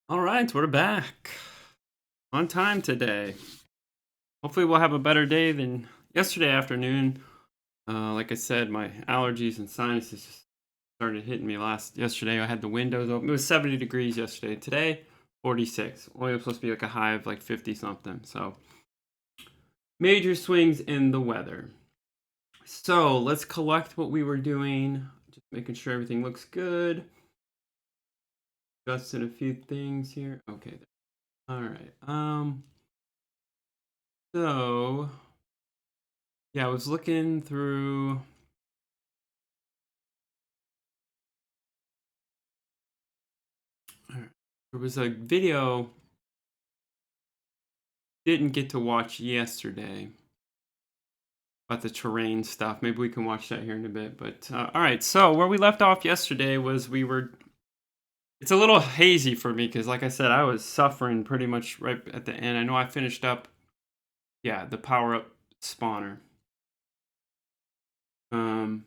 All right, we're back on time today. Hopefully, we'll have a better day than yesterday afternoon. Like I said, my allergies and sinuses just started hitting me yesterday. I had the windows open. It was 70 degrees yesterday. Today, 46. Only supposed to be like a high of like 50 something. So, major swings in the weather. So, let's collect what we were doing. Just making sure everything looks good. Adjusting a few things here. Okay. All right. So yeah, I was looking through. There was a video didn't get to watch yesterday about the terrain stuff. Maybe we can watch that here in a bit. But all right, so where we left off yesterday was we were. It's a little hazy for me because, like I said, I was suffering pretty much right at the end. I know I finished up. Yeah, the power up spawner. Um,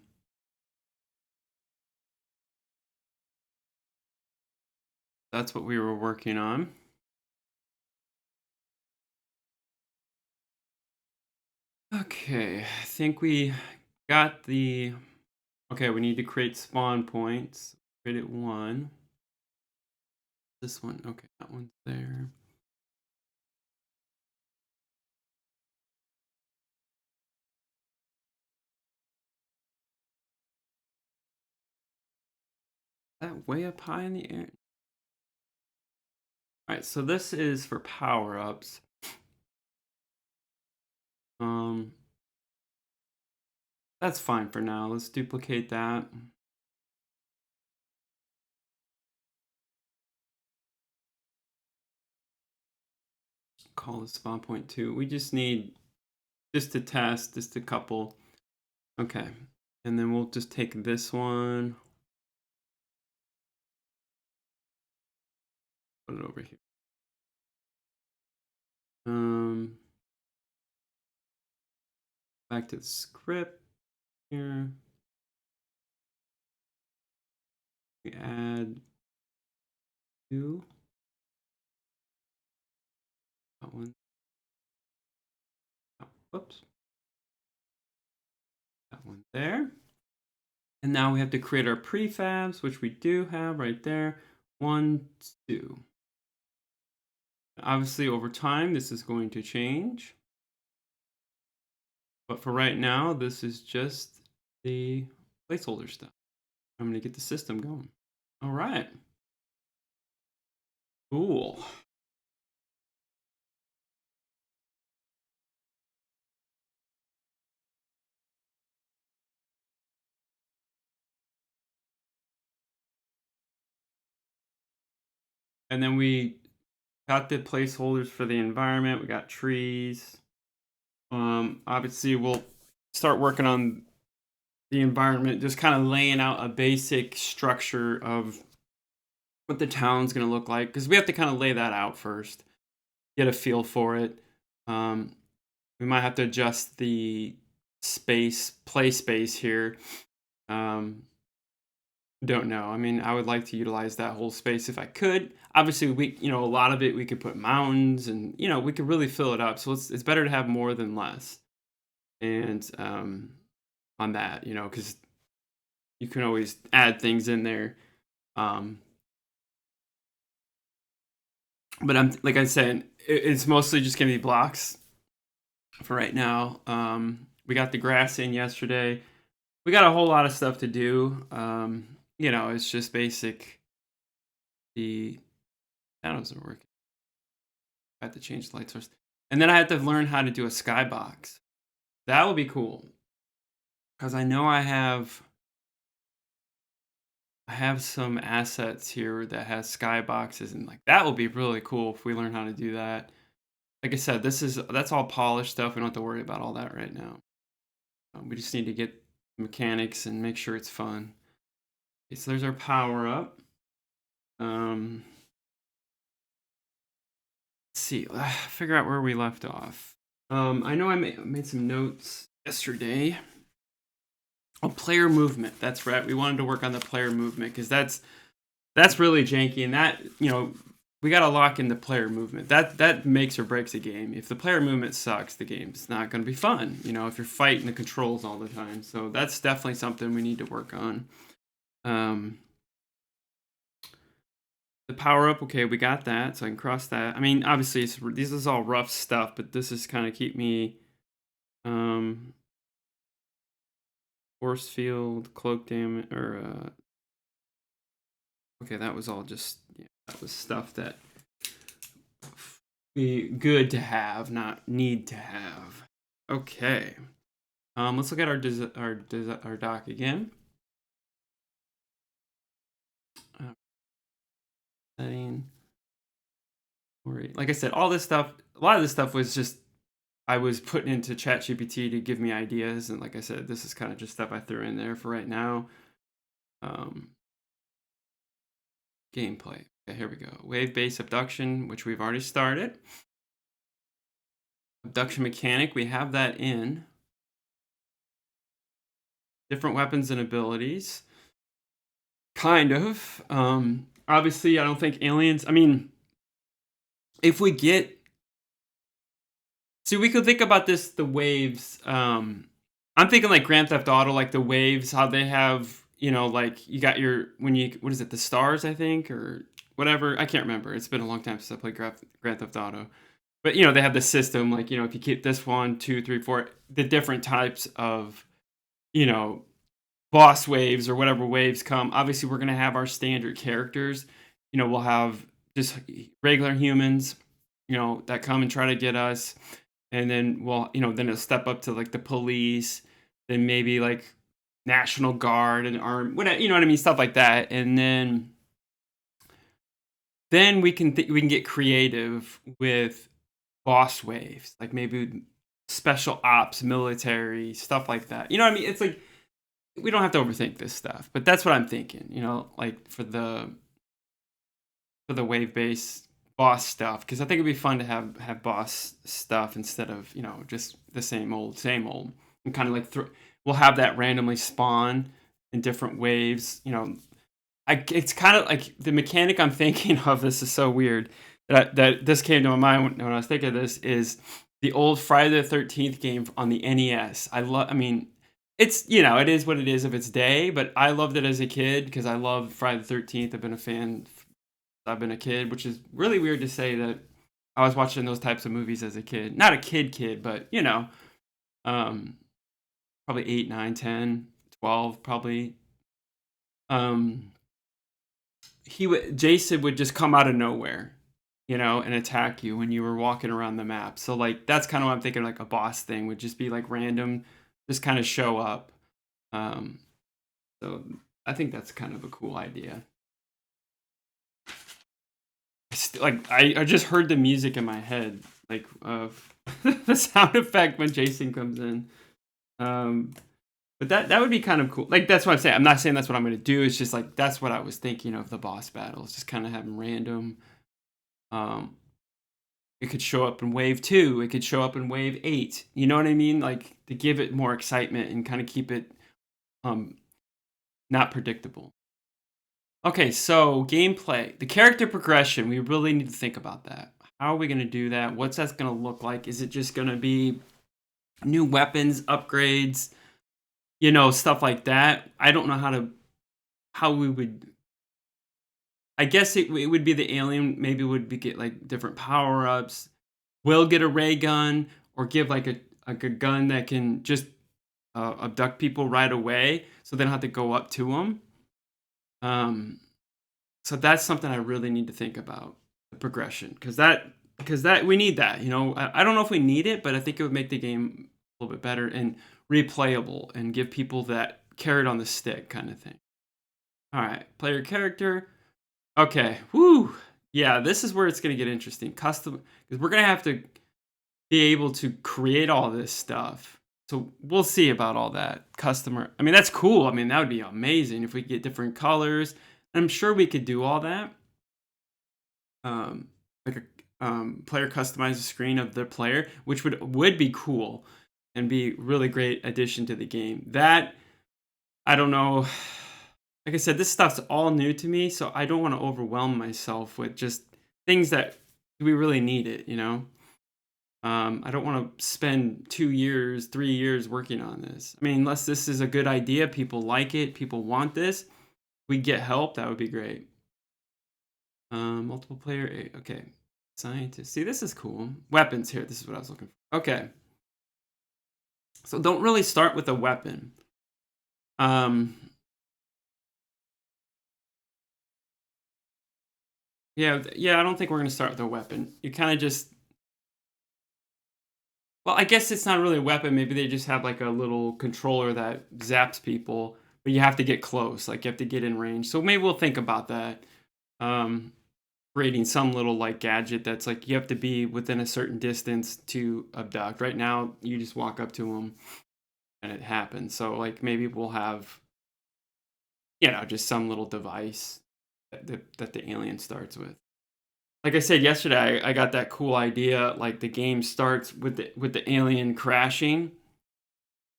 that's what we were working on. Okay, I think we got the. Okay, we need to create spawn points. Create 1. This one, okay, that one's there. That way up high in the air. All right, so this is for power-ups. That's fine for now. Let's duplicate that. Call the spawn point 2. We just need just to test, just a couple. Okay, and then we'll just take this one. Put it over here. Back to the script here. We add 2. That one. Oh, whoops. That one there. And now we have to create our prefabs, which we do have right there. 1, 2. Obviously, over time, this is going to change. But for right now, this is just the placeholder stuff. I'm going to get the system going. All right. Cool. And then we got the placeholders for the environment. We got trees. Obviously, we'll start working on the environment, just kind of laying out a basic structure of what the town's going to look like, because we have to kind of lay that out first, get a feel for it. We might have to adjust the play space here. Don't know. I mean, I would like to utilize that whole space if I could. Obviously, a lot of it we could put mountains, and we could really fill it up. So it's better to have more than less. And on that, because you can always add things in there. But like I said, it's mostly just gonna be blocks for right now. We got the grass in yesterday. We got a whole lot of stuff to do. It's just basic. That doesn't work. I have to change the light source. And then I had to learn how to do a skybox. That would be cool. Because I know I have some assets here that has skyboxes, and like that would be really cool if we learn how to do that. Like I said, that's all polished stuff. We don't have to worry about all that right now. We just need to get mechanics and make sure it's fun. Okay, so there's our power up. Let's see. Figure out where we left off. I know I made some notes yesterday. Oh, player movement. That's right. We wanted to work on the player movement because that's really janky, and that we got to lock in the player movement. That makes or breaks a game. If the player movement sucks, the game's not going to be fun, you know, if you're fighting the controls all the time. So that's definitely something we need to work on. The power up, okay, we got that, so I can cross that. I mean, obviously, this is all rough stuff, but this is kind of keep me, force field, cloak damage, or, okay, that was all just, yeah, that was stuff that be good to have, not need to have. Okay, let's look at our doc again. Setting. Like I said, all this stuff, a lot of this stuff was just I was putting into ChatGPT to give me ideas, and like I said, this is kind of just stuff I threw in there for right now. Gameplay. Okay, here we go. Wave-based abduction, which we've already started. Abduction mechanic, we have that in. Different weapons and abilities. Kind of. Obviously, I don't think aliens. I mean, if we get. See, we could think about this, the waves. I'm thinking like Grand Theft Auto, like the waves, how they have, you know, like you got your, what is it, the stars, I think, or whatever. I can't remember. It's been a long time since I played Grand Theft Auto. But, you know, they have the system, like, you know, if you keep this 1, 2, 3, 4, the different types of, you know, boss waves or whatever waves come. Obviously, we're going to have our standard characters. You know, we'll have just regular humans, you know, that come and try to get us. And then, well, you know, then it'll step up to like the police, then maybe like National Guard and arm, whatever, you know what I mean, stuff like that. And then we can get creative with boss waves, like maybe special ops, military, stuff like that. You know what I mean? It's like we don't have to overthink this stuff, but that's what I'm thinking. You know, like for the wave based boss stuff, because I think it'd be fun to have boss stuff instead of, you know, just the same old, and kind of like we'll have that randomly spawn in different waves. You know, it's kind of like the mechanic I'm thinking of. This is so weird that this came to my mind when I was thinking of this, is the old Friday the 13th game on the NES. I mean, it's, you know, it is what it is of its day, but I loved it as a kid because I loved Friday the 13th. I've been a fan. I've been a kid, which is really weird to say that I was watching those types of movies as a kid. Not a kid, but, you know, probably 8, 9, 10, 12, probably. Jason would just come out of nowhere, you know, and attack you when you were walking around the map. So like that's kind of what I'm thinking, like a boss thing would just be like random, just kind of show up. So I think that's kind of a cool idea. Like I just heard the music in my head, like of the sound effect when Jason comes in. But that would be kind of cool. Like that's what I'm saying. I'm not saying that's what I'm going to do. It's just like that's what I was thinking of the boss battles. Just kind of having random. It could show up in wave 2. It could show up in wave 8. You know what I mean? Like to give it more excitement and kind of keep it not predictable. Okay, so gameplay. The character progression, we really need to think about that. How are we going to do that? What's that going to look like? Is it just going to be new weapons, upgrades, you know, stuff like that? I don't know how we would. I guess it would be the alien. Maybe would be get like different power ups. Will get a ray gun or give like a gun that can just abduct people right away, so they don't have to go up to them. So that's something I really need to think about, the progression, because that we need that. You know, I don't know if we need it, but I think it would make the game a little bit better and replayable and give people that carrot on the stick kind of thing. All right, player character. Okay, whoo, yeah, this is where it's going to get interesting. Custom, because we're going to have to be able to create all this stuff. So we'll see about all that. Customer, I mean, that's cool. I mean, that would be amazing if we could get different colors. I'm sure we could do all that. Like a player customize the screen of their player, which would be cool and be really great addition to the game. That, I don't know. Like I said, this stuff's all new to me, so I don't want to overwhelm myself with just things that do we really need it, you know? I don't want to spend 2 years, 3 years working on this. I mean, unless this is a good idea, people like it, people want this, we get help, that would be great. Multiple player, okay. Scientist. See, this is cool. Weapons here. This is what I was looking for. Okay. So don't really start with a weapon. Yeah, I don't think we're gonna start with a weapon. You kind of just, well, I guess it's not really a weapon. Maybe they just have like a little controller that zaps people, but you have to get close. Like you have to get in range. So maybe we'll think about that. Um, Creating some little like gadget that's like you have to be within a certain distance to abduct. Right now, you just walk up to them and it happens. So like maybe we'll have, just some little device that the alien starts with. Like I said yesterday, I got that cool idea. Like the game starts with the alien crashing,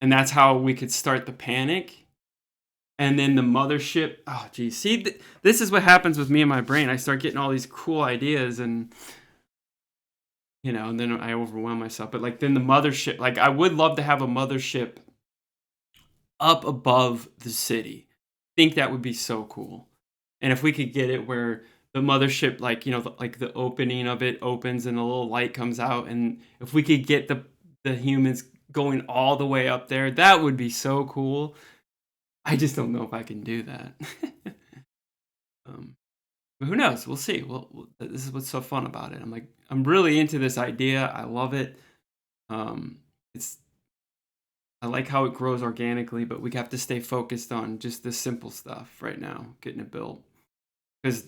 and that's how we could start the panic. And then the mothership. Oh, geez, see, this is what happens with me and my brain. I start getting all these cool ideas, and and then I overwhelm myself. But like then the mothership. Like I would love to have a mothership up above the city. I think that would be so cool. And if we could get it where the mothership, like, like the opening of it opens and a little light comes out, and if we could get the humans going all the way up there, that would be so cool. I just don't know if I can do that. But who knows? We'll see. This is what's so fun about it. I'm really into this idea. I love it. It's I like how it grows organically, but we have to stay focused on just the simple stuff right now, getting it built. Because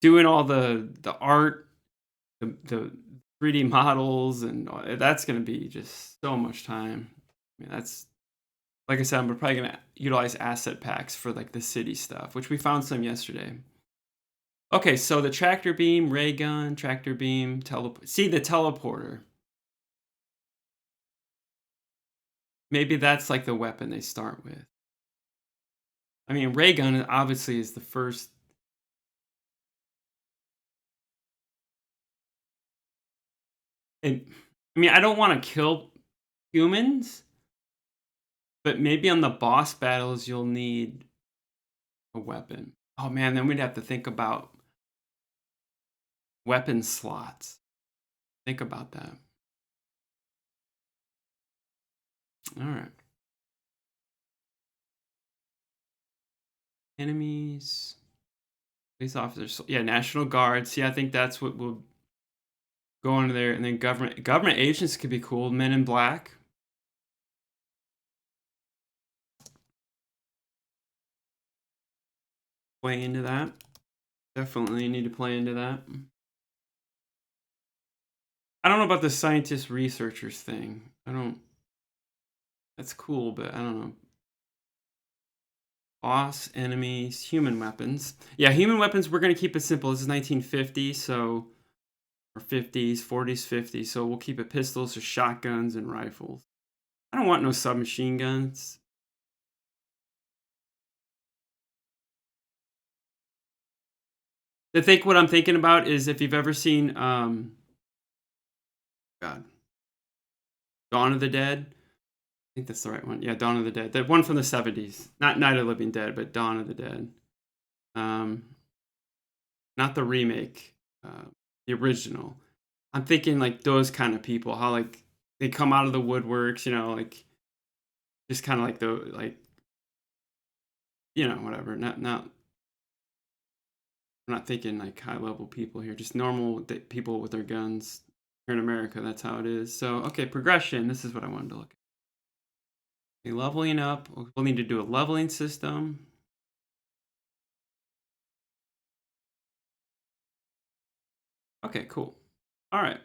doing all the art, the 3D models, and that's going to be just so much time. I mean, that's, like I said, we're probably going to utilize asset packs for like the city stuff, which we found some yesterday. Okay, so the tractor beam, ray gun, tractor beam, see the teleporter. Maybe that's like the weapon they start with. I mean, ray gun obviously is the first. And I mean, I don't want to kill humans, but maybe on the boss battles you'll need a weapon. Oh man, then we'd have to think about weapon slots. Think about that. All right. Enemies, police officers. Yeah, National Guard. See, I think that's what will go into there, and then government agents could be cool. Men in Black. Play into that. Definitely need to play into that. I don't know about the scientist researchers thing. That's cool, but I don't know. Boss, enemies, human weapons. Yeah, human weapons, we're going to keep it simple. This is 1950, so, or 50s, 40s, 50s. So we'll keep it pistols or shotguns and rifles. I don't want no submachine guns. What I'm thinking about is if you've ever seen, God, Dawn of the Dead. I think that's the right one. Yeah, Dawn of the Dead. The one from the 70s. Not Night of the Living Dead, but Dawn of the Dead. Not the remake, the original. I'm thinking like those kind of people, how like they come out of the woodworks, like just kind of like whatever. I'm not thinking like high level people here, just normal people with their guns. Here in America, that's how it is. So, okay, progression. This is what I wanted to look at. Okay, leveling up. We'll need to do a leveling system. Okay, cool. All right.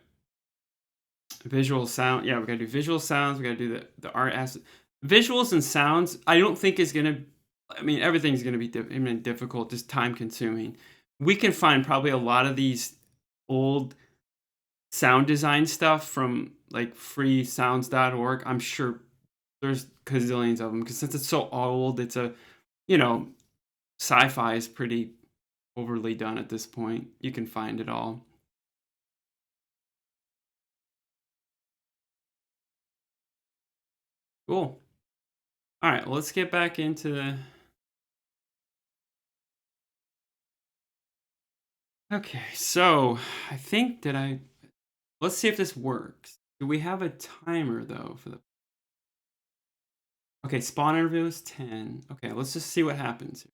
Visual sound. Yeah, we got to do visual sounds. We got to do the art asset. Visuals and sounds, I don't think is going to, I mean, everything's going to be difficult, just time consuming. We can find probably a lot of these old sound design stuff from like freesounds.org. I'm sure there's gazillions of them because since it's so old, it's a, sci-fi is pretty overly done at this point. You can find it all. Cool. All right, let's get back into the... Okay, so I think let's see if this works. Do we have a timer though for the... Okay, spawn interval is 10. Okay, let's just see what happens here.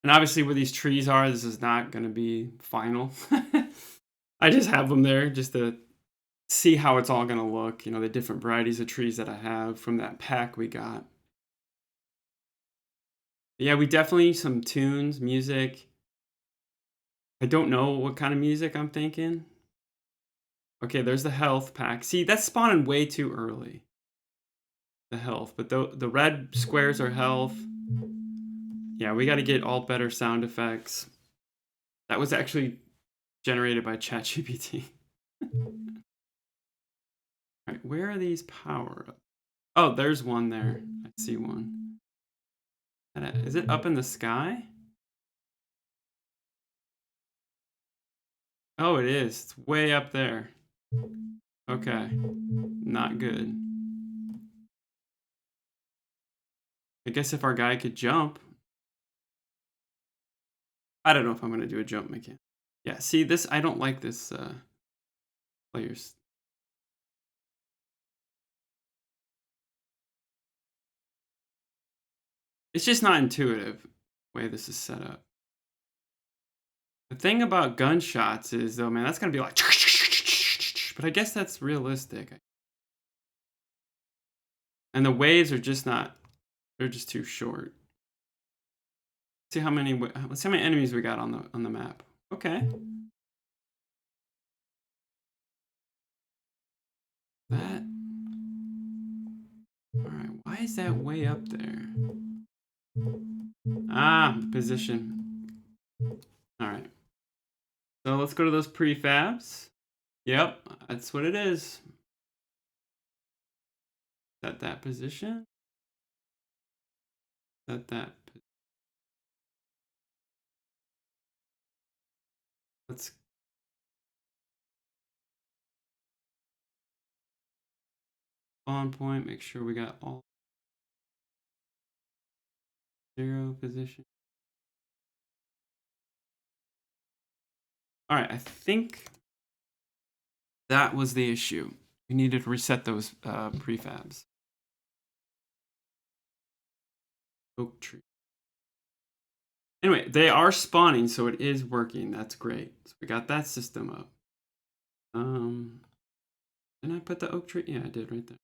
And obviously where these trees are, this is not going to be final. I just have them there just to see how it's all going to look. You know, the different varieties of trees that I have from that pack we got. Yeah, we definitely need some tunes, music. I don't know what kind of music I'm thinking. Okay, there's the health pack. See, that's spawning way too early. The health, but the red squares are health. Yeah, we got to get all better sound effects. That was actually generated by ChatGPT. All right, where are these power up? Oh, there's one there. I see one. Is it up in the sky? Oh, it is. It's way up there. Okay, not good. I guess if our guy could jump. I don't know if I'm going to do a jump mechanic. Yeah, see this, I don't like this players. It's just not intuitive the way this is set up. The thing about gunshots is though, man, that's going to be like, but I guess that's realistic. And the waves are just not, they're just too short. Let's see how many enemies we got on the map. Okay. That. All right, why is that way up there? Ah, the position. All right. So let's go to those prefabs. Yep, that's what it is. Set that position. Set that. Let's spawn point. Make sure we got all 0 position. All right, I think that was the issue. We needed to reset those prefabs. Oak tree. Anyway, they are spawning, so it is working. That's great. So we got that system up. Didn't I put the oak tree? Yeah, I did right there.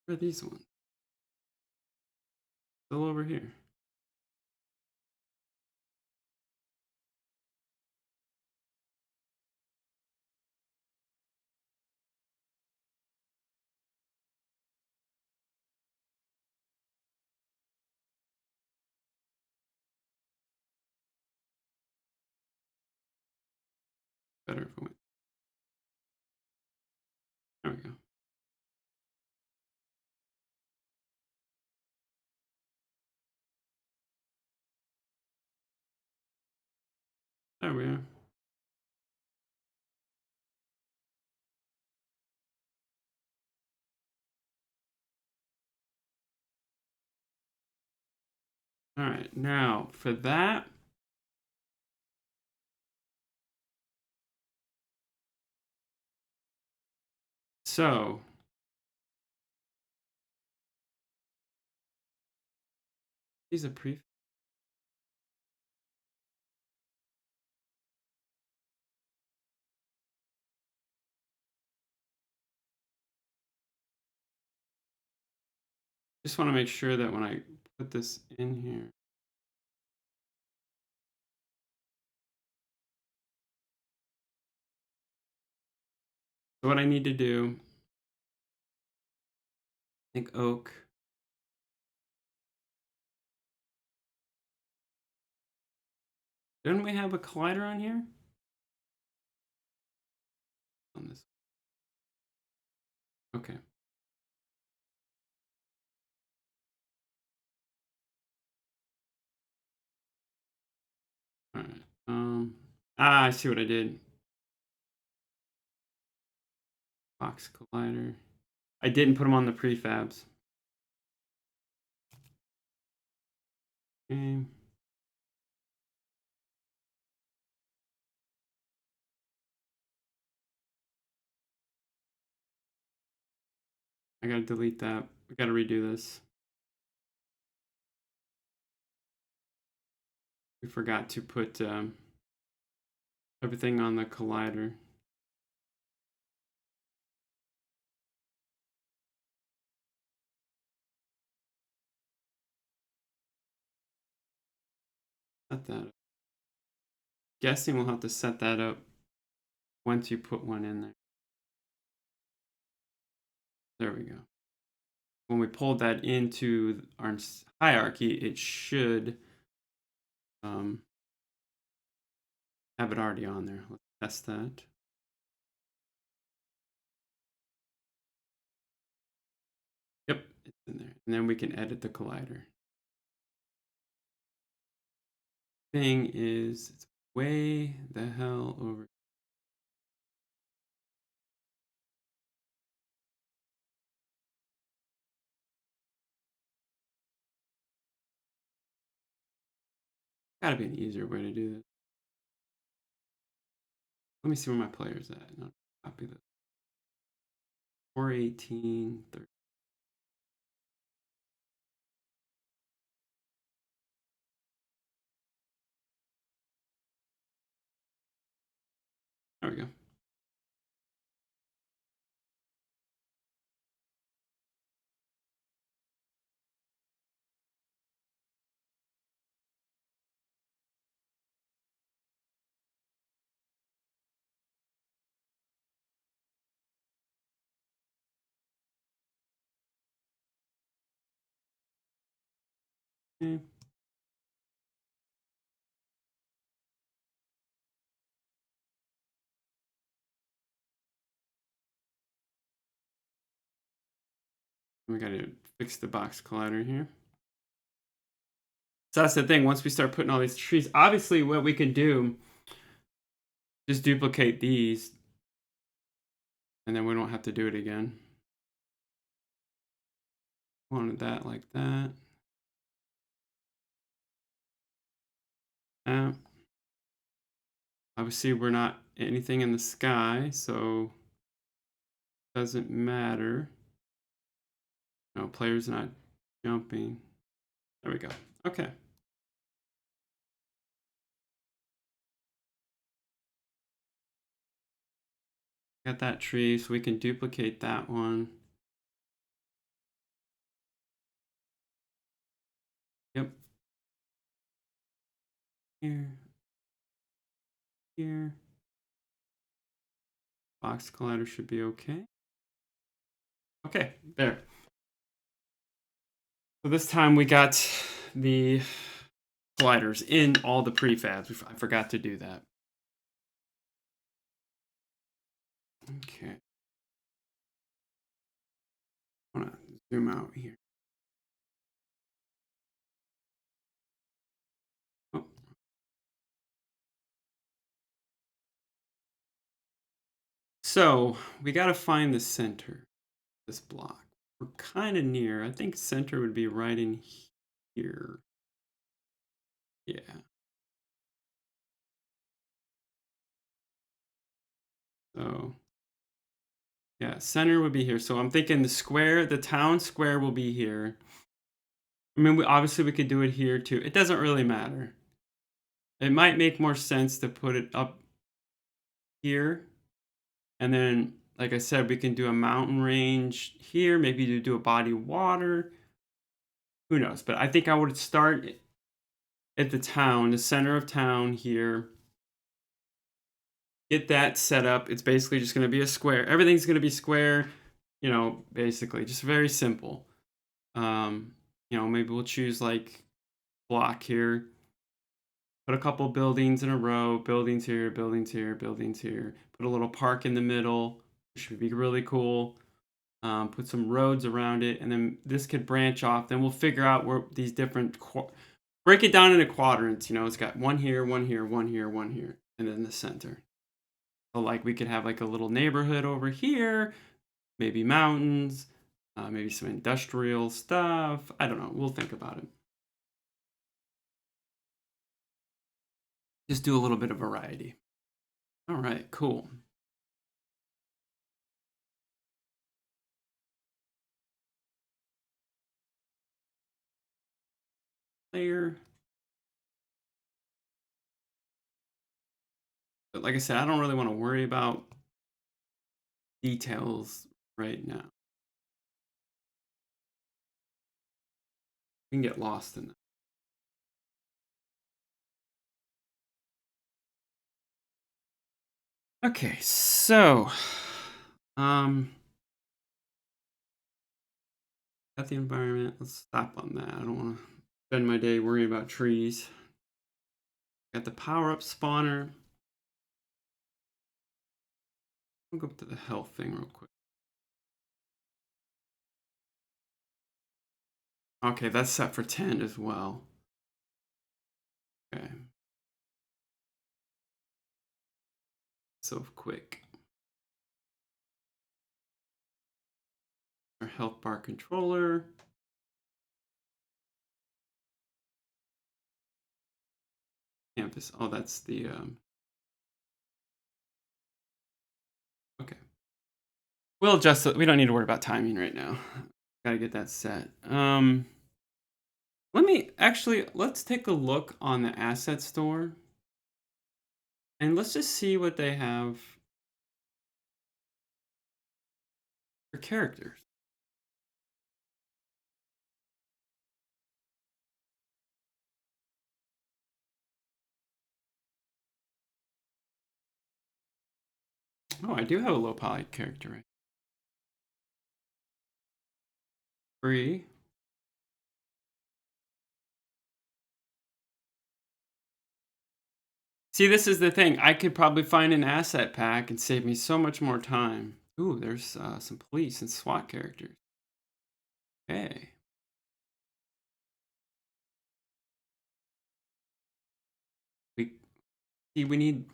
Where are these ones? Still over here. Better if I went. There we go. There we are. All right, now for that. So these are prefabs. Just want to make sure that when I put this in here. So what I need to do, I think oak. Didn't we have a collider on here? On this. Okay. Ah, I see what I did. Box collider. I didn't put them on the prefabs. Okay. I gotta delete that. We gotta redo this. We forgot to put everything on the collider. Set that up. Guessing we'll have to set that up once you put one in there. There we go. When we pulled that into our hierarchy, it should have it already on there. Let's test that. Yep, it's in there. And then we can edit the collider. Thing is, it's way the hell over. Gotta be an easier way to do this. Let me see where my player's at. No, copy this. 418, 30. There we go. Okay. We gotta fix the box collider here. So that's the thing. Once we start putting all these trees, obviously what we can do, just duplicate these, and then we don't have to do it again. Wanted that like that. Obviously we're not anything in the sky, so it doesn't matter. No, player's not jumping. There we go. Okay. Got that tree, so we can duplicate that one. Yep. Here. Here. Box collider should be okay. Okay, there. So this time we got the sliders in all the prefabs. I forgot to do that. Okay. I want to zoom out here. Oh. So we got to find the center of this block. We're kind of near. I think center would be right in here. Yeah. So yeah, center would be here. So I'm thinking the square, the town square will be here. I mean, obviously we could do it here too. It doesn't really matter. It might make more sense to put it up here. And then, like I said, we can do a mountain range here. Maybe to do a body of water. Who knows? But I think I would start at the town, the center of town here. Get that set up. It's basically just going to be a square. Everything's going to be square, you know, basically. Just very simple. You know, maybe we'll choose like block here. Put a couple buildings in a row. Buildings here, buildings here, buildings here. Put a little park in the middle. Which would be really cool. Put some roads around it. And then this could branch off. Then we'll figure out where these different... break it down into quadrants. You know, it's got one here, one here, one here, one here. and then the center. So like we could have like a little neighborhood over here, maybe mountains, maybe some industrial stuff. I don't know. We'll think about it. Just do a little bit of variety. All right, cool. Layer. But like I said, I don't really want to worry about details right now. We can get lost in that. Okay, so got the environment. Let's stop on that. I don't want to spend my day worrying about trees. Got the power up spawner. I'll go up to the health thing real quick. Okay, that's set for 10 as well. Okay. So quick. Our health bar controller. Campus. Oh, that's the okay. We'll adjust it. We don't need to worry about timing right now. Gotta get that set. Let's take a look on the asset store. And let's just see what they have for characters. Oh, I do have a low poly character, right? Free. See, this is the thing. I could probably find an asset pack and save me so much more time. Ooh, there's some police and SWAT characters. Hey. We need.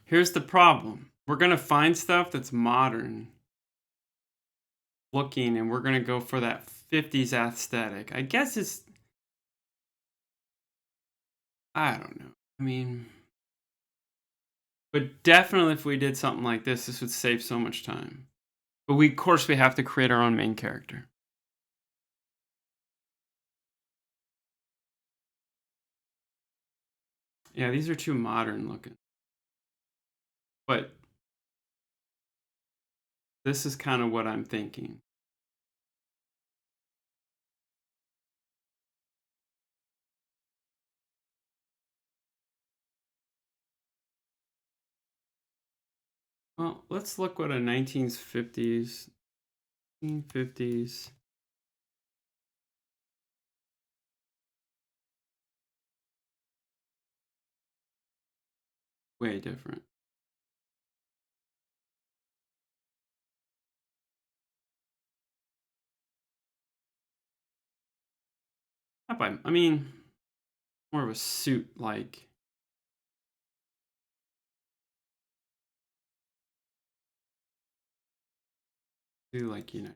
Here's the problem. We're gonna find stuff that's modern looking, and we're gonna go for that 50s aesthetic. I guess it's. I don't know. I mean, but definitely if we did something like this would save so much time. But of course, we have to create our own main character. Yeah, these are too modern looking. But this is kind of what I'm thinking. Well, let's look what a 1950s. 1950s. Way different. I mean, more of a suit like. Do like, you know.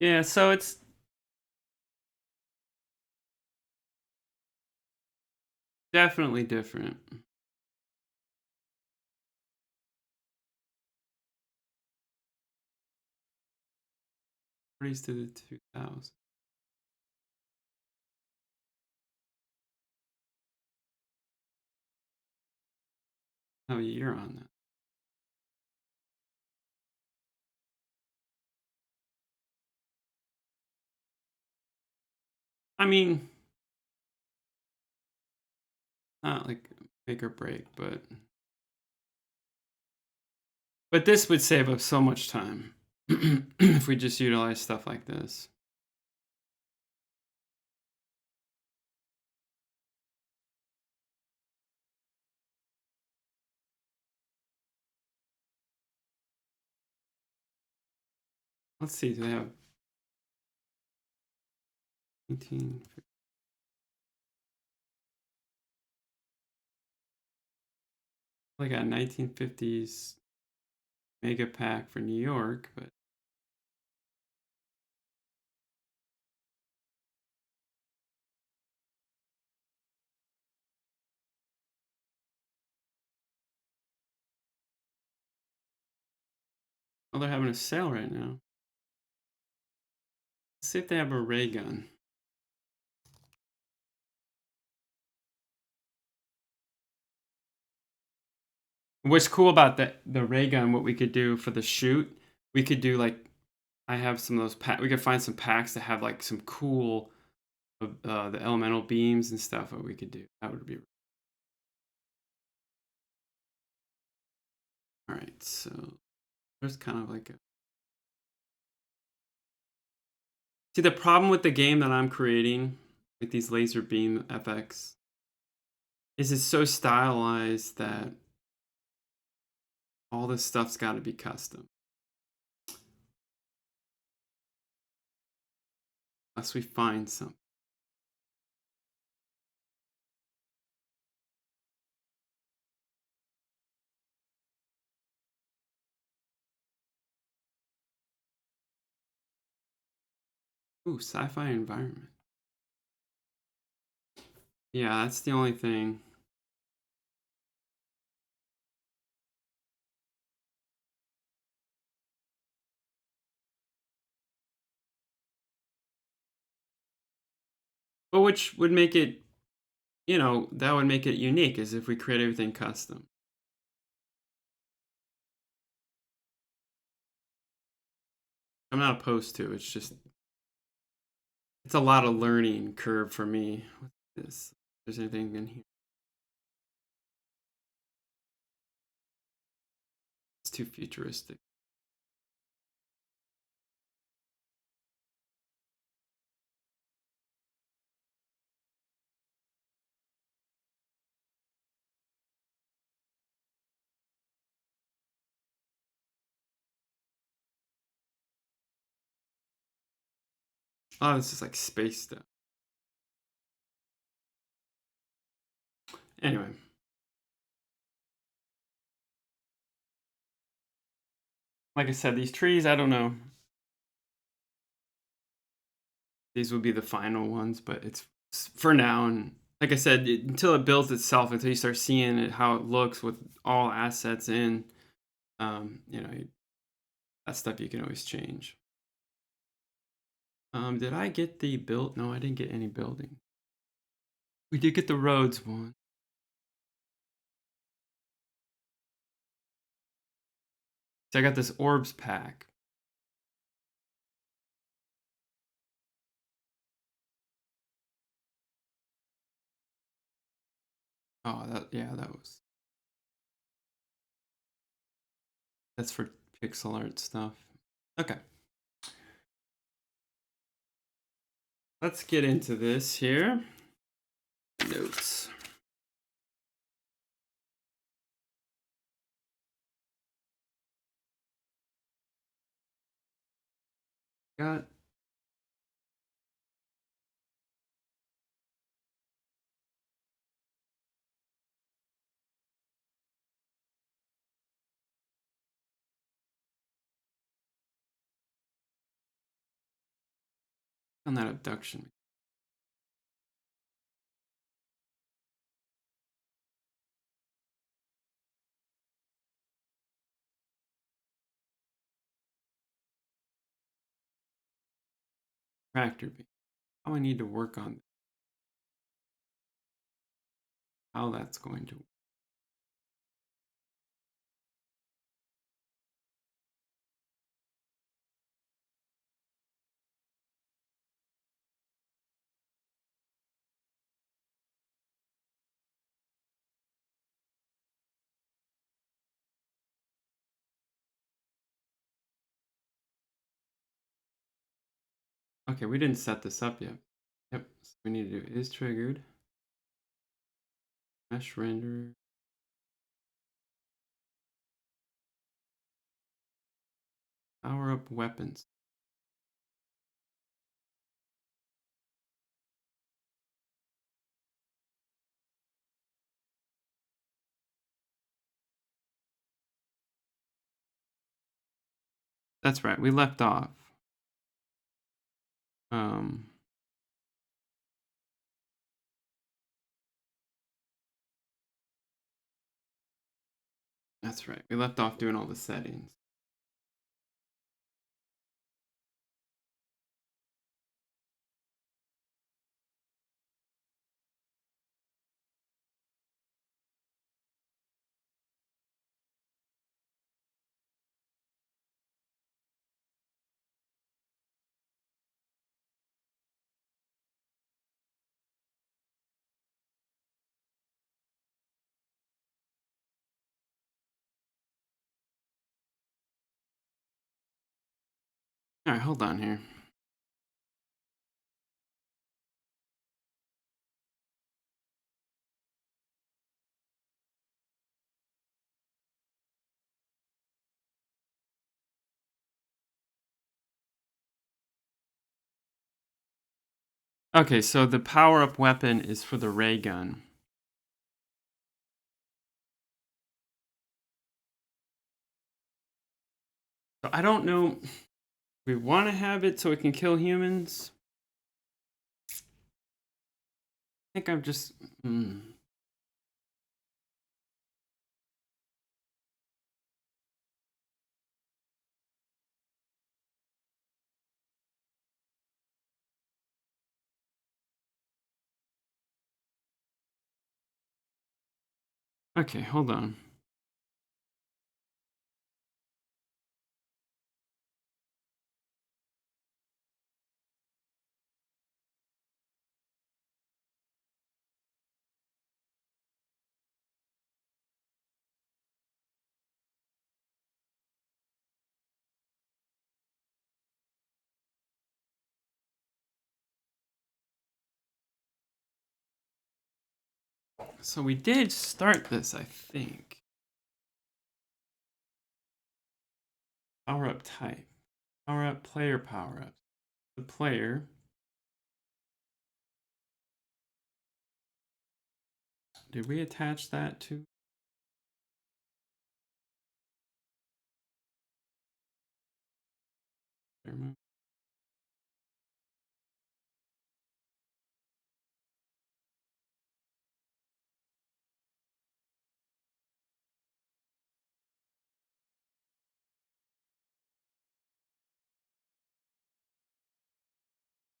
Yeah, so it's definitely different. Raised to the 2000s. Have a year on that. I mean, not like make or break, but this would save us so much time if we just utilize stuff like this. Let's see, do they have 1950. Like a 1950s mega pack for New York, but oh, they're having a sale right now. Let's see if they have a ray gun. What's cool about the ray gun, what we could do for the shoot, we could do like I have some of those we could find some packs that have like some cool the elemental beams and stuff that we could do. That would be all right. So there's kind of like a see the problem with the game that I'm creating with these laser beam FX is it's so stylized that all this stuff's got to be custom. Unless we find some. Ooh, sci-fi environment. Yeah, that's the only thing. But which would make it, that would make it unique is if we create everything custom. I'm not opposed to it. It's just, it's a lot of learning curve for me. What's this? If there's anything in here. It's too futuristic. Oh, this is like space stuff. Anyway. Like I said, these trees, I don't know. These would be the final ones, but it's for now. And like I said, until it builds itself, until you start seeing it, how it looks with all assets in, you know, that stuff you can always change. Did I get the build? No, I didn't get any building. We did get the roads one. So I got this orbs pack. Oh, that's for pixel art stuff. Okay. Let's get into this here. Notes. Got on that abduction. Tractor beam. How I need to work on how that's going to. Okay, we didn't set this up yet. Yep, so we need to do is triggered. Mesh render. Power up weapons. That's right. We left off. Um, that's right. We left off doing all the settings. All right, hold on here. Okay, so the power-up weapon is for the ray gun. So I don't know. We want to have it so it can kill humans. I think I'm just. Okay, hold on. So we did start this, I think. Power-up type. Power-up player power-up. The player. Did we attach that to?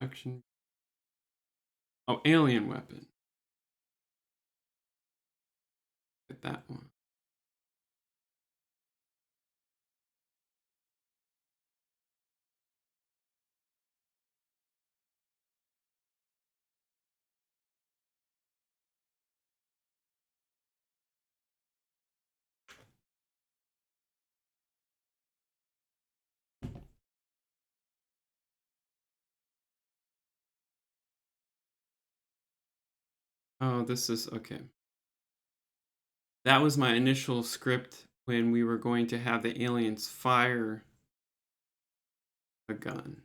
Action. Oh, alien weapon. Get that one. Oh, this is okay. That was my initial script when we were going to have the aliens fire a gun.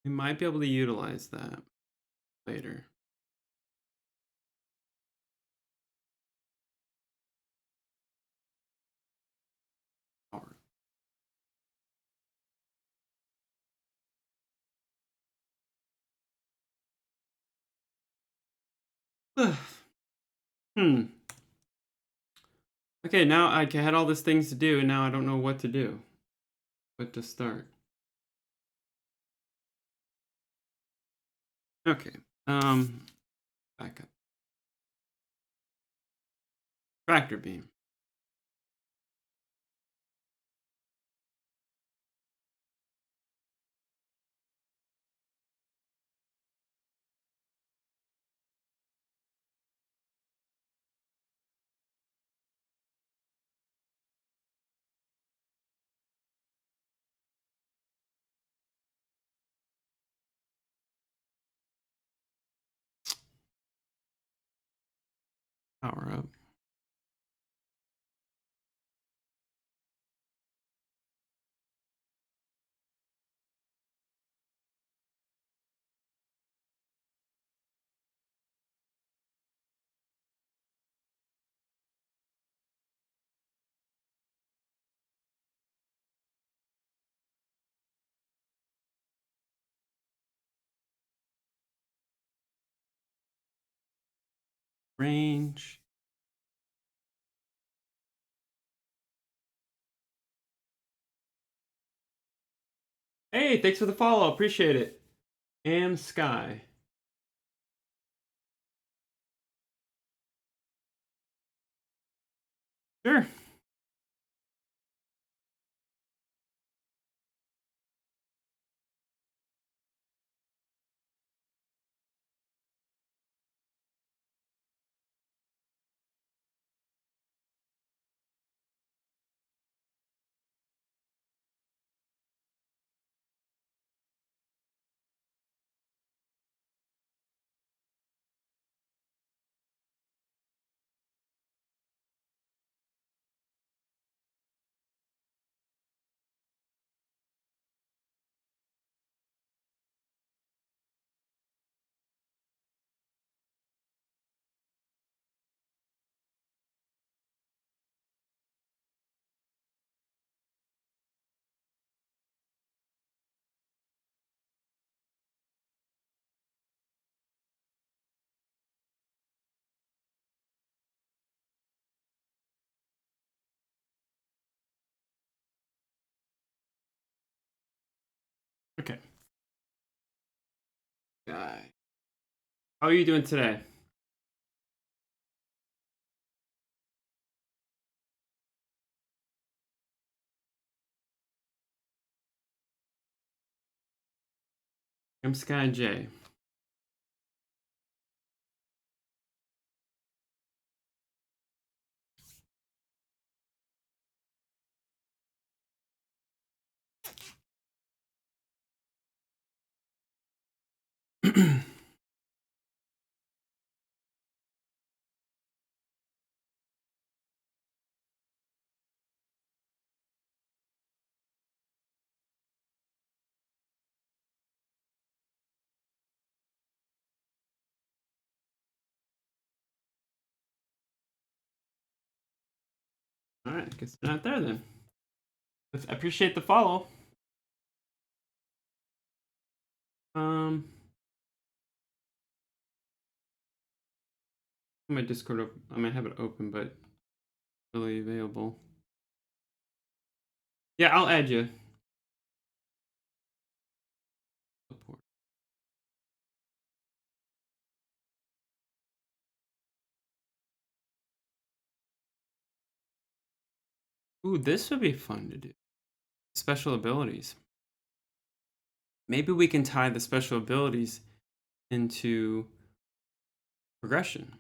We might be able to utilize that later. Power. Hmm. Okay, now I had all these things to do, and now I don't know what to do. What to start. Okay. Back up. Tractor beam. Power up. range. Hey, thanks for the follow. Appreciate it. Am Sky. Sure. Okay. Guy. How are you doing today? I'm Sky J. All right, guess they're not there then. I appreciate the follow. Um, my Discord, I might have it open, but really available. Yeah, I'll add you. Ooh, this would be fun to do. Special abilities. Maybe we can tie the special abilities into progression.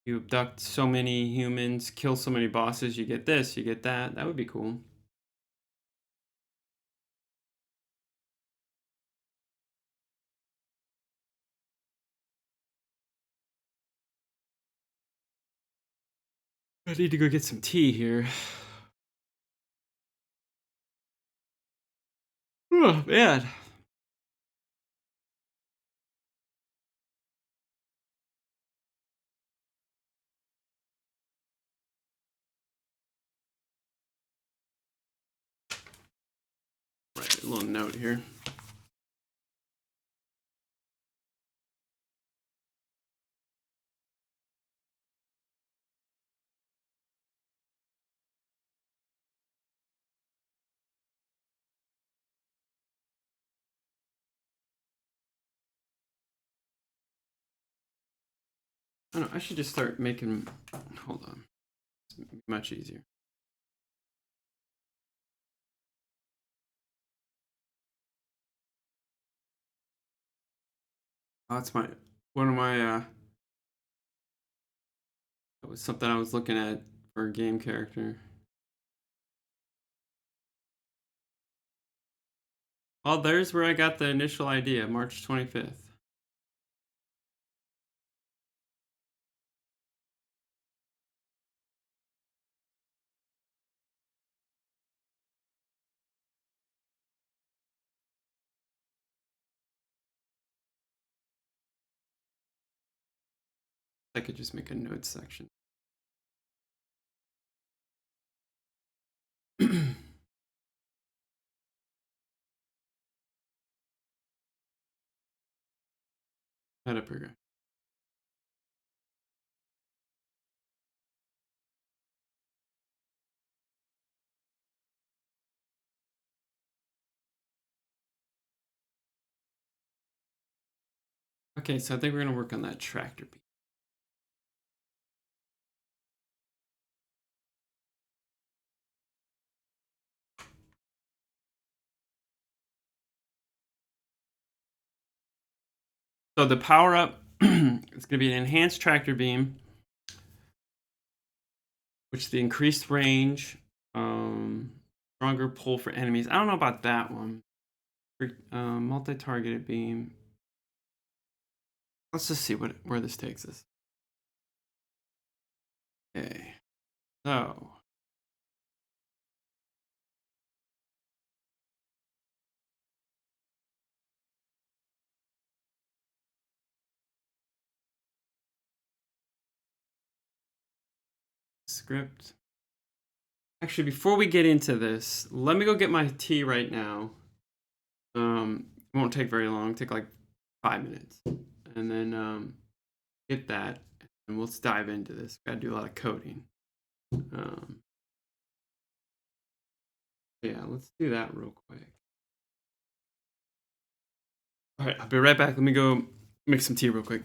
You abduct so many humans, kill so many bosses, you get this, you get that. That would be cool. I need to go get some tea here. Oh, man. Write a little note here. I don't know, I should just start making. Hold on. It's much easier. Oh, that's one of my that was something I was looking at for a game character. Oh, there's where I got the initial idea, March 25th. I could just make a notes section. How to progress. Okay, so I think we're gonna work on that tractor beam. So the power up is gonna be an enhanced tractor beam, which the increased range, stronger pull for enemies. I don't know about that one. Multi-targeted beam. Let's just see where this takes us. Okay, so script. Actually, before we get into this, let me go get my tea right now. It won't take very long. Take like 5 minutes, and then get that, and we'll dive into this. Got to do a lot of coding. Um, yeah, let's do that real quick. All right, I'll be right back. Let me go make some tea real quick.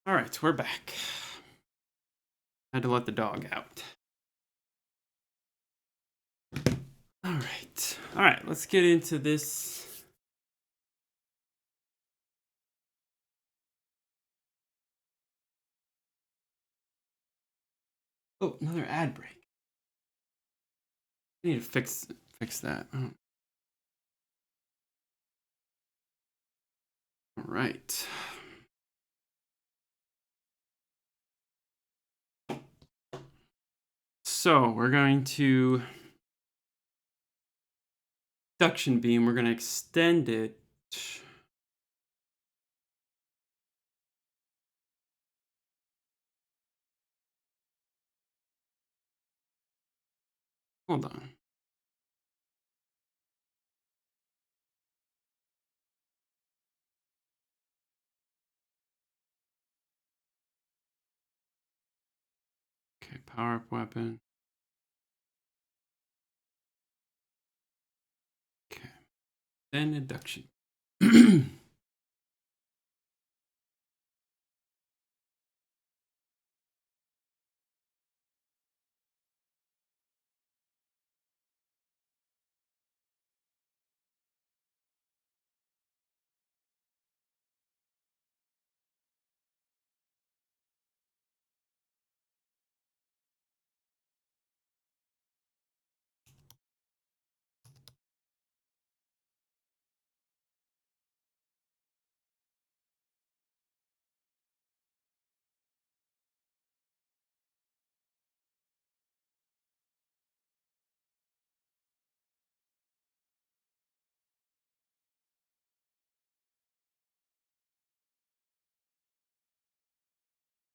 All right, we're back. Had to let the dog out. All right, let's get into this. Oh, another ad break. I need to fix that. Oh. All right. So we're going to abduction beam. We're going to extend it. Hold on. Okay, power up weapon. Okay, then abduction.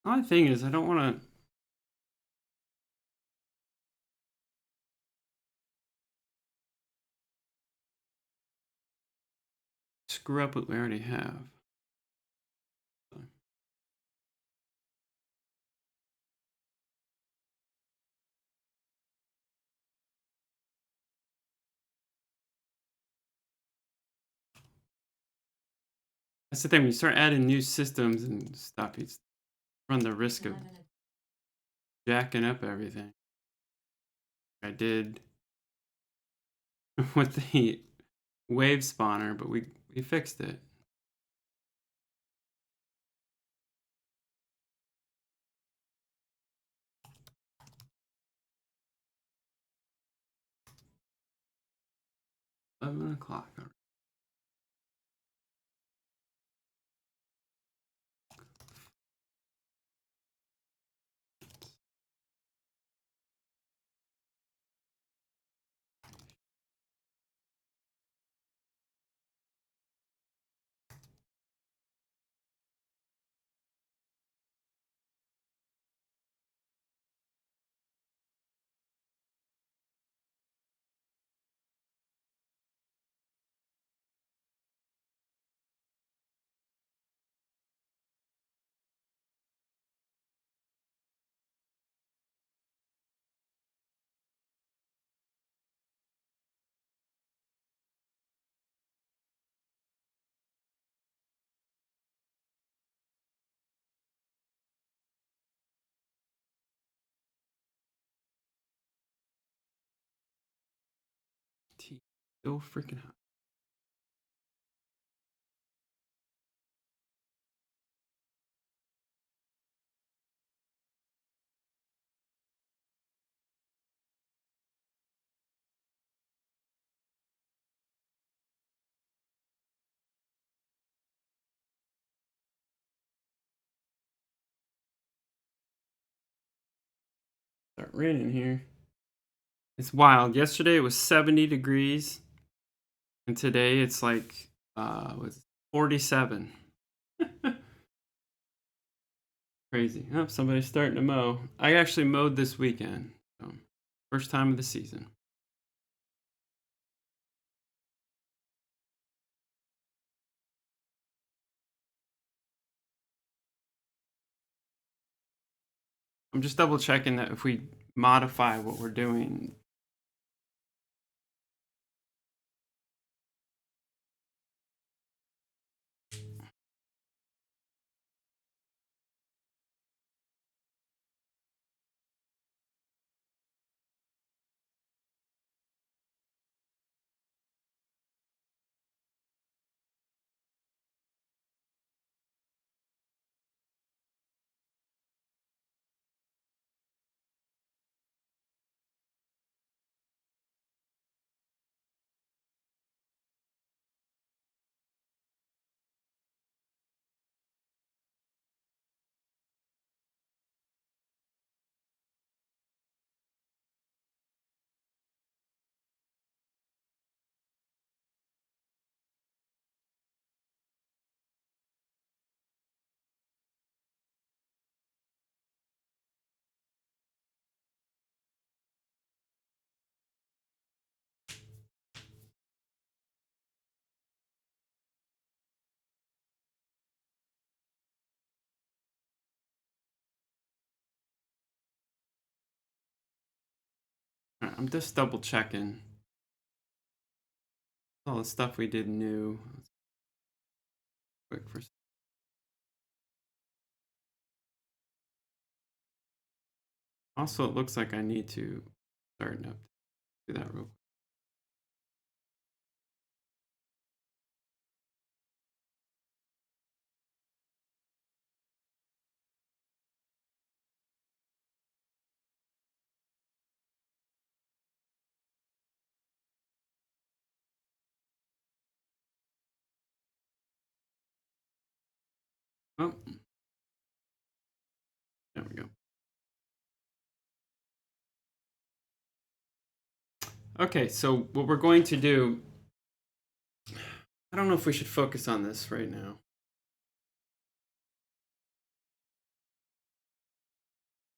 The only thing is, I don't want to screw up what we already have. That's the thing, when you start adding new systems and stuff, you run the risk of jacking up everything. I did with the wave spawner, but we fixed it. $11 o'clock. So freaking hot. Start raining here. It's wild. Yesterday it was 70 degrees, and today it's like was 47. Crazy. Oh, somebody's starting to mow. I actually mowed this weekend. So first time of the season. I'm just double checking that if we modify what we're doing. I'm just double checking all the stuff we did new. Quick for also, it looks like I need to start up. Do that real quick. Oh, there we go. Okay, so what we're going to do, I don't know if we should focus on this right now.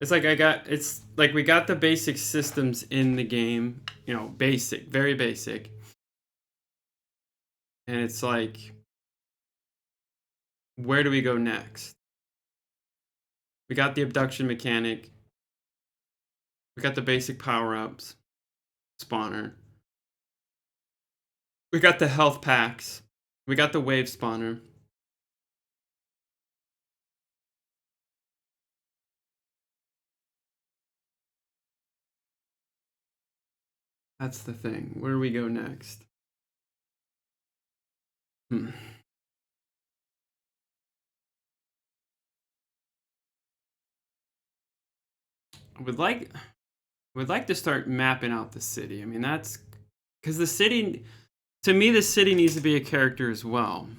It's like it's like we got the basic systems in the game, you know, basic, very basic. And it's like, where do we go next? We got the abduction mechanic. We got the basic power-ups, spawner. We got the health packs. We got the wave spawner. That's the thing. Where do we go next? I would like to start mapping out the city. I mean, that's because the city, to me, the city needs to be a character as well.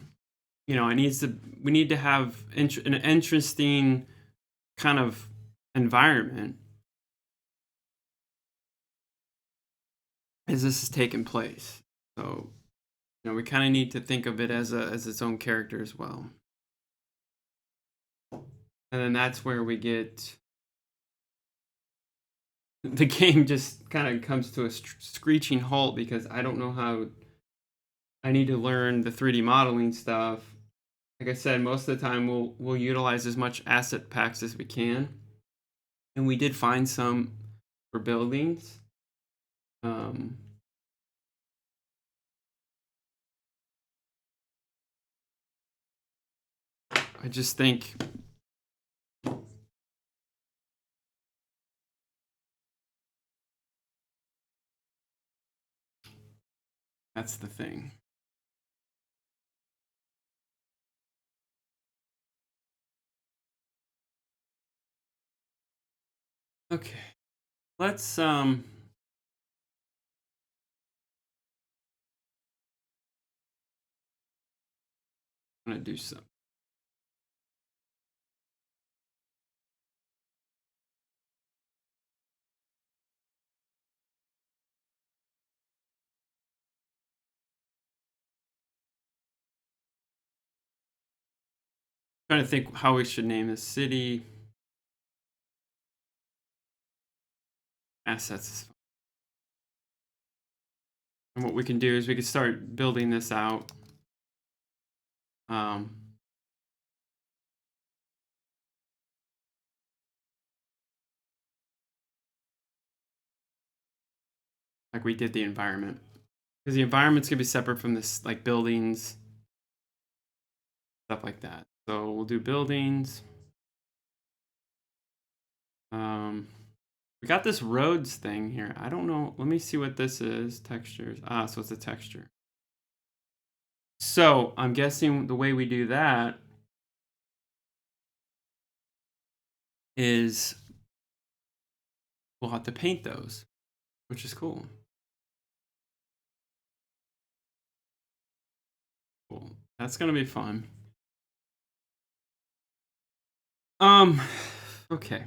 You know, we need to have an interesting kind of environment as this is taking place. So, you know, we kind of need to think of it as its own character as well. And then that's where we get the game just kind of comes to a screeching halt because I don't know how. I need to learn the 3D modeling stuff. Like I said, most of the time we'll utilize as much asset packs as we can, and we did find some for buildings. I just think that's the thing. Okay, let's I'm gonna do some. Trying to think how we should name this city. Assets is fine. And what we can do is we can start building this out. Like we did the environment. Because the environment's gonna be separate from this, like buildings, stuff like that. So we'll do buildings. We got this roads thing here. I don't know. Let me see what this is. Textures. So it's a texture. So I'm guessing the way we do that is we'll have to paint those, which is cool. Cool. That's gonna be fun. Okay.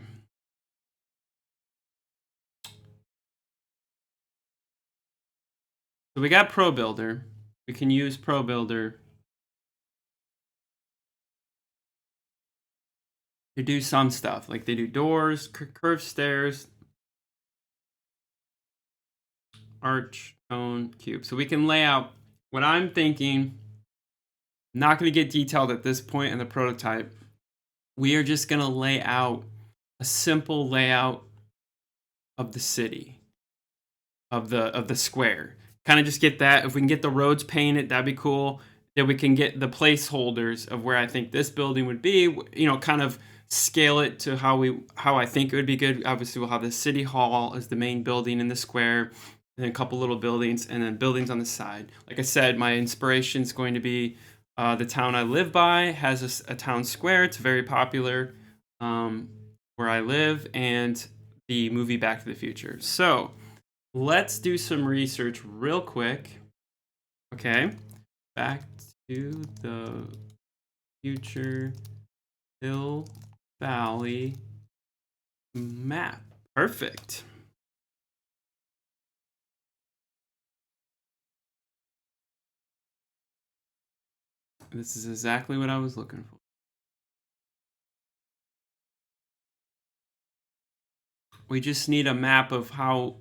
So we got Pro Builder. We can use Pro Builder to do some stuff. Like they do doors, curved stairs, arch, cone, cube. So we can lay out what I'm thinking. Not going to get detailed at this point in the prototype. We are just going to lay out a simple layout of the city. of the square. Kind of just get that. If we can get the roads painted, that'd be cool. Then we can get the placeholders of where I think this building would be. Kind of scale it to how I think it would be good. Obviously, we'll have the city hall as the main building in the square, and then a couple little buildings, and then buildings on the side. Like I said, my inspiration is going to be the town I live by has a town square. It's very popular where I live, and the movie Back to the Future. So let's do some research real quick. Okay, Back to the Future Hill Valley map. Perfect. This is exactly what I was looking for. We just need a map of how.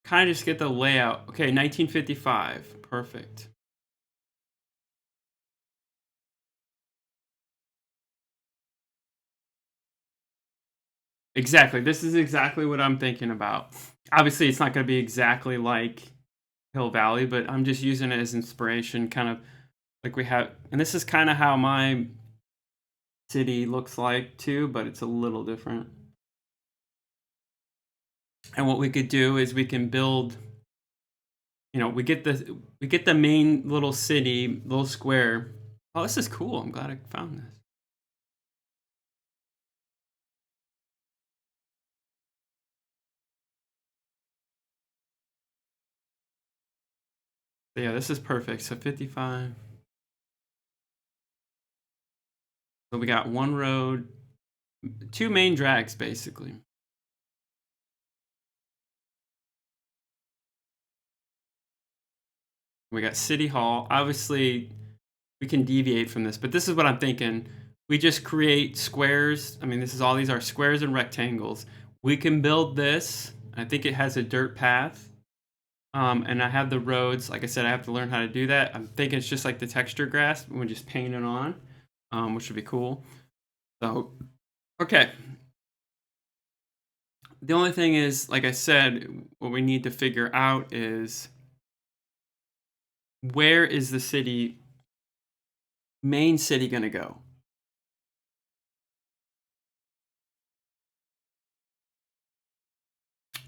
Kind of just get the layout. Okay, 1955. Perfect. Exactly. This is exactly what I'm thinking about. Obviously, it's not going to be exactly like Hill Valley, but I'm just using it as inspiration, kind of like we have. And this is kind of how my city looks like too, but it's a little different. And what we could do is we can build, we get the main little city, little square. Oh, this is cool. I'm glad I found this. So yeah, this is perfect. So 55. So we got one road, two main drags basically. We got City Hall. Obviously, we can deviate from this, but this is what I'm thinking. We just create squares. I mean, these are squares and rectangles. We can build this. I think it has a dirt path. And I have the roads. Like I said, I have to learn how to do that. I'm thinking it's just like the texture grass. We just paint it on, which would be cool. So, okay. The only thing is, like I said, what we need to figure out is where is the main city going to go?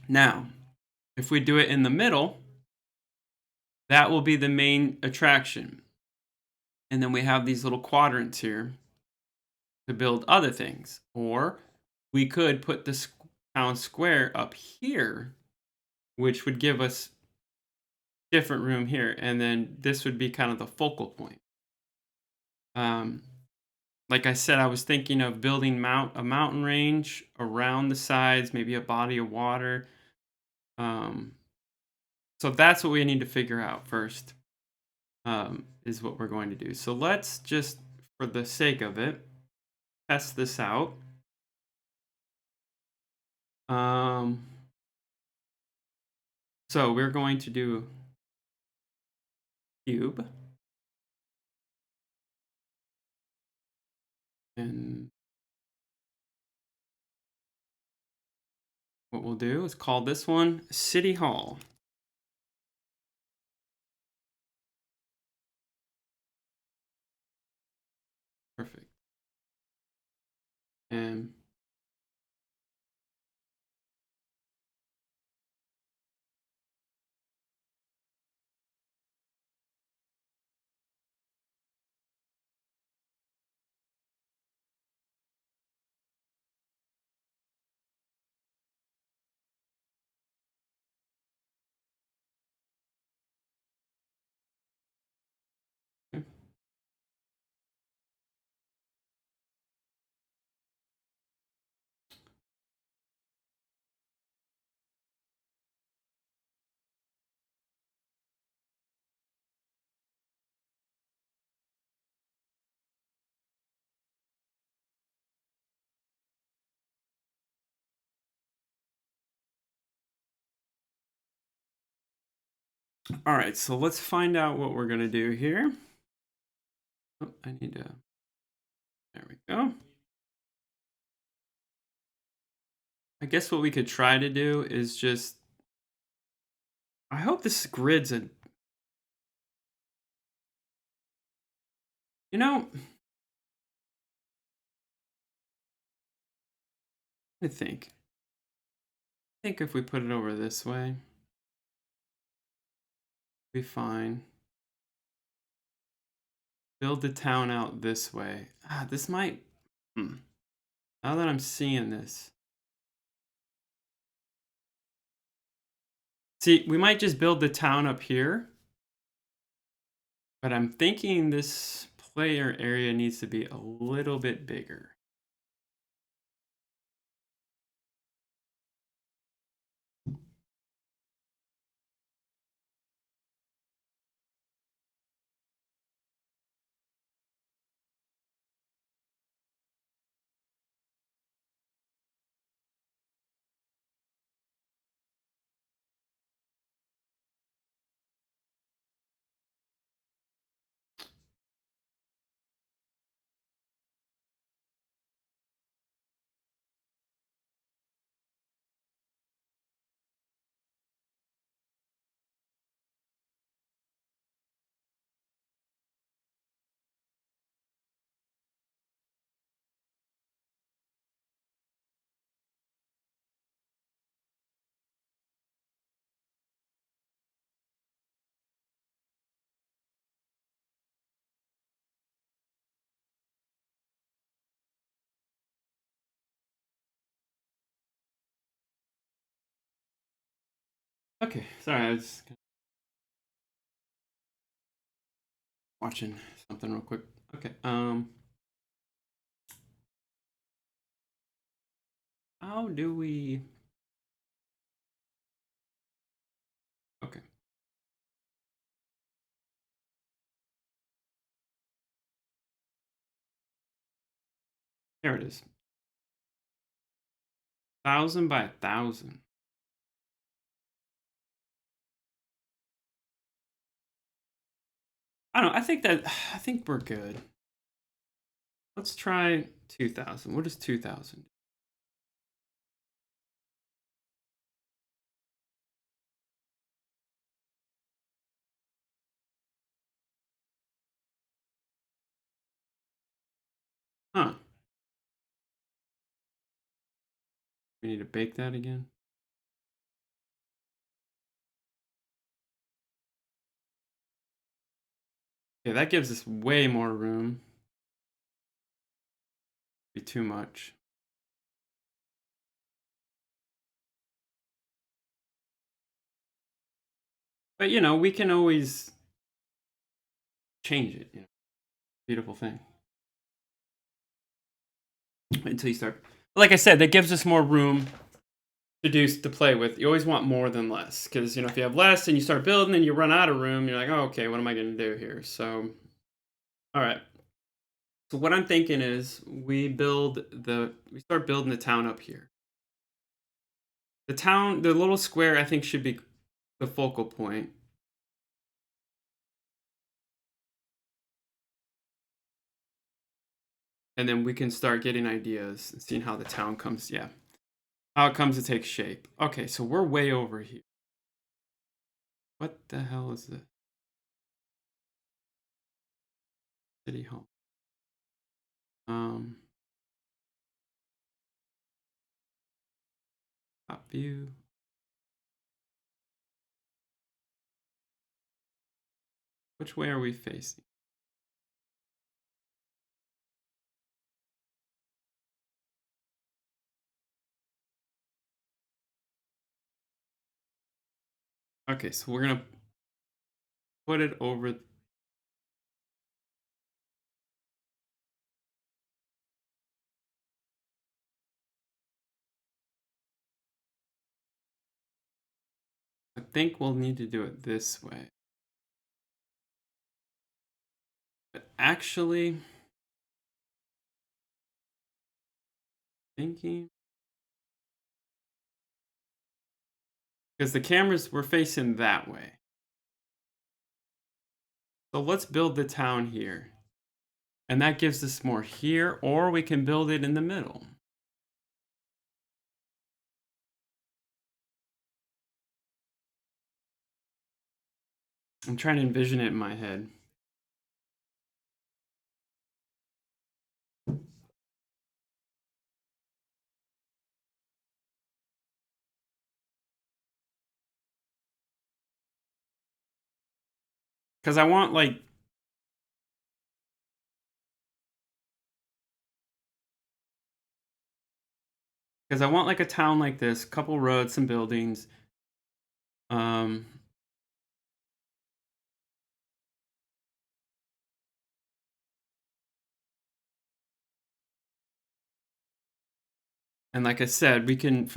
Now, if we do it in the middle, that will be the main attraction. And then we have these little quadrants here to build other things. Or we could put the town square up here, which would give us different room here. And then this would be kind of the focal point. Like I said, I was thinking of building a mountain range around the sides, maybe a body of water. So that's what we need to figure out first, is what we're going to do. So let's just, for the sake of it, test this out. So we're going to do cube. And what we'll do is call this one City Hall. Perfect. And all right, so let's find out what we're going to do here. Oh, I need to. There we go. I guess what we could try to do is just. I hope this grid's a. You know, I think. I think if we put it over this way, be fine. Build the town out this way. This might. Now that I'm seeing this. See, we might just build the town up here. But I'm thinking this player area needs to be a little bit bigger. Okay, sorry, I was watching something real quick. Okay, how do we? Okay, there it is. 1,000 by 1,000. I don't know. I think we're good. Let's try 2,000. What is 2,000? Huh. We need to bake that again. Okay, that gives us way more room. Be too much. But you know, we can always change it. You know, beautiful thing. Until you start, like I said, that gives us more room to play with. You always want more than less, because you know if you have less and you start building and you run out of room, you're like, oh, okay, what am I going to do here? So, all right. So what I'm thinking is we start building the town up here. The town, the little square, I think should be the focal point. And then we can start getting ideas and seeing how the town comes. Yeah, how it comes to take shape. Okay, so we're way over here. What the hell is this? City hall. Top view. Which way are we facing? Okay, so we're gonna put it over. I think we'll need to do it this way. But actually, thinking, because the cameras were facing that way. So let's build the town here. And that gives us more here, or we can build it in the middle. I'm trying to envision it in my head. Because I want like, a town like this, couple roads, some buildings. Um, and like I said, we can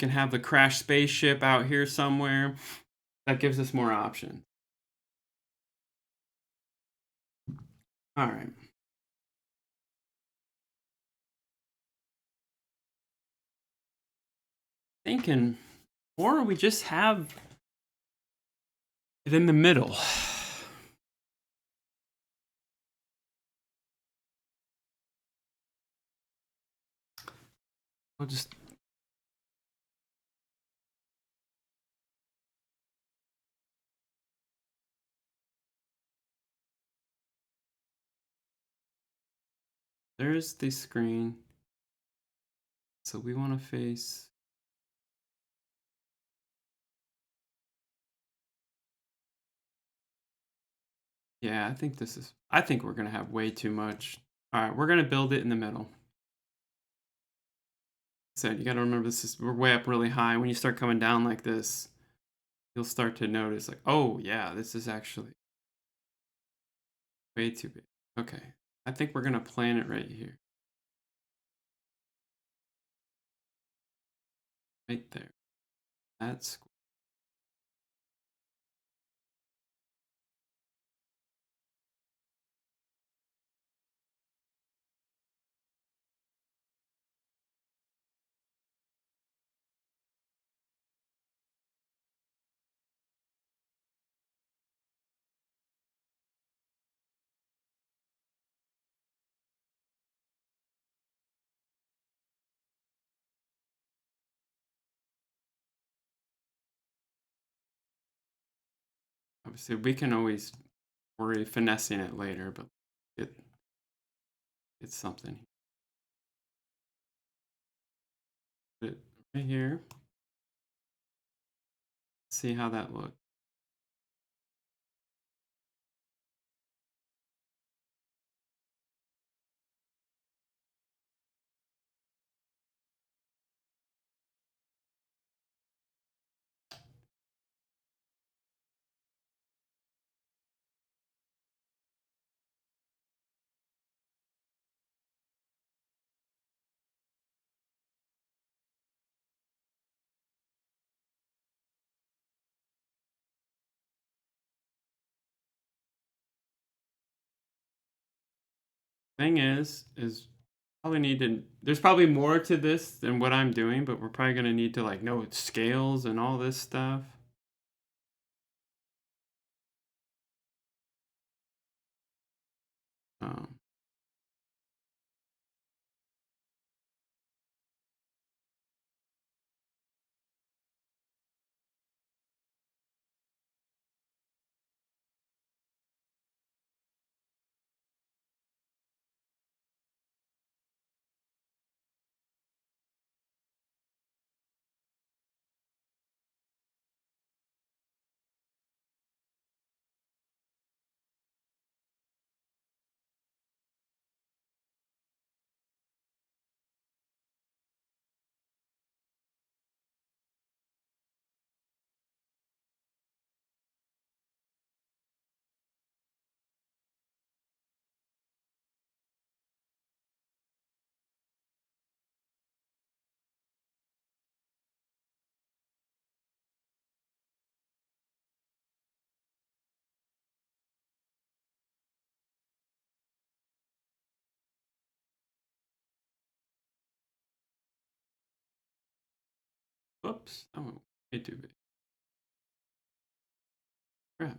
have the crash spaceship out here somewhere. That gives us more options. All right. Thinking, or we just have it in the middle. We'll just there's the screen. So we want to face. Yeah, I think we're going to have way too much. All right, we're going to build it in the middle. Said you got to remember we're way up really high. When you start coming down like this, you'll start to notice like, oh yeah, this is actually way too big. Okay, I think we're going to plan it right here. Right there. That's obviously we can always worry finessing it later, but it's something. Put it right here. See how that looks. Thing is probably need to. There's probably more to this than what I'm doing, but we're probably gonna need to like know scales and all this stuff. Um, Oops, that went way too big. Crap.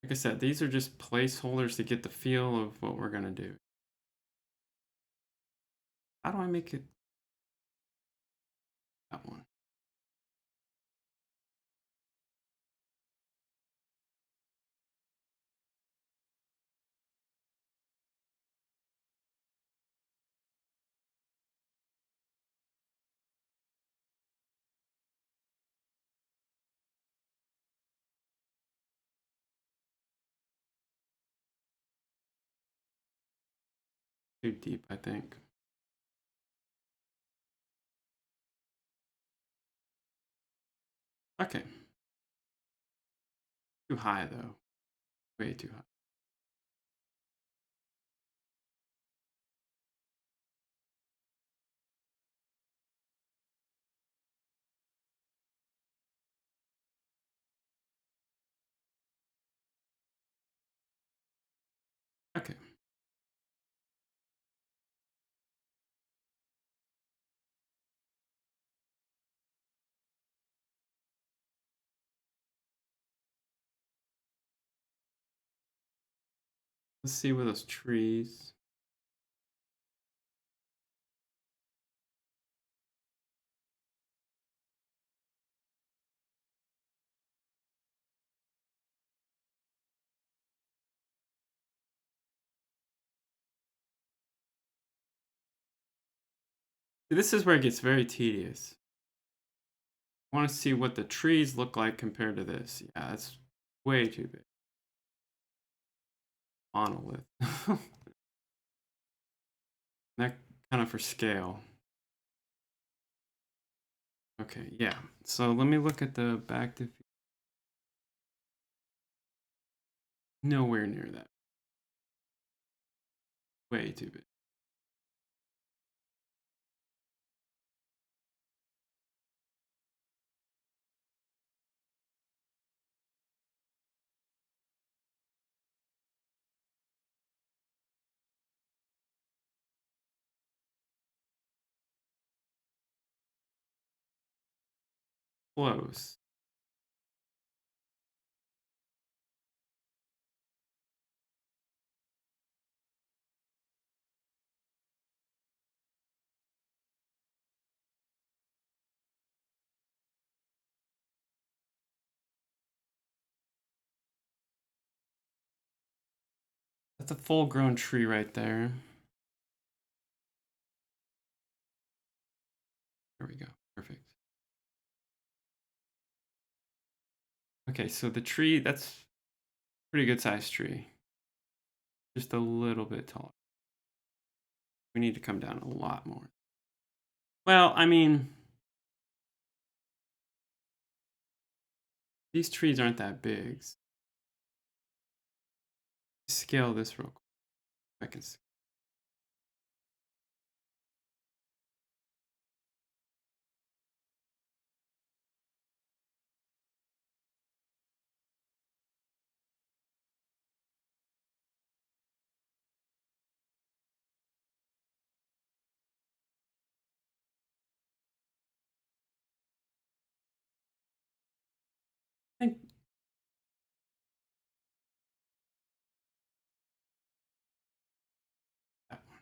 Like I said, these are just placeholders to get the feel of what we're gonna do. How do I make it that one? Too deep, I think. Okay. Too high though. Way too high. Okay. Let's see where those trees. This is where it gets very tedious. I want to see what the trees look like compared to this. Yeah, that's way too big. Monolith. That kind of for scale. Okay, yeah. So let me look at the back to nowhere near that. Way too big. Close. That's a full-grown tree right there. There we go. Perfect. Okay, so the tree, that's a pretty good sized tree. Just a little bit taller. We need to come down a lot more. Well, I mean, these trees aren't that big. Scale this real quick. I can see. I think that one.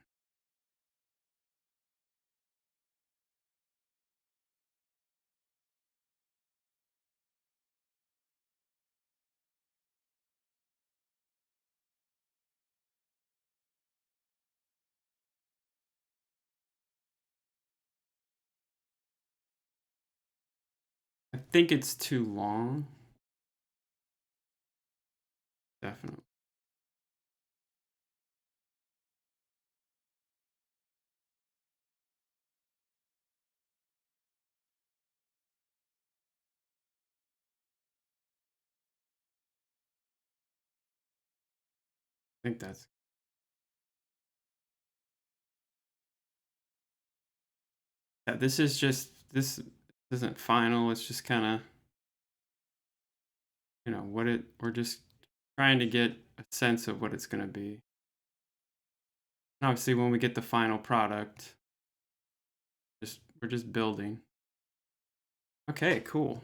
I think it's too long. Definitely. I think that's. Yeah, this is just. This isn't final. It's just kind of. What it. We're just trying to get a sense of what it's going to be. And obviously, when we get the final product, we're just building. Okay, cool.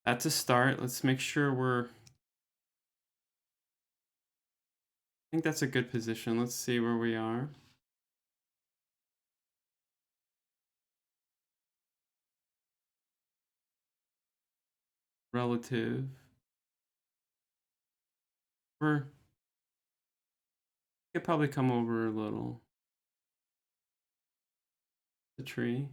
That's a start. Let's make sure we're think that's a good position. Let's see where we are. Relative. We're could probably come over a little. The tree.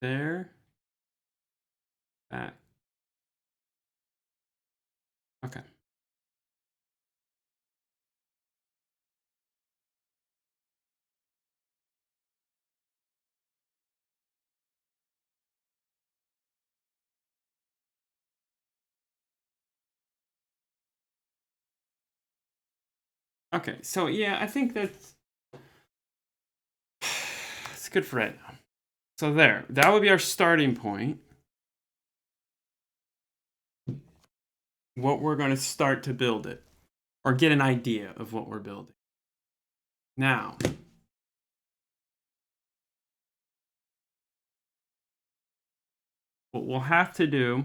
There. Back. Okay. Okay, so yeah, I think that's it's good for right now. So there, that would be our starting point. What we're going to start to build it, or get an idea of what we're building. Now, what we'll have to do,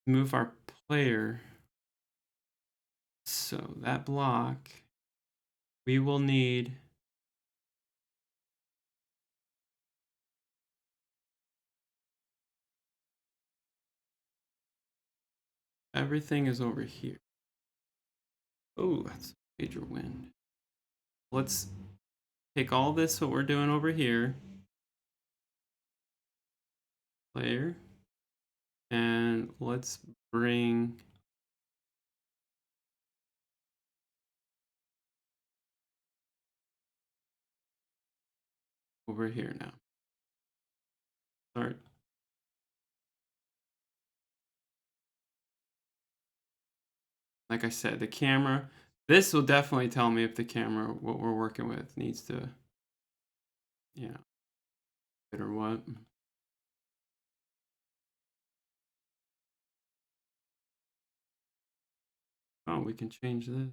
move our player. So that block, we will need everything is over here. Oh, that's a major wind. Let's take all this, what we're doing over here, player, and let's bring over here now. Start. Like I said, the camera, this will definitely tell me if the camera, what we're working with, needs to, you know, fit or what. Oh, we can change this.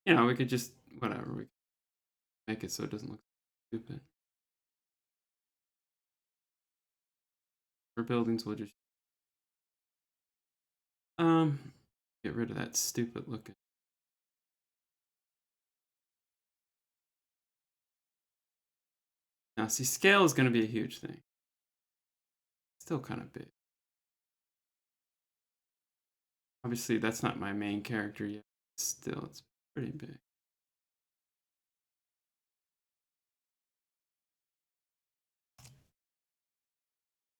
You know, we could just, whatever, we make it so it doesn't look stupid. For buildings, we'll just get rid of that stupid looking. Now, see, scale is going to be a huge thing. Still kind of big. Obviously, that's not my main character yet. Still, it's pretty big.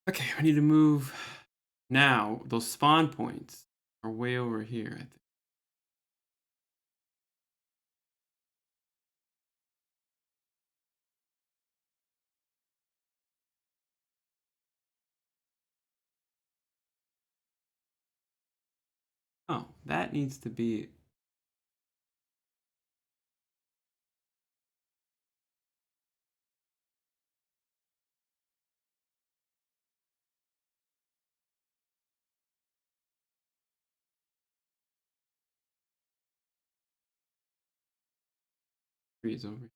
Okay, I need to move. Now, those spawn points are way over here, I think. Oh, that needs to be. Trees over here.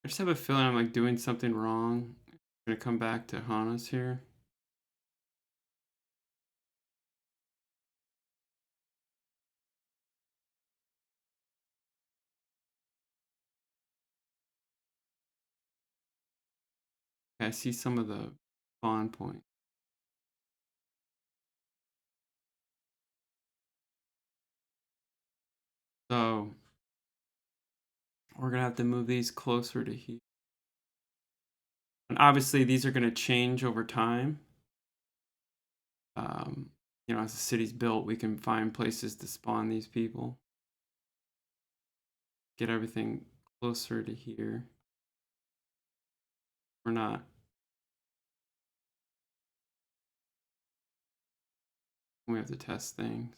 I just have a feeling I'm like doing something wrong. I'm gonna come back to Hana's here. I see some of the spawn points. So we're gonna have to move these closer to here. And obviously these are gonna change over time. you know, as the city's built, we can find places to spawn these people. Get everything closer to here. We're not. We have to test things.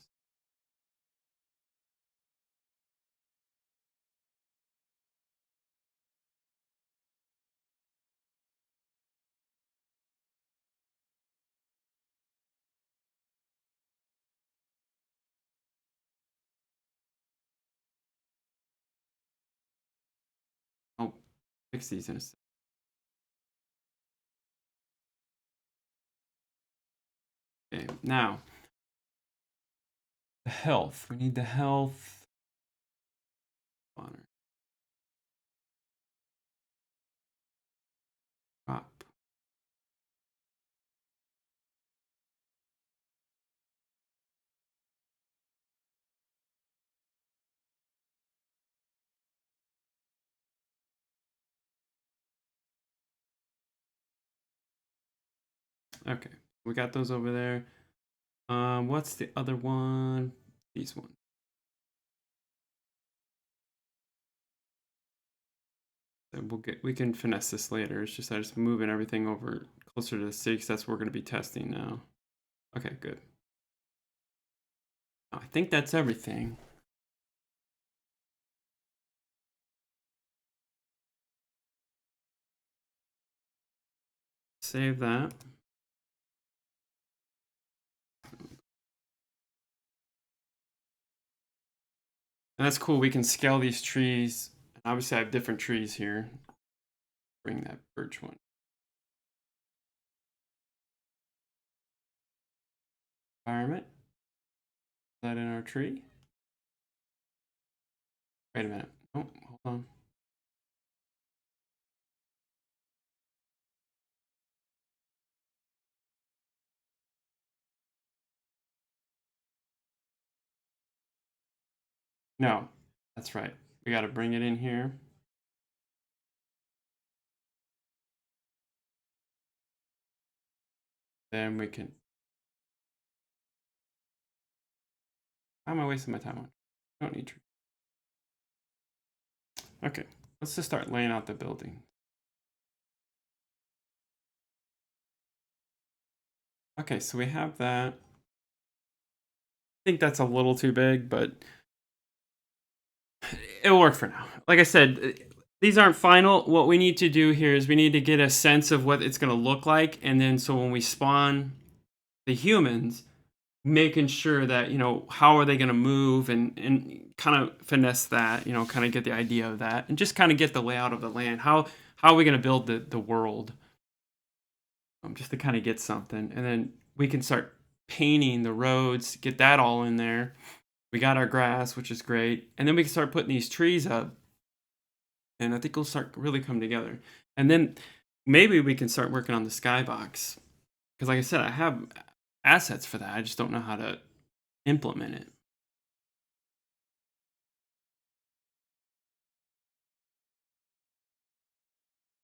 I'll fix these in a second. Okay, now the health. We need the health. Honor. Up. Okay, we got those over there. What's the other one? These ones. So we can finesse this later. It's just I just moving everything over closer to the city because that's what we're going to be testing now. Okay, good. I think that's everything. Save that. And that's cool. We can scale these trees. Obviously, I have different trees here. Bring that birch one. Environment. Is that in our tree? Wait a minute. Oh, hold on. No, that's right. We got to bring it in here. Then we can. Why am I wasting my time on? I don't need trees. Okay, let's just start laying out the building. Okay, so we have that. I think that's a little too big, but it'll work for now. Like I said, these aren't final. What we need to do here is we need to get a sense of what it's going to look like. And then so when we spawn the humans, making sure that, you know, how are they going to move and kind of finesse that, you know, kind of get the idea of that and just kind of get the layout of the land. How are we going to build the world? Just to kind of get something. And then we can start painting the roads, get that all in there. We got our grass, which is great. And then we can start putting these trees up. And I think it'll start really come together. And then maybe we can start working on the skybox. Because like I said, I have assets for that. I just don't know how to implement it.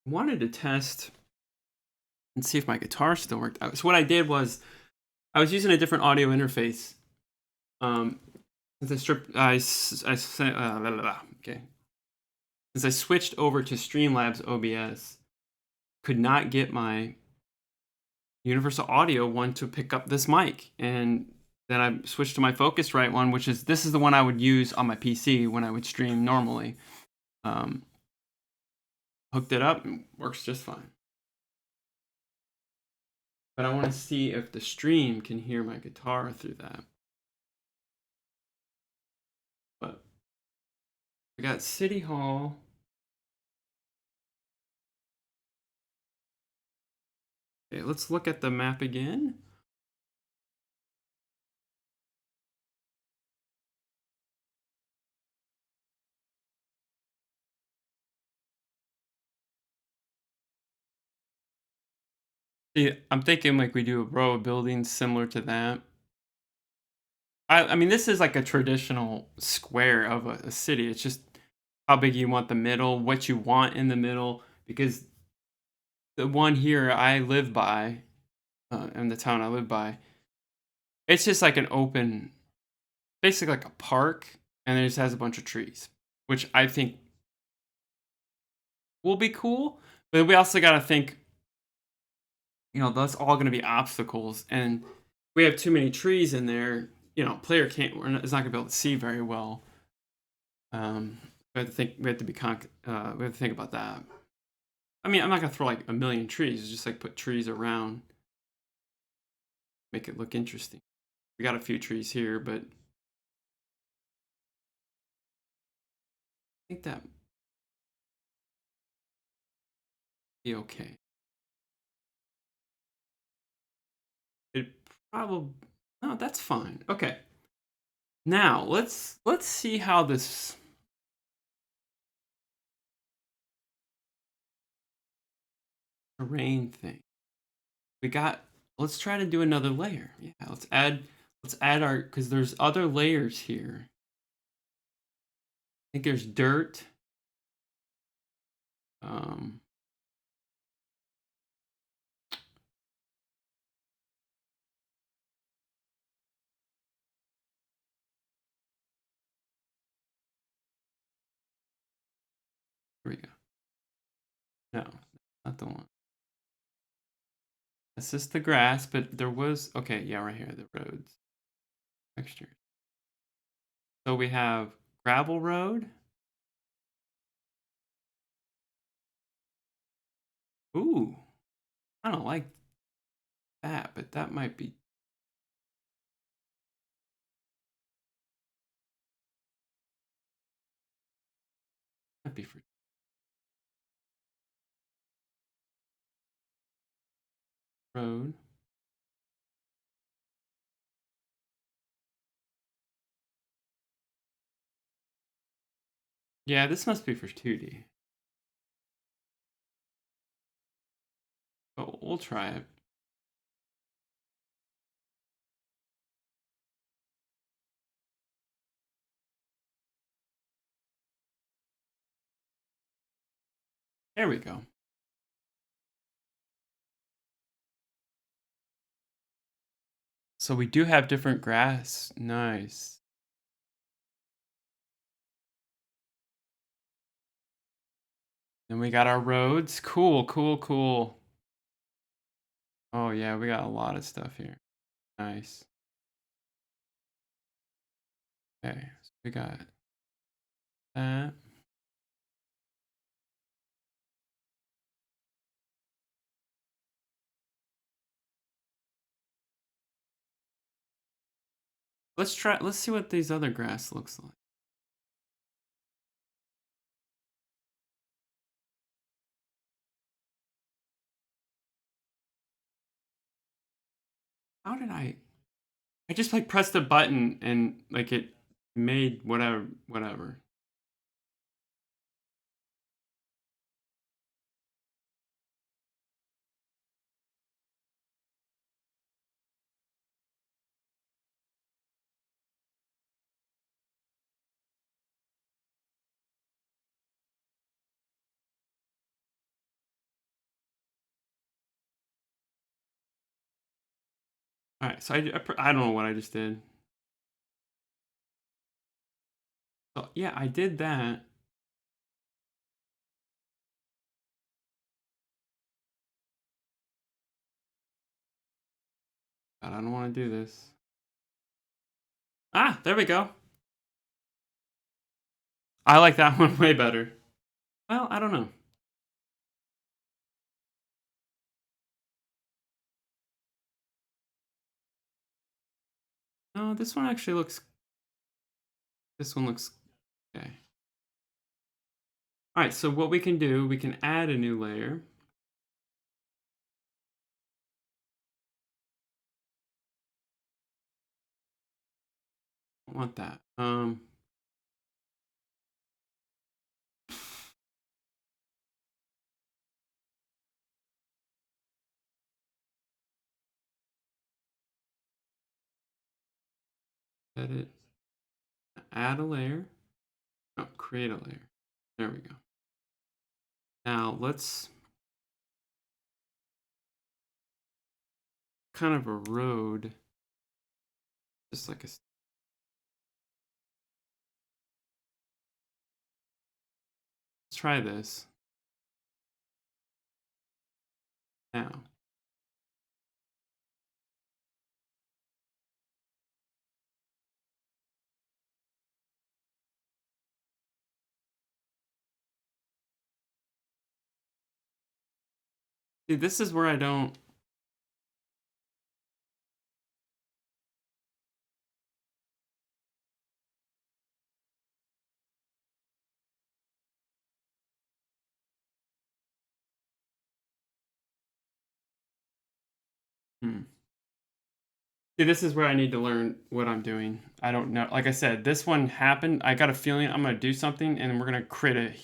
I wanted to test and see if my guitar still worked out. So what I did was I was using a different audio interface. Since I stripped, okay. Since I switched over to Streamlabs OBS, could not get my Universal Audio one to pick up this mic, and then I switched to my Focusrite one, which is this is the one I would use on my PC when I would stream normally. Hooked it up and works just fine. But I want to see if the stream can hear my guitar through that. But we got City Hall. Okay, let's look at the map again. See, I'm thinking like we do a row of buildings similar to that. I mean, this is like a traditional square of a city. It's just how big you want the middle, what you want in the middle, because the one here I live by, in the town I live by, It's just like an open, basically like a park, and it just has a bunch of trees, which I think will be cool. But we also got to think, that's all going to be obstacles, and we have too many trees in there. Player can't, is not going to be able to see very well. We have to think. We have to be we have to think about that. I mean, I'm not going to throw like a million trees. It's just like put trees around, make it look interesting. We got a few trees here, but I think that be okay. It probably no, that's fine. Okay. Now let's see how this terrain thing. We got let's try to do another layer. Yeah, let's add our because there's other layers here. I think there's dirt. Um Here we go. No, not the one. This is the grass, but there was okay, yeah, right here, the roads. Texture. So we have gravel road. Ooh, I don't like that, but that might be for road. Yeah, this must be for 2D. But we'll try it. There we go. So we do have different grass. Nice. Then we got our roads. Cool, cool, cool. Oh yeah, we got a lot of stuff here. Nice. Okay, so we got that. Let's see what these other grass looks like. How did I just like pressed a button and like it made whatever. All right, so I don't know what I just did. So yeah, I did that. God, I don't want to do this. Ah, there we go. I like that one way better. Well, I don't know. No, this one actually looks. This one looks okay. All right, so what we can do, we can add a new layer. I want that. Edit. Add a layer. Oh, create a layer. There we go. Now let's kind of a road. Just like a. Let's try this now. See, this is where I don't. See, this is where I need to learn what I'm doing. I don't know. Like I said, this one happened. I got a feeling I'm gonna do something, and we're gonna create a.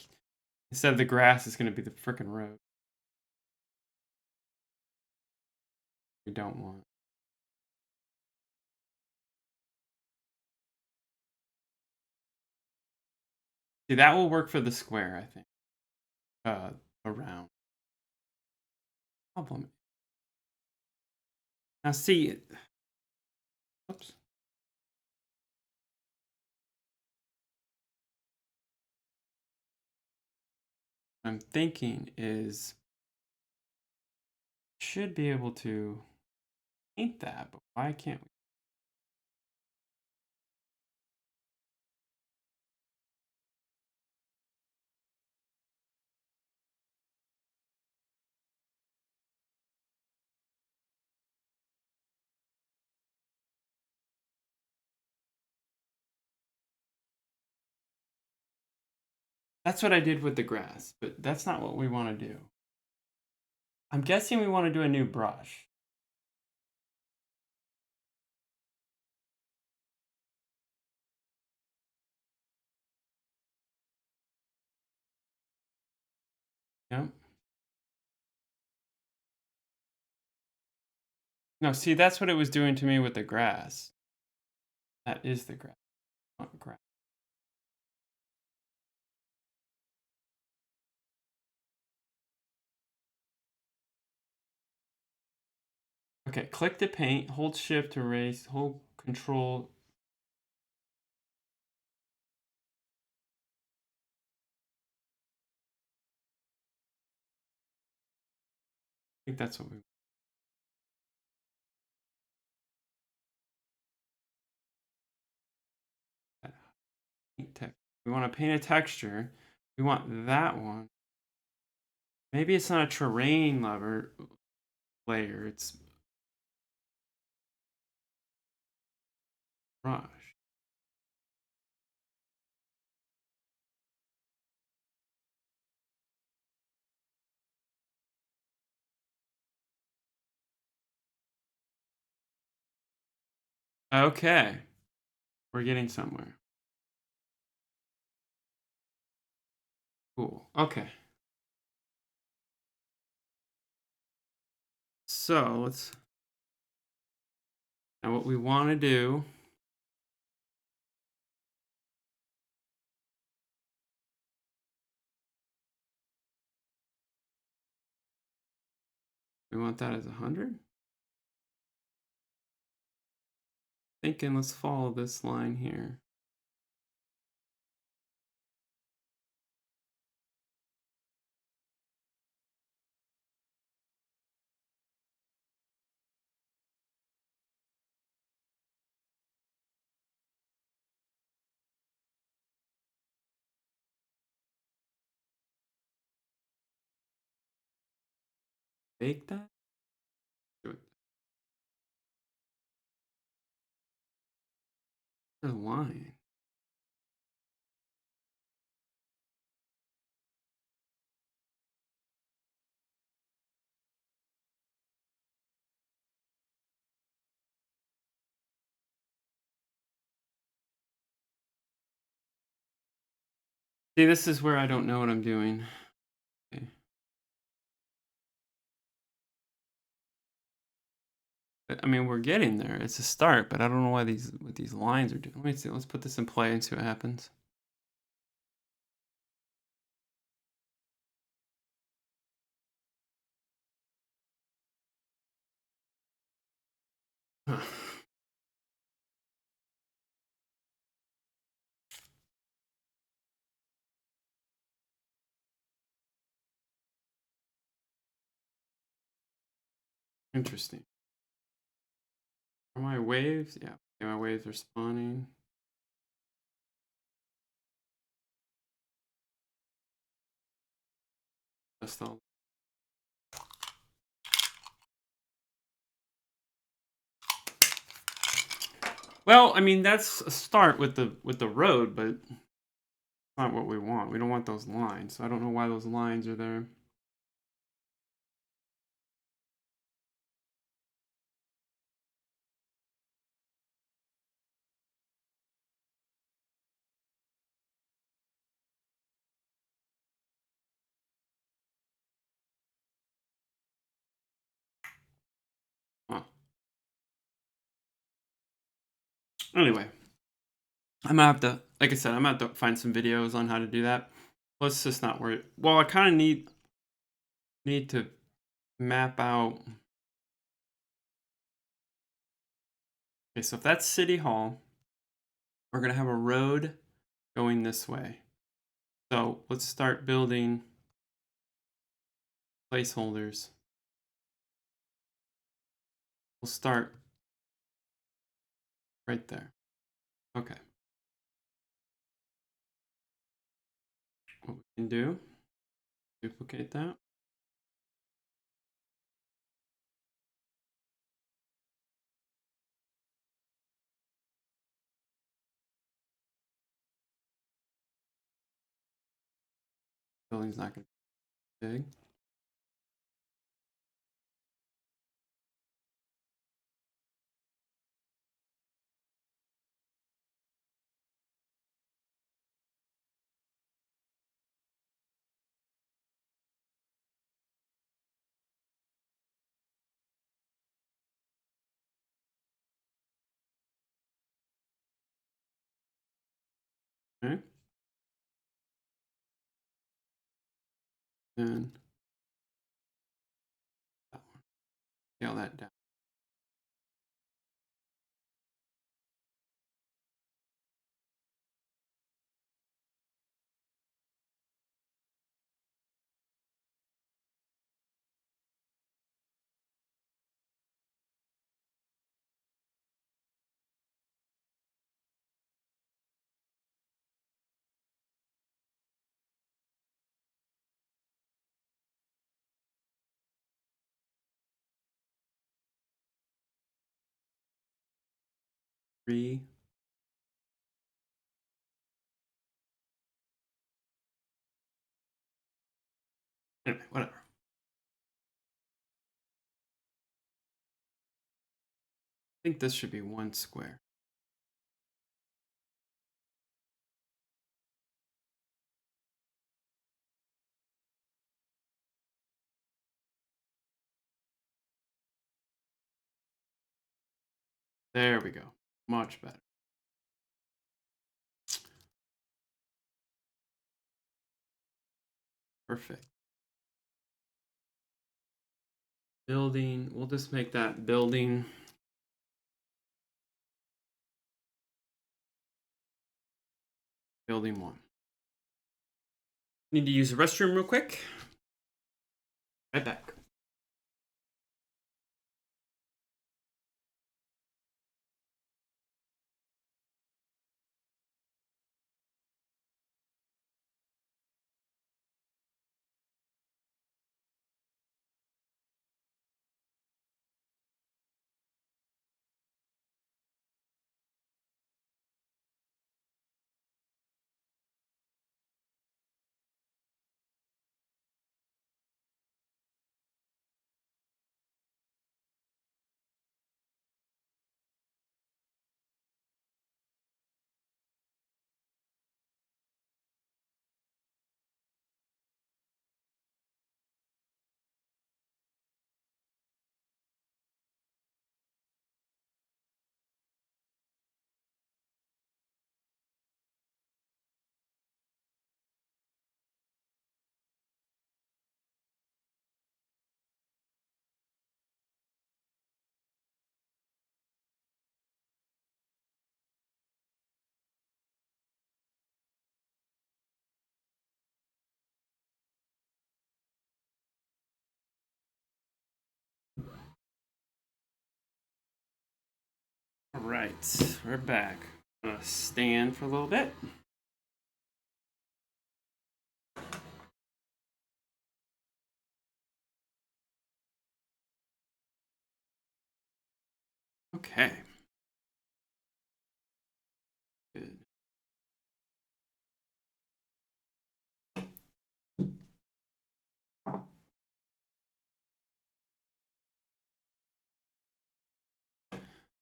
Instead of the grass, it's gonna be the freaking road. We don't want. See, that will work for the square, I think. Around. Problem. Now, see. Oops. What I'm thinking is should be able to paint that, but why can't we? That's what I did with the grass, but that's not what we want to do. I'm guessing we want to do a new brush. Yep. No, see, that's what it was doing to me with the grass. That is the grass. Not grass. Okay, click to paint, hold shift to erase, hold control. I think that's what we paint text. We want to paint a texture. We want that one. Maybe it's not a terrain layer, it's brush. Okay. We're getting somewhere. Cool. Okay. So let's. Now, what we want to do. We want that as 100. Thinking, let's follow this line here. Bake that? Do it. The line. See, this is where I don't know what I'm doing. Okay. I mean, we're getting there. It's a start, but I don't know what these lines are doing. Let me see. Let's put this in play and see what happens. Huh. Interesting. Are my waves? Yeah, okay, my waves are spawning. That's all. Well, I mean that's a start with the road, but it's not what we want. We don't want those lines. So I don't know why those lines are there. Huh. Anyway, I'm gonna have to, like I said, I'm gonna have to find some videos on how to do that. Let's just not worry. Well, I kind of need to map out. Okay, so if that's City Hall, we're gonna have a road going this way. So let's start building placeholders. We'll start right there. Okay. What we can do, duplicate that. Building's not gonna be big. Okay. And that one. Scale that down. Three. Anyway, whatever. I think this should be one square. There we go. Much better. Perfect. Building. We'll just make that building. Building 1. Need to use the restroom real quick. Right back. right, we're back. I'm gonna stand for a little bit. Okay. Good.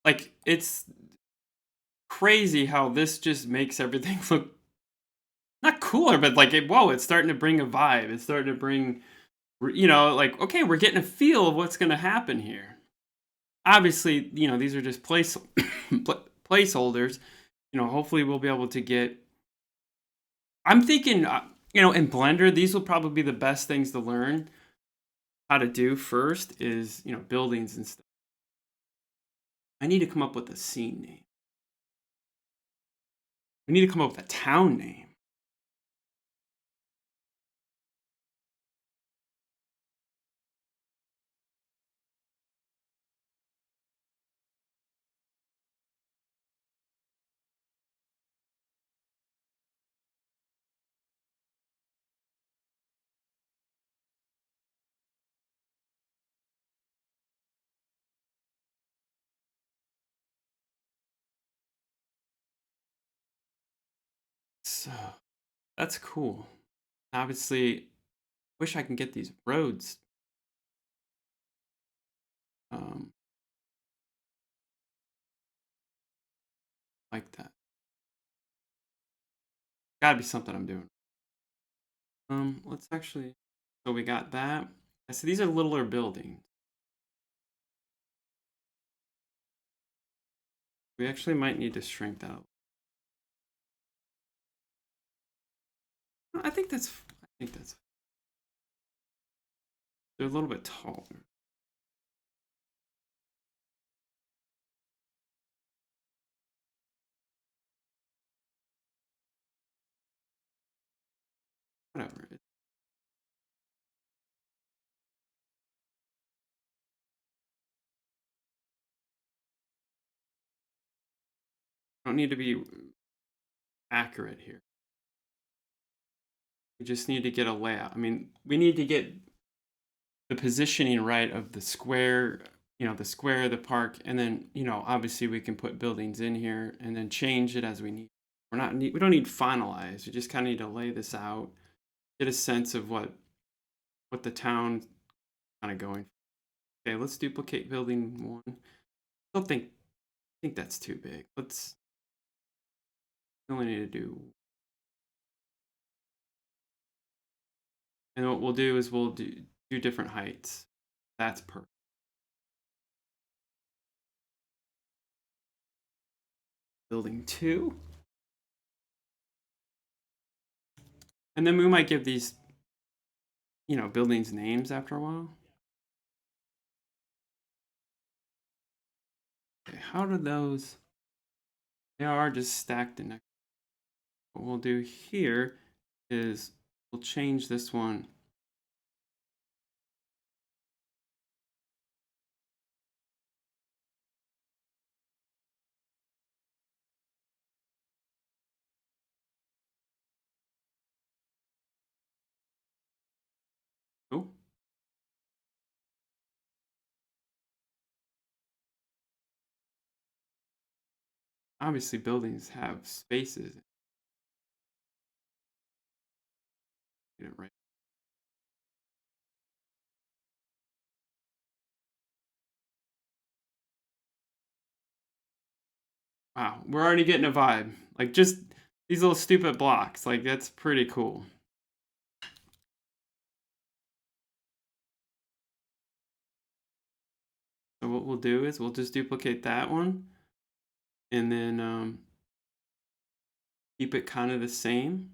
Like, it's crazy how this just makes everything look not cooler, but like, whoa, it's starting to bring a vibe. It's starting to bring, like, okay, we're getting a feel of what's going to happen here. Obviously, these are just placeholders. Hopefully we'll be able to get. I'm thinking, in Blender, these will probably be the best things to learn how to do first is, buildings and stuff. I need to come up with a scene name. We need to come up with a town name. So that's cool. Obviously, wish I can get these roads. Like that. Gotta be something I'm doing. Let's actually. So we got that. So these are littler buildings. We actually might need to shrink that. I think that's. They're a little bit taller. Whatever. Don't need to be accurate here. We just need to get a layout. I mean, we need to get the positioning right of the square, the park, and then, obviously we can put buildings in here and then change it as we need. We don't need finalize. We just kind of need to lay this out, get a sense of what the town kind of going. Okay, let's duplicate building 1. I don't think that's too big. We only need to do. And what we'll do is we'll do different heights. That's perfect. Building 2. And then we might give these, buildings names after a while. Okay, how do those? They are just stacked in next. What we'll do here is we'll change this one. Oh. Obviously, buildings have spaces. Get it right. Wow, we're already getting a vibe. Like, just these little stupid blocks. Like, that's pretty cool. So what we'll do is we'll just duplicate that one. And then keep it kind of the same.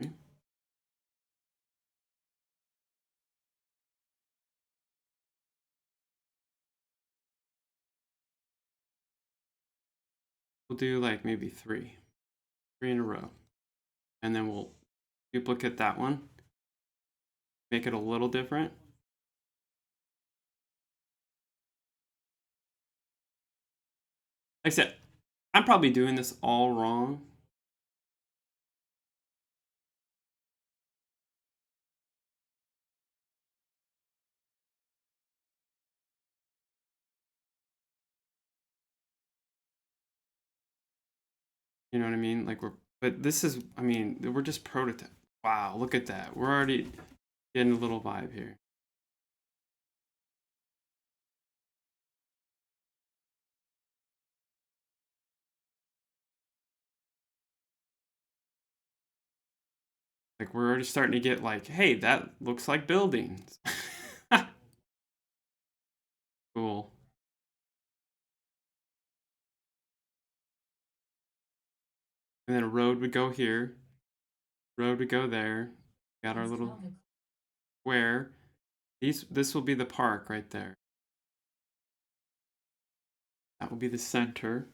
Okay. We'll do like maybe 3 in a row. And then we'll duplicate that one. Make it a little different. Like I said, I'm probably doing this all wrong. You know what I mean? Like but this is, I mean, we're just prototype. Wow, look at that. We're already getting a little vibe here. Like we're already starting to get like, hey, that looks like buildings. Cool. And then a road would go here. Road would go there. Got our little square. This will be the park right there. That will be the center.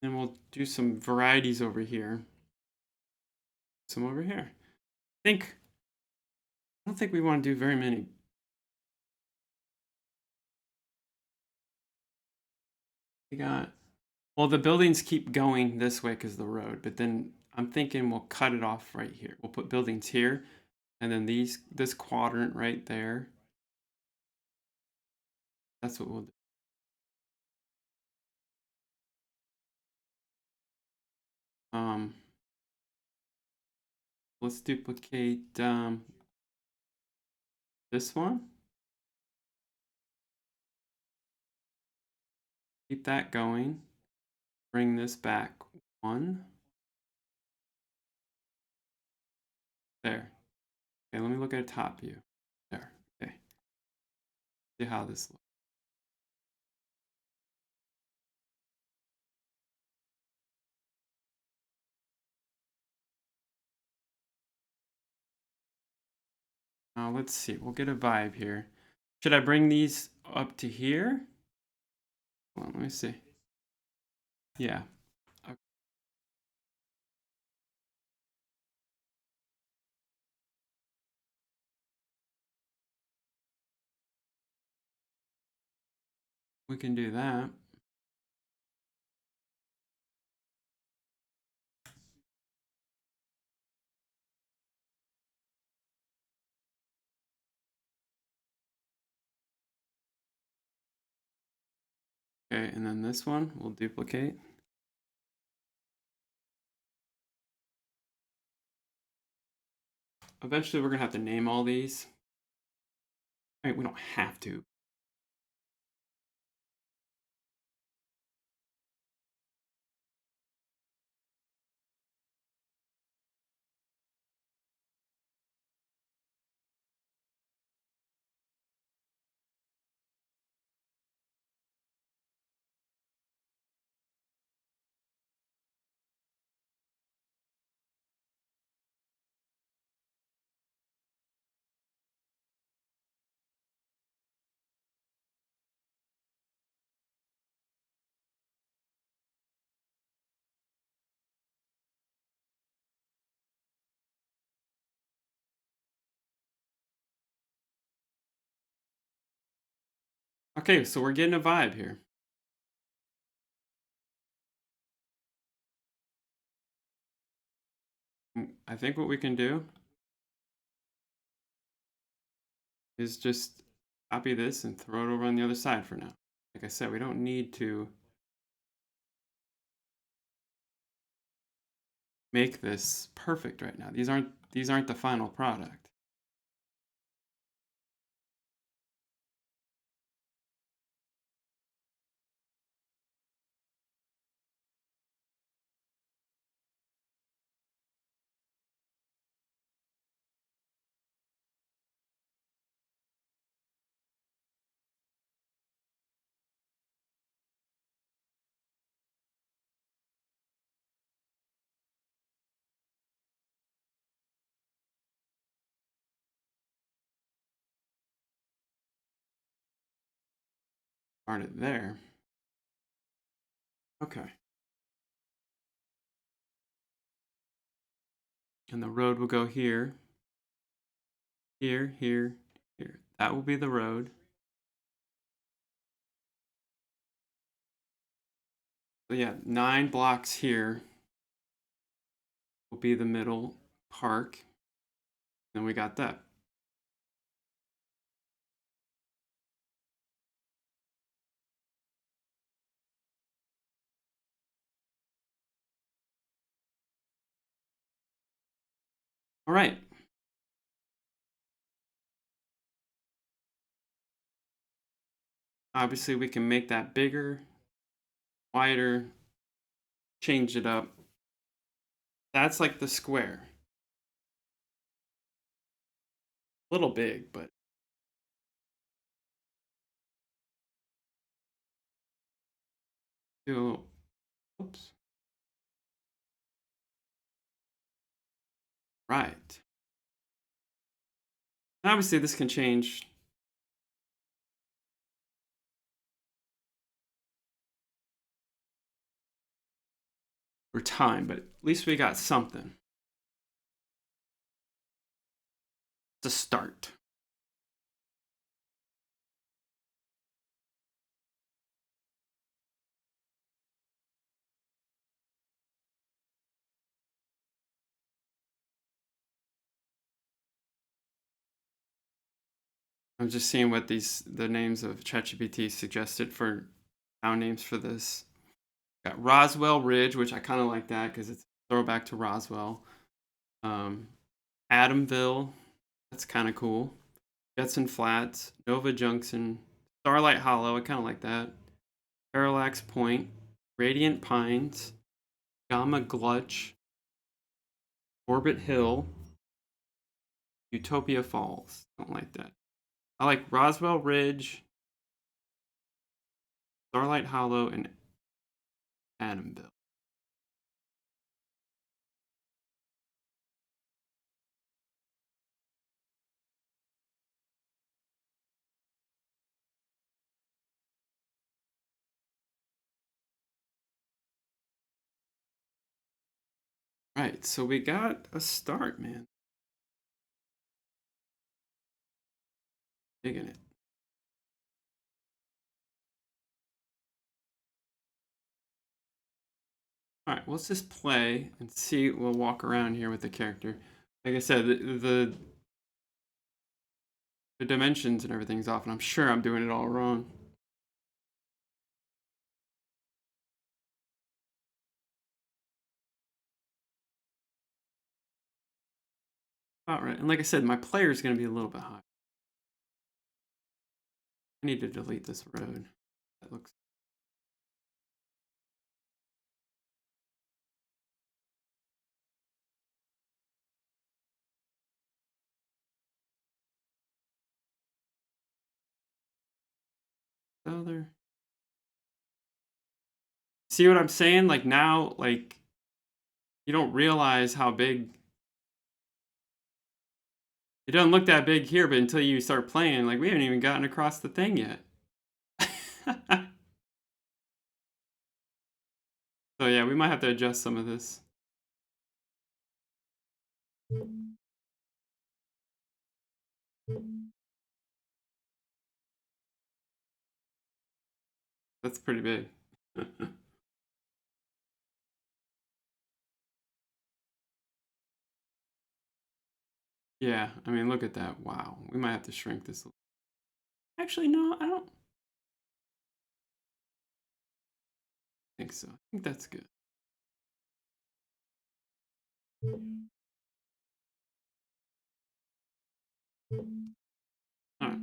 And we'll do some varieties over here. Some over here. I don't think we want to do very many. We got, well, the buildings keep going this way because of the road, but then I'm thinking we'll cut it off right here. We'll put buildings here, and then this quadrant right there. That's what we'll do. Let's duplicate this one. Keep that going. Bring this back one. There. Okay, let me look at a top view. There. Okay. See how this looks. Now let's see. We'll get a vibe here. Should I bring these up to here? Hold on, let me see. Yeah. Okay. We can do that. Okay, and then this one we'll duplicate. Eventually we're gonna have to name all these. I mean, we don't have to. Okay, so we're getting a vibe here. I think what we can do is just copy this and throw it over on the other side for now. Like I said, we don't need to make this perfect right now. These aren't the final product. Start it there. Okay. And the road will go here, here, here, here. That will be the road. So yeah, 9 blocks here will be the middle park. Then we got that. All right. Obviously, we can make that bigger, wider, change it up. That's like the square. A little big, but do, oops. Right. And obviously, this can change. For time, but at least we got something to start. I'm just seeing what the names of ChatGPT suggested for town names for this. Got Roswell Ridge, which I kind of like that because it's a throwback to Roswell. Adamville, that's kind of cool. Jetson Flats, Nova Junction, Starlight Hollow, I kind of like that. Parallax Point, Radiant Pines, Gamma Glutch, Orbit Hill, Utopia Falls. Don't like that. I like Roswell Ridge, Starlight Hollow, and Adamville. Right, so we got a start, man. Digging it. All right, let's just play and see. We'll walk around here with the character. Like I said, the dimensions and everything's off, and I'm sure I'm doing it all wrong. All right, and like I said, my player is going to be a little bit high. I need to delete this road. That looks. Other. See what I'm saying? Like now, like you don't realize how big. It doesn't look that big here, but until you start playing, like we haven't even gotten across the thing yet. So yeah, we might have to adjust some of this. That's pretty big. Yeah, I mean, look at that. Wow, we might have to shrink this. Actually, no, I don't think so. I think that's good. All right.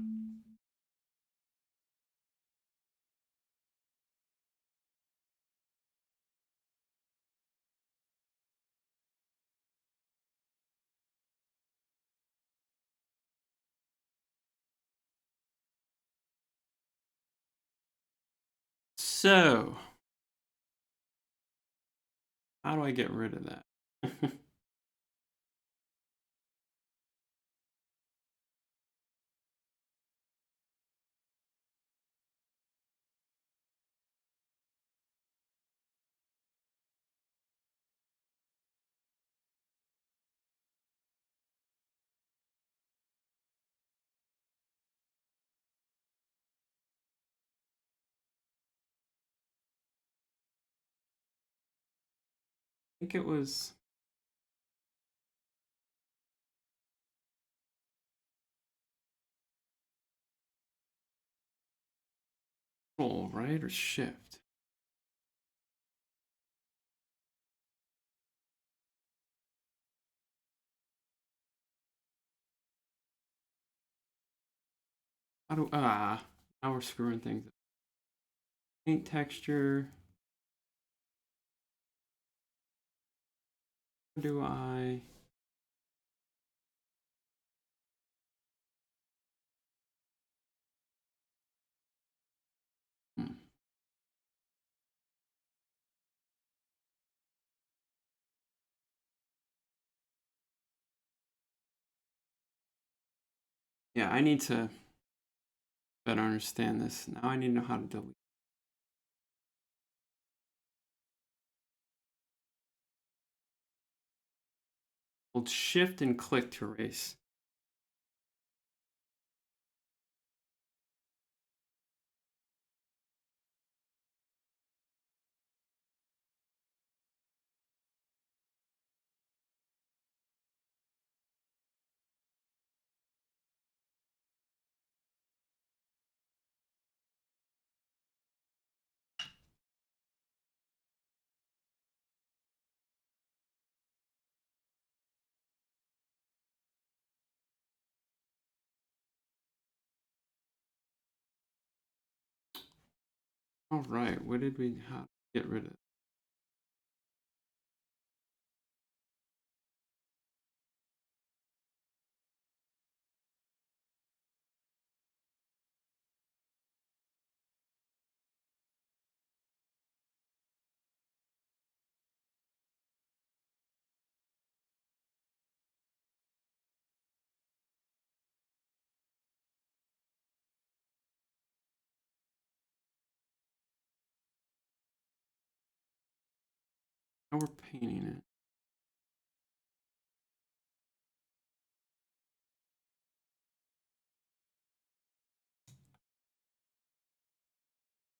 So, how do I get rid of that? think it was Control, right? Or Shift? How do now we're screwing things up. Paint texture. How do I Yeah, I need to better understand this. Now I need to know how to delete. Hold Shift and click to erase. All right, what did we have to get rid of? Now we're painting it.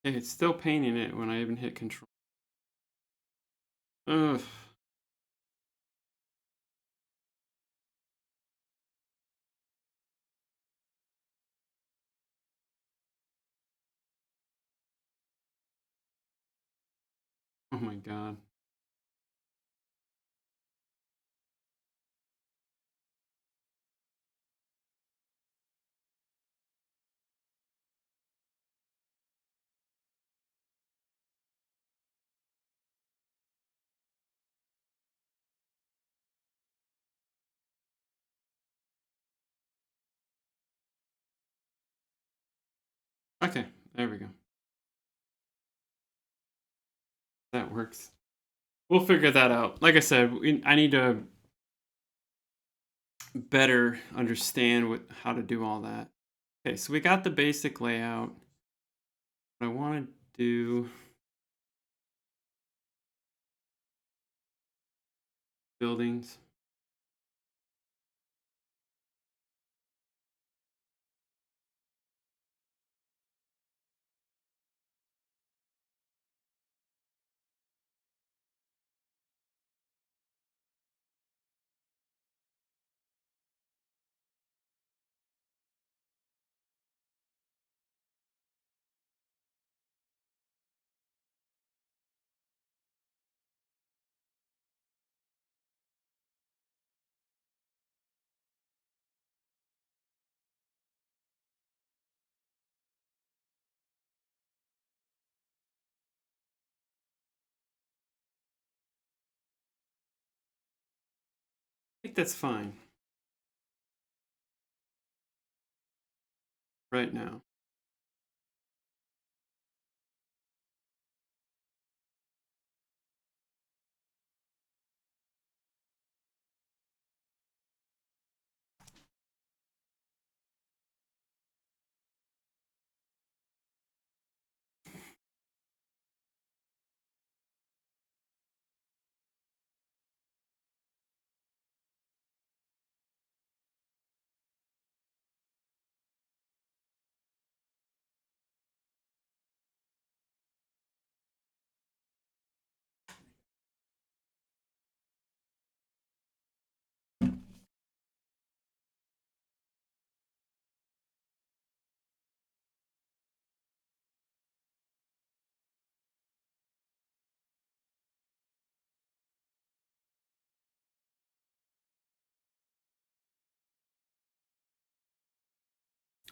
Okay, it's still painting it when I even hit Control. Ugh. Oh my god. Okay, there we go. That works. We'll figure that out. Like I said, I need to better understand how to do all that. Okay, so we got the basic layout. What I want to do, buildings. I think that's fine right now.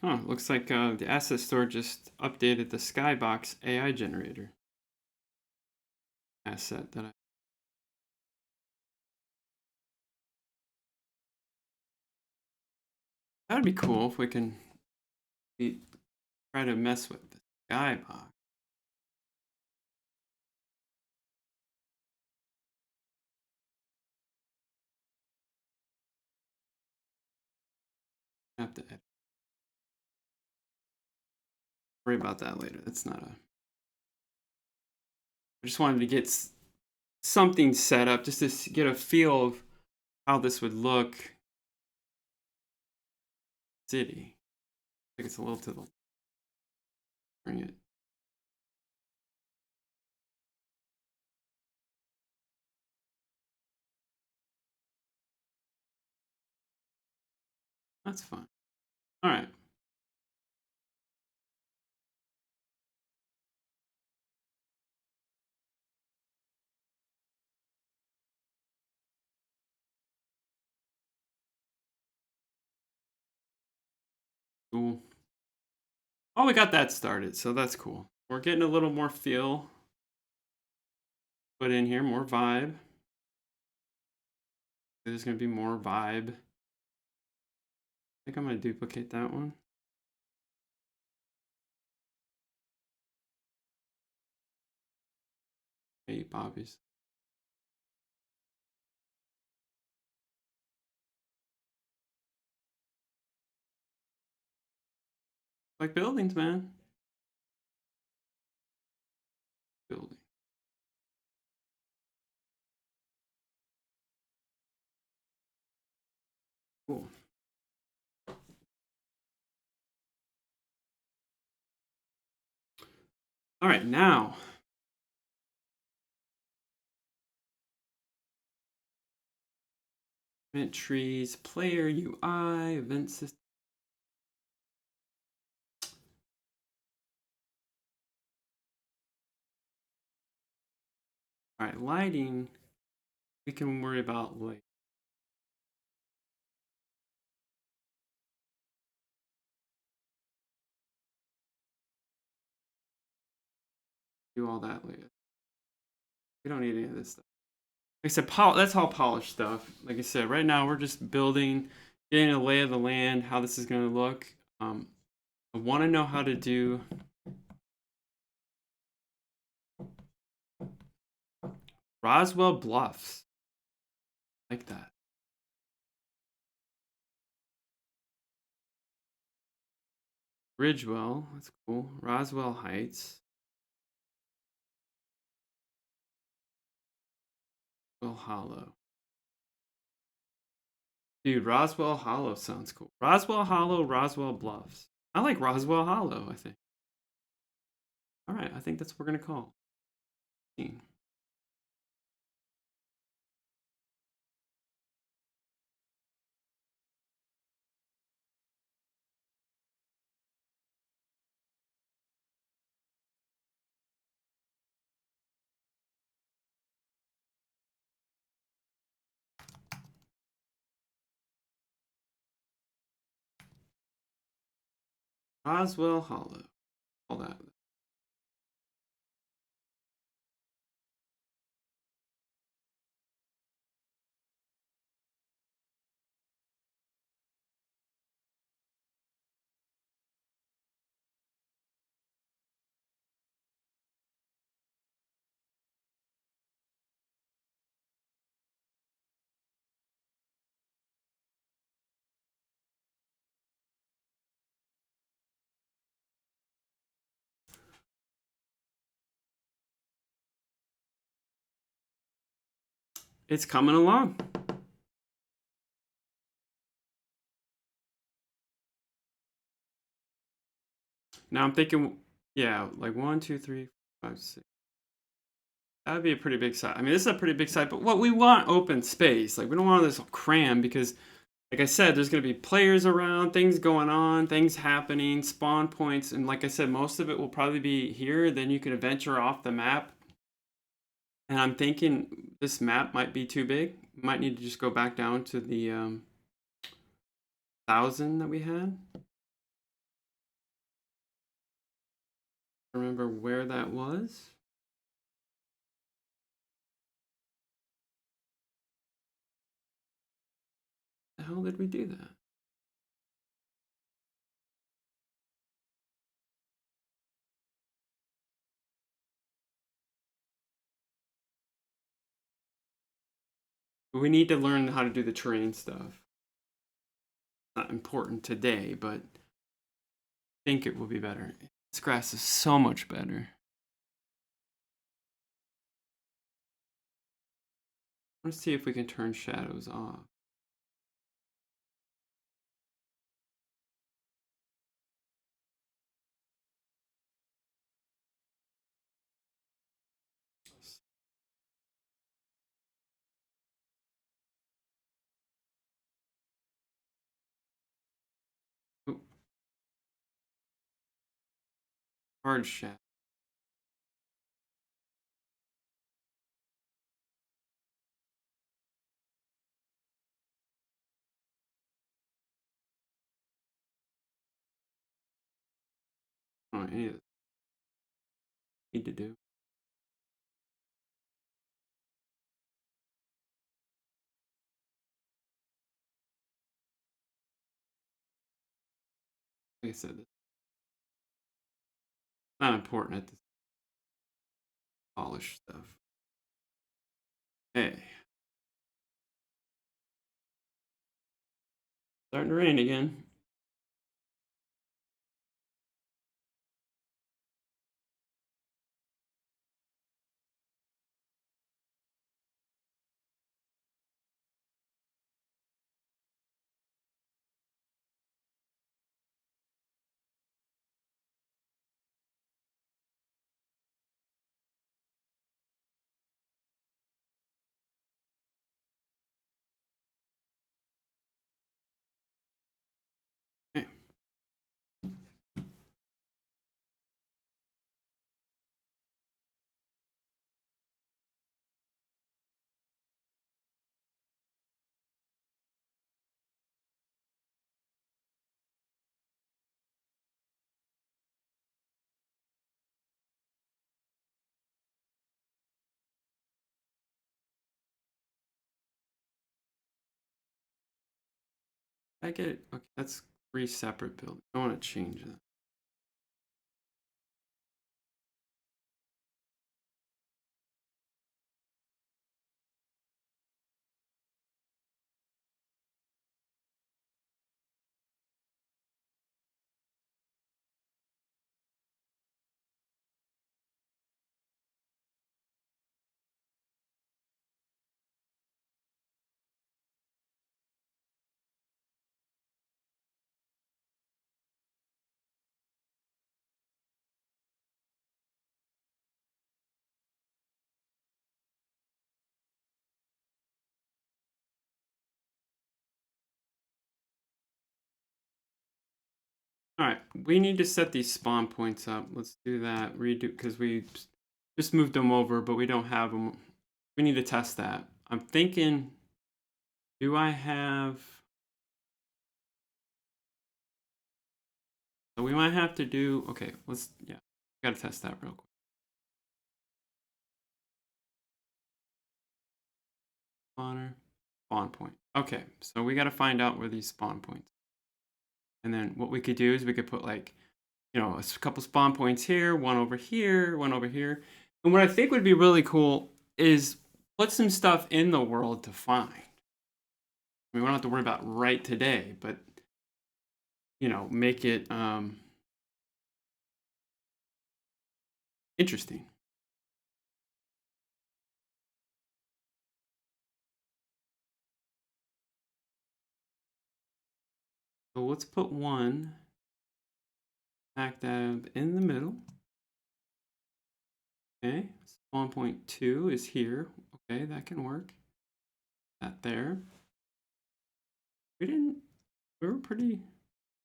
Huh, looks like the asset store just updated the Skybox AI generator asset that I. That'd be cool if we can try to mess with the Skybox. I have to worry about that later. That's not a. I just wanted to get something set up just to get a feel of how this would look. City. I think it's a little to the. Bring it. That's fine. All right. Cool. Oh, we got that started, so that's cool. We're getting a little more feel put in here, more vibe. There's going to be more vibe. I think I'm going to duplicate that one. Hey, Bobby's. Like buildings, man. Building. Cool. All right, now. Event trees, player UI, event system. All right, lighting, we can worry about later. Do all that later. We don't need any of this stuff. Like I said, that's all polished stuff. Like I said, right now we're just building, getting a lay of the land, how this is going to look. I want to know how to do Roswell Bluffs. Like that. Ridgewell, that's cool. Roswell Heights. Roswell Hollow. Dude, Roswell Hollow sounds cool. Roswell Hollow, Roswell Bluffs. I like Roswell Hollow, I think. All right, I think that's what we're going to call. Roswell Hollow. All that. It's coming along. Now I'm thinking, yeah, like 1, 2, 3, 5, 6. That would be a pretty big site. I mean, this is a pretty big site, but what we want open space. Like we don't want this cram because, like I said, there's going to be players around, things going on, things happening, spawn points, and like I said, most of it will probably be here. Then you can venture off the map. And I'm thinking this map might be too big. Might need to just go back down to the 1,000 that we had. Remember where that was? The hell did we do that? We need to learn how to do the terrain stuff. Not important today, but I think it will be better. This grass is so much better. Let's see if we can turn shadows off. Oh, hard shadow. I don't know any of this need to do. Like I said, it's not important at this polish stuff. Hey, starting to rain again. Hey. I get it. Okay, that's 3 separate buildings. I want to change that. All right, we need to set these spawn points up. Let's do that. Redo because we just moved them over, but we don't have them. We need to test that. I'm thinking, do I have? So we might have to do. Okay, yeah, gotta test that real quick. Spawner, spawn point. Okay, so we gotta find out where these spawn points. And then what we could do is we could put like, a couple spawn points here, one over here, one over here. And what I think would be really cool is put some stuff in the world to find. We don't have to worry about right today, but make it interesting. So let's put one active in the middle. Okay, spawn point 2 is here. Okay, that can work. That there. We were pretty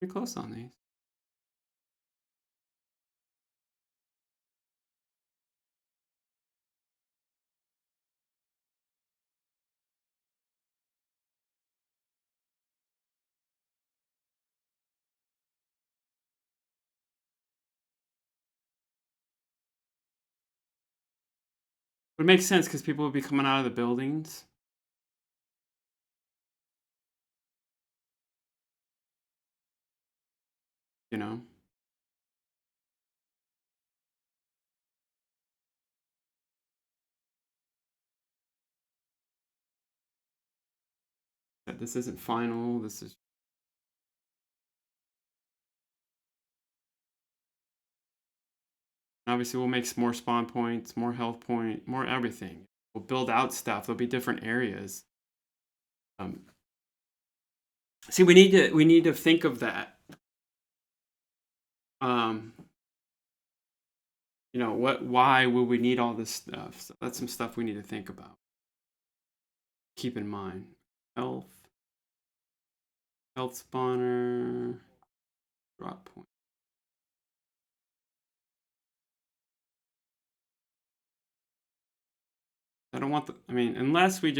close on these. It makes sense because people would be coming out of the buildings. You know? That this isn't final. This is obviously we'll make more spawn points, more health point, more everything. We'll build out stuff. There'll be different areas. See, we need to think of that. You know, why will we need all this stuff? So that's some stuff we need to think about. Keep in mind. Health spawner, drop point. I don't want I mean, unless we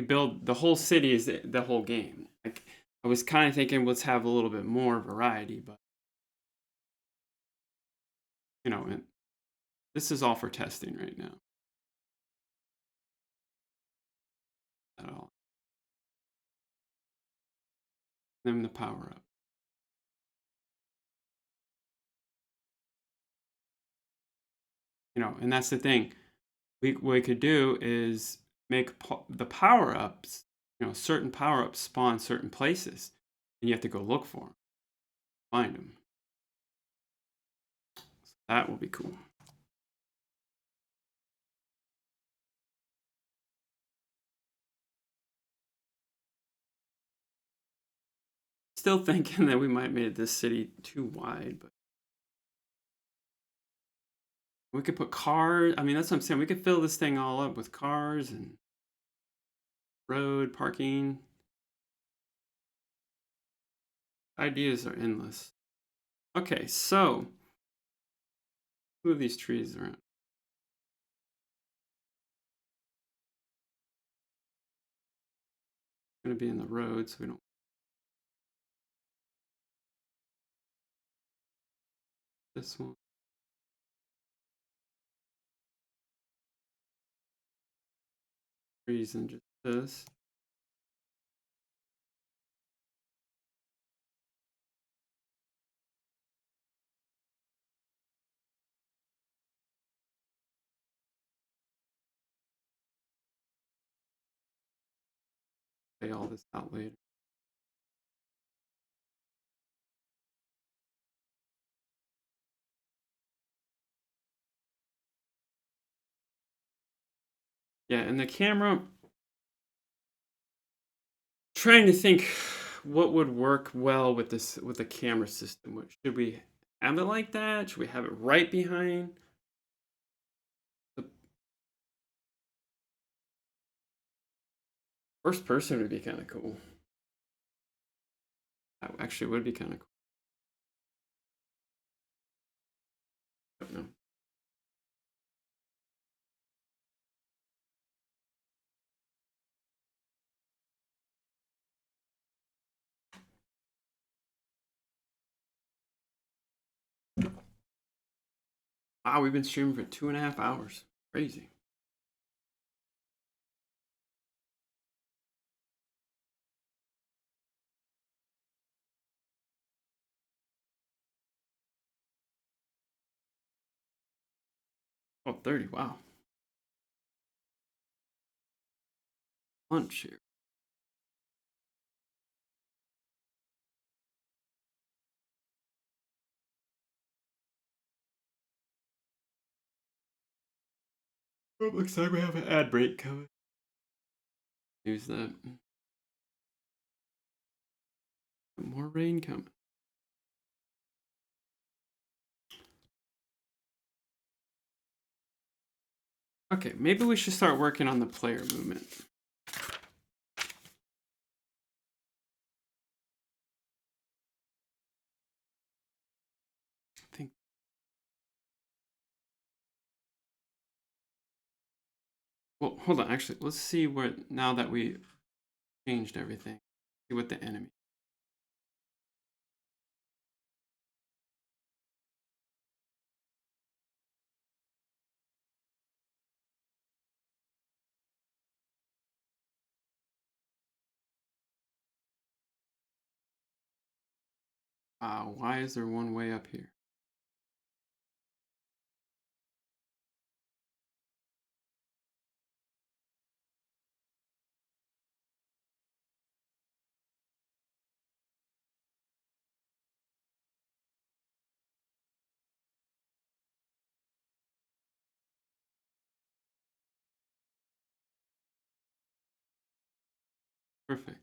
build the whole city is the whole game. Like, I was kind of thinking let's have a little bit more variety, but you know, this is all for testing right now. At all. Then the power up. You know, and that's the thing. What we could do is make the power ups. You know, certain power ups spawn certain places, and you have to go look for them, find them. So that will be cool. Still thinking that we might made this city too wide, but we could put cars. I mean, that's what I'm saying. We could fill this thing all up with cars and road parking. Ideas are endless. Okay, so move these trees around. Going to be in the road, so we don't. This one. Trees and just this. Lay all this out later. Yeah, and the camera. Trying to think what would work well with the camera system. Should we have it like that? Should we have it right behind? First person would be kind of cool. That actually would be kind of cool. I don't know. Wow, we've been streaming for 2.5 hours. Crazy. Oh, 30. Wow. Lunch here. Oh, looks like we have an ad break coming. Use that. More rain coming. Okay, maybe we should start working on the player movement. I think. Well, hold on. Actually, let's see where now that we changed everything. See what the enemy. Why is there one way up here? Perfect.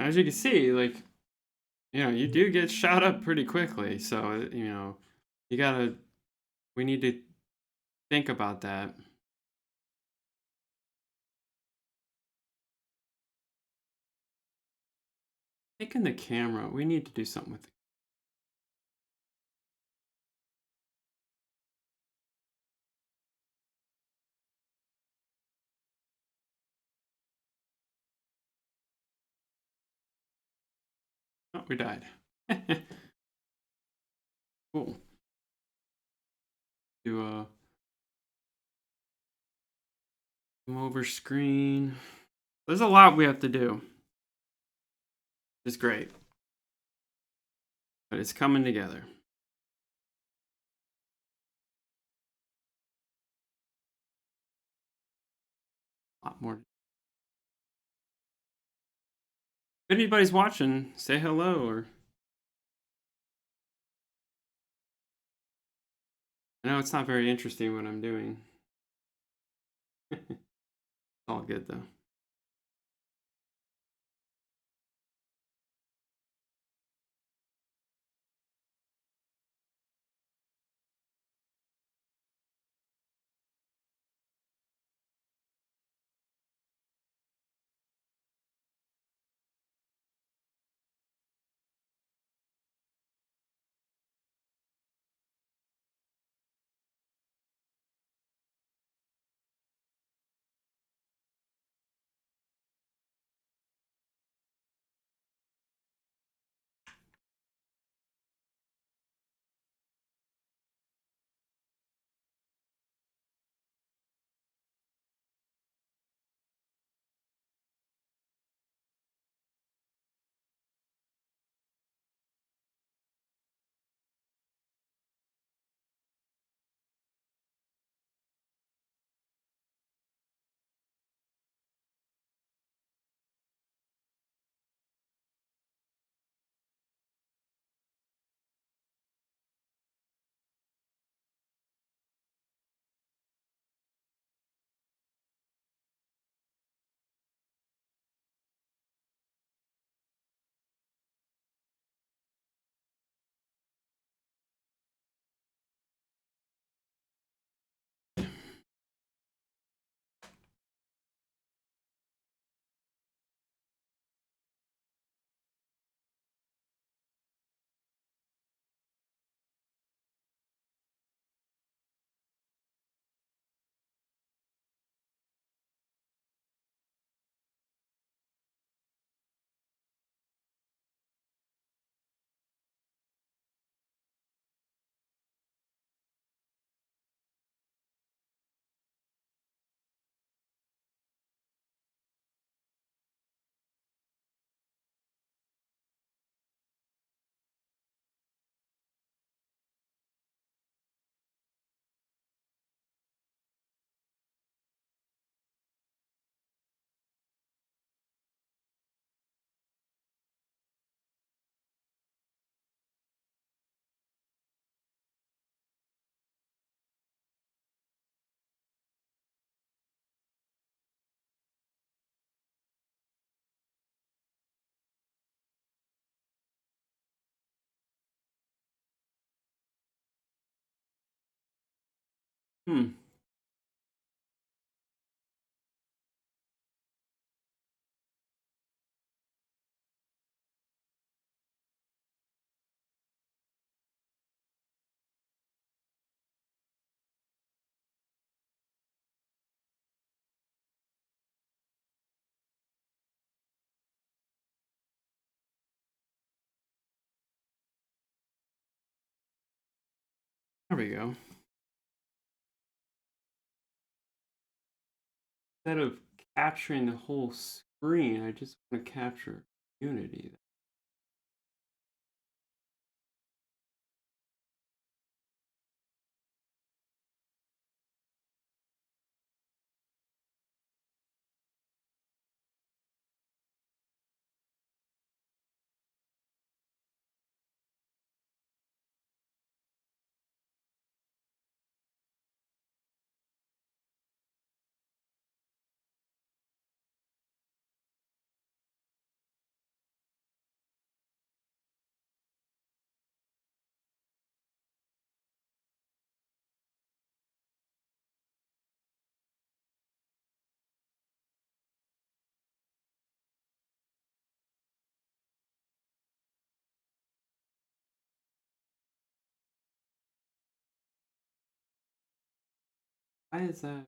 As you can see, like, you do get shot up pretty quickly. So, you gotta, we need to think about that. Taking the camera, we need to do something with it. Oh, we died. Cool. Do come over screen. There's a lot we have to do. It's great, but it's coming together. A lot more. If anybody's watching, say hello. Or I know it's not very interesting what I'm doing. It's all good though. Hmm. There we go. Instead of capturing the whole screen, I just want to capture Unity. Why is that?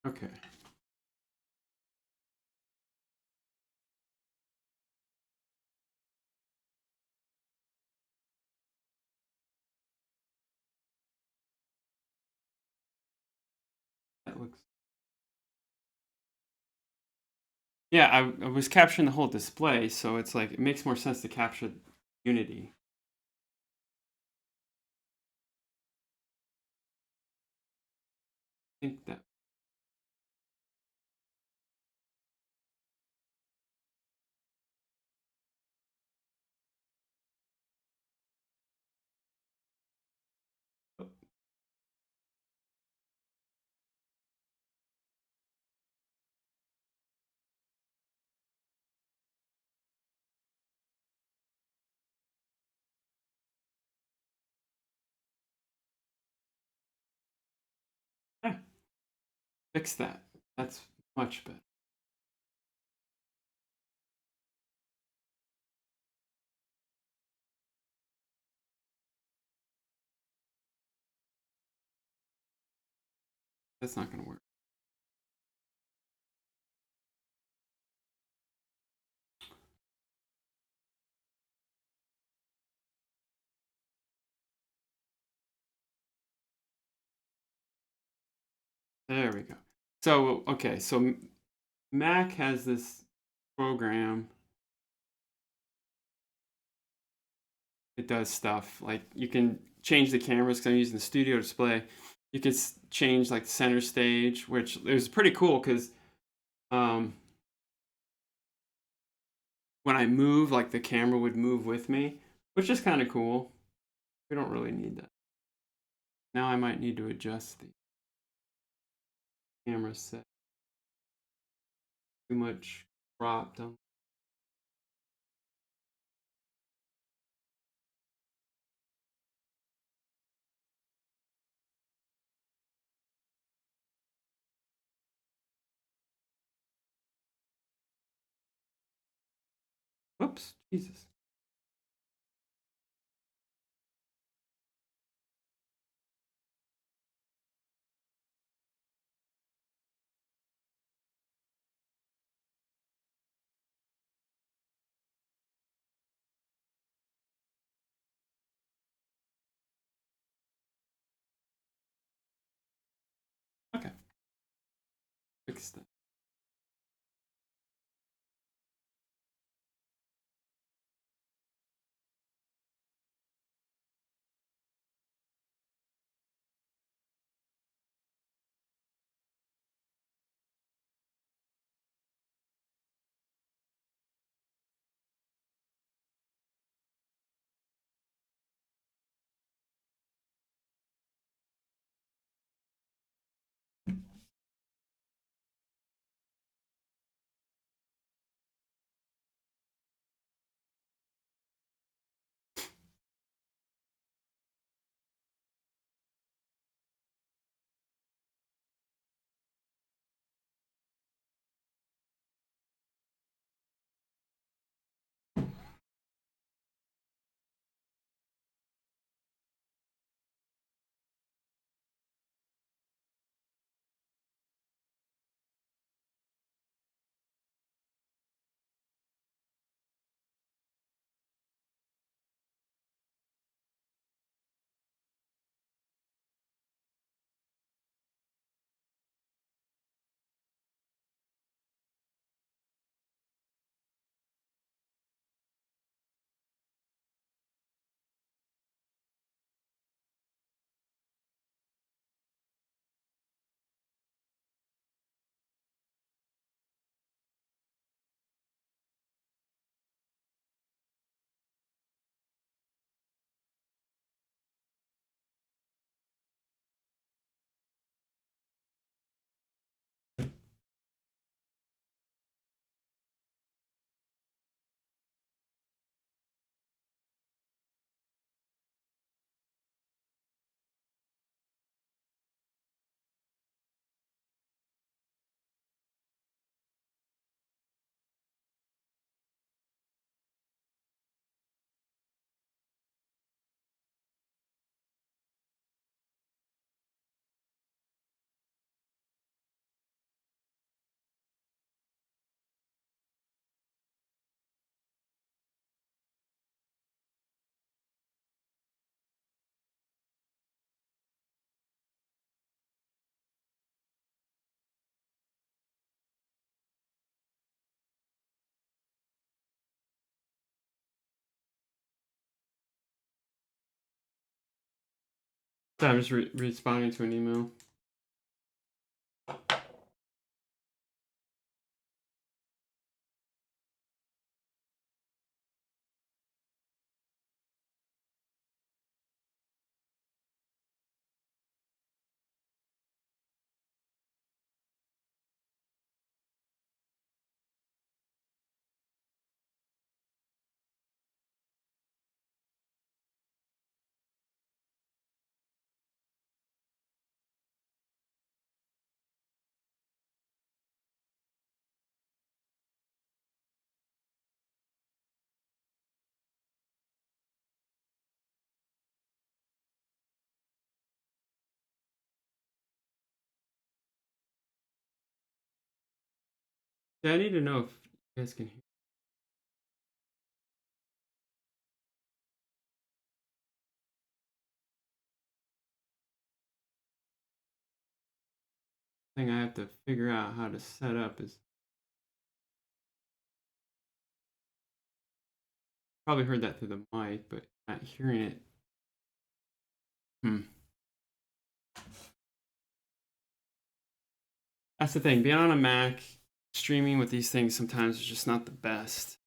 Okay. That looks. Yeah, I was capturing the whole display, so it's like it makes more sense to capture Unity. I think that. Oh, yeah, fix that. That's much better. That's not going to work. There we go. So, okay, so Mac has this program. It does stuff like you can change the cameras because I'm using the studio display. You can change like the center stage, which is pretty cool because um, when I move, like the camera would move with me, which is kind of cool. We don't really need that. Now I might need to adjust the camera set. Too much cropped on. Whoops, Jesus. Okay, fix that. So I'm just responding to an email. Yeah, I need to know if you guys can hear. Thing I have to figure out how to set up is probably heard that through the mic, but not hearing it. That's the thing. Being on a Mac, streaming with these things sometimes is just not the best.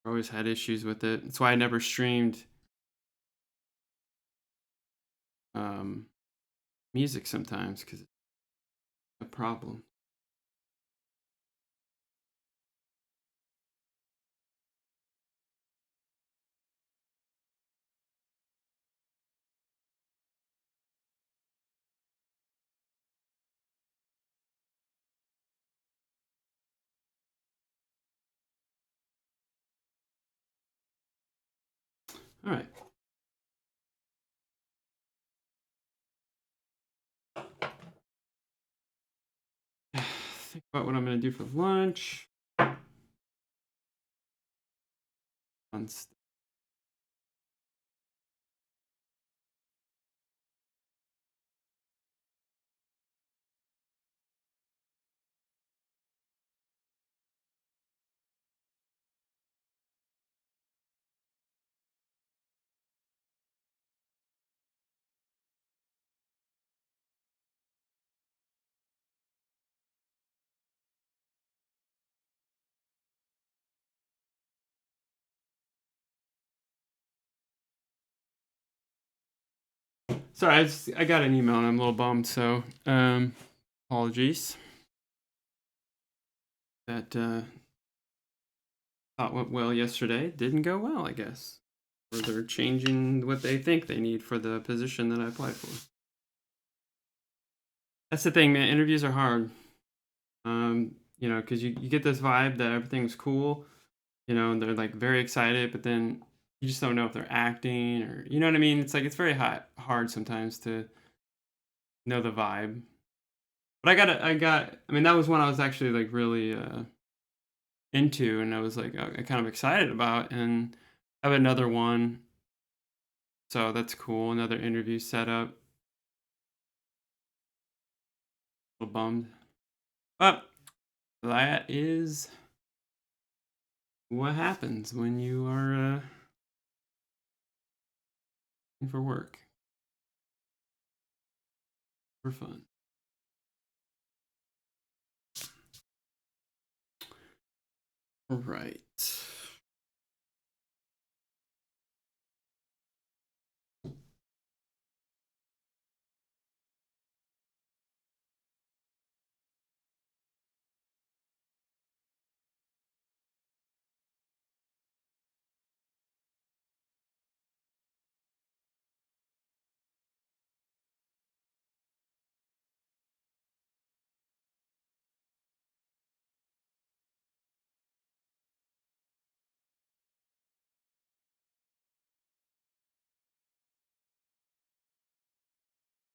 I always had issues with it. That's why I never streamed music sometimes, because it's a problem. All right. Think about what I'm going to do for lunch. Fun stuff. Sorry, I got an email and I'm a little bummed, so apologies. That thought went well yesterday. Didn't go well, I guess. Or they're changing what they think they need for the position that I applied for. That's the thing, man. Interviews are hard. You know, because you get this vibe that everything's cool, you know, and they're like very excited, but then you just don't know if they're acting or, you know what I mean? It's like, it's very hard sometimes to know the vibe. But I mean, that was one I was actually like really into, and I was like kind of excited about, and I have another one. So that's cool. Another interview setup. A little bummed. But that is what happens when you are for work. For fun. All right.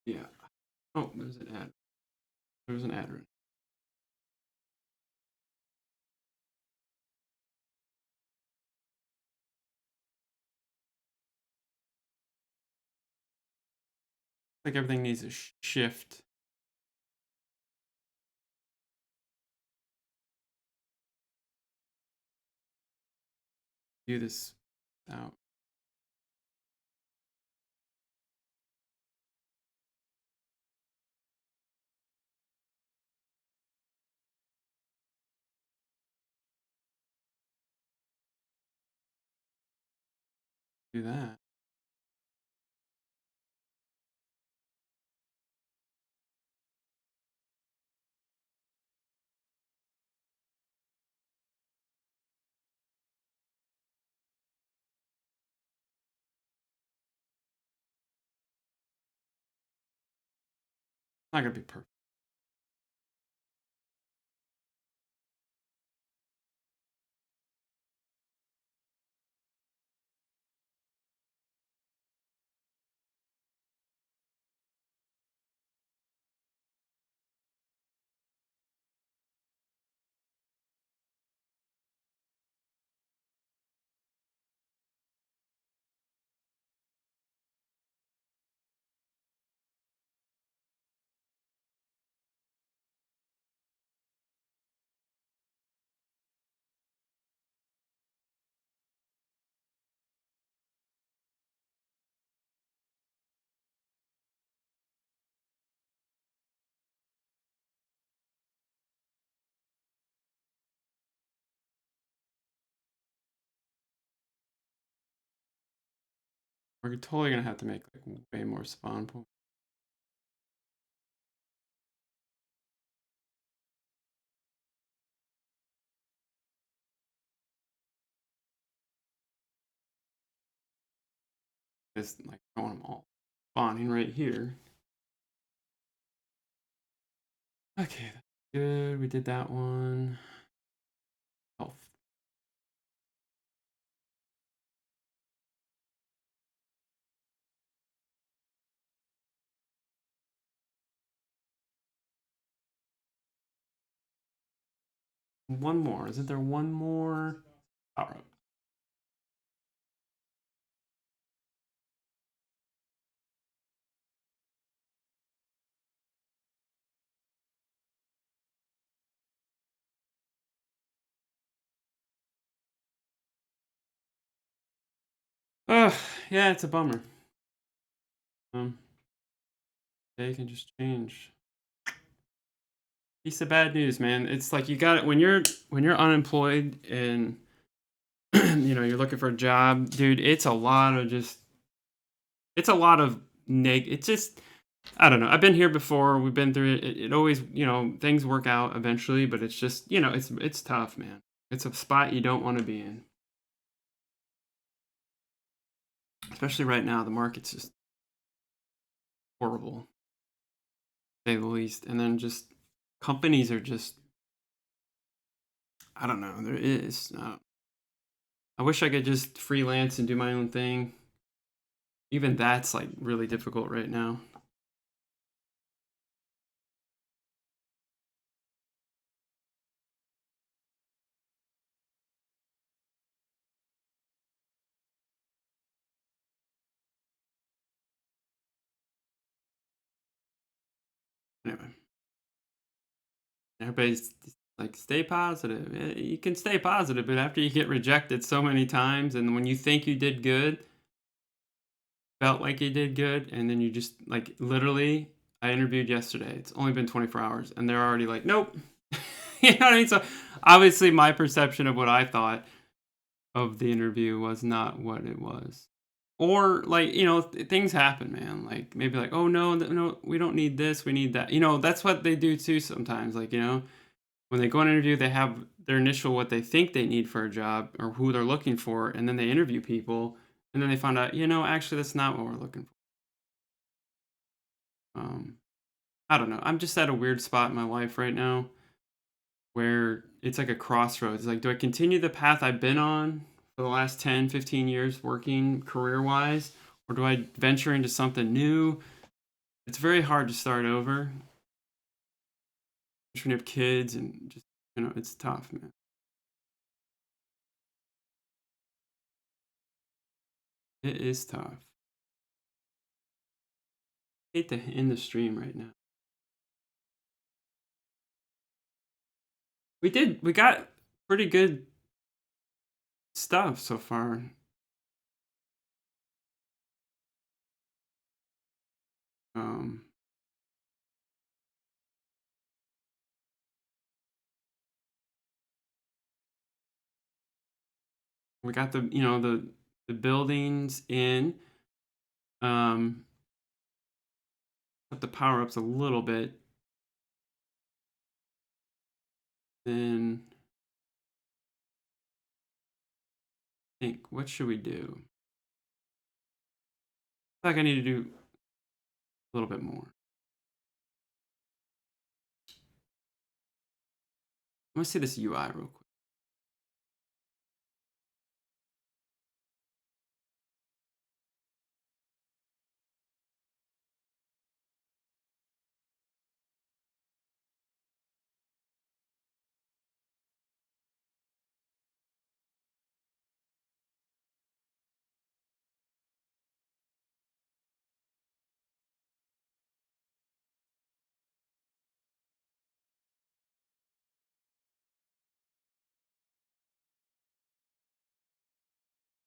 Yeah. Oh, there's an ad. There's an ad. Like everything needs a shift. Do this out. do that. Not gonna be perfect. We're totally gonna have to make like way more spawn points. Just like throwing them all spawning right here. Okay, that's good. We did that one. Health. One more. Isn't there one more? Power up. Ugh, yeah, it's a bummer. They can just change. Piece of bad news, man. It's like you got it when you're unemployed and you're looking for a job, dude. It's a lot of it's just I don't know. I've been here before. We've been through it. It always, things work out eventually, but it's just, it's tough, man. It's a spot you don't want to be in. Especially right now, the market's just horrible, to say the least. And then just companies are just, I don't know. There is. I wish I could just freelance and do my own thing. Even that's like really difficult right now. Anyway, everybody's like, stay positive. You can stay positive, but after you get rejected so many times, and when you think you did good, felt like you did good, and then you just like literally, I interviewed yesterday. It's only been 24 hours, and they're already like, nope. You know what I mean? So obviously, my perception of what I thought of the interview was not what it was. Or like, things happen, man. Like maybe like, oh no, no, we don't need this, we need that. That's what they do too sometimes. Like, when they go on an interview, they have their initial what they think they need for a job or who they're looking for, and then they interview people, and then they find out, actually that's not what we're looking for. I don't know. I'm just at a weird spot in my life right now where it's like a crossroads. Like, do I continue the path I've been on for the last 10, 15 years working career-wise, or do I venture into something new? It's very hard to start over. When you have kids and just, it's tough, man. It is tough. I hate to end the stream right now. We got pretty good stuff so far. Um, we got the the buildings in. Put the power ups a little bit. Then think, what should we do? I feel like I need to do a little bit more. Let me see this UI real quick.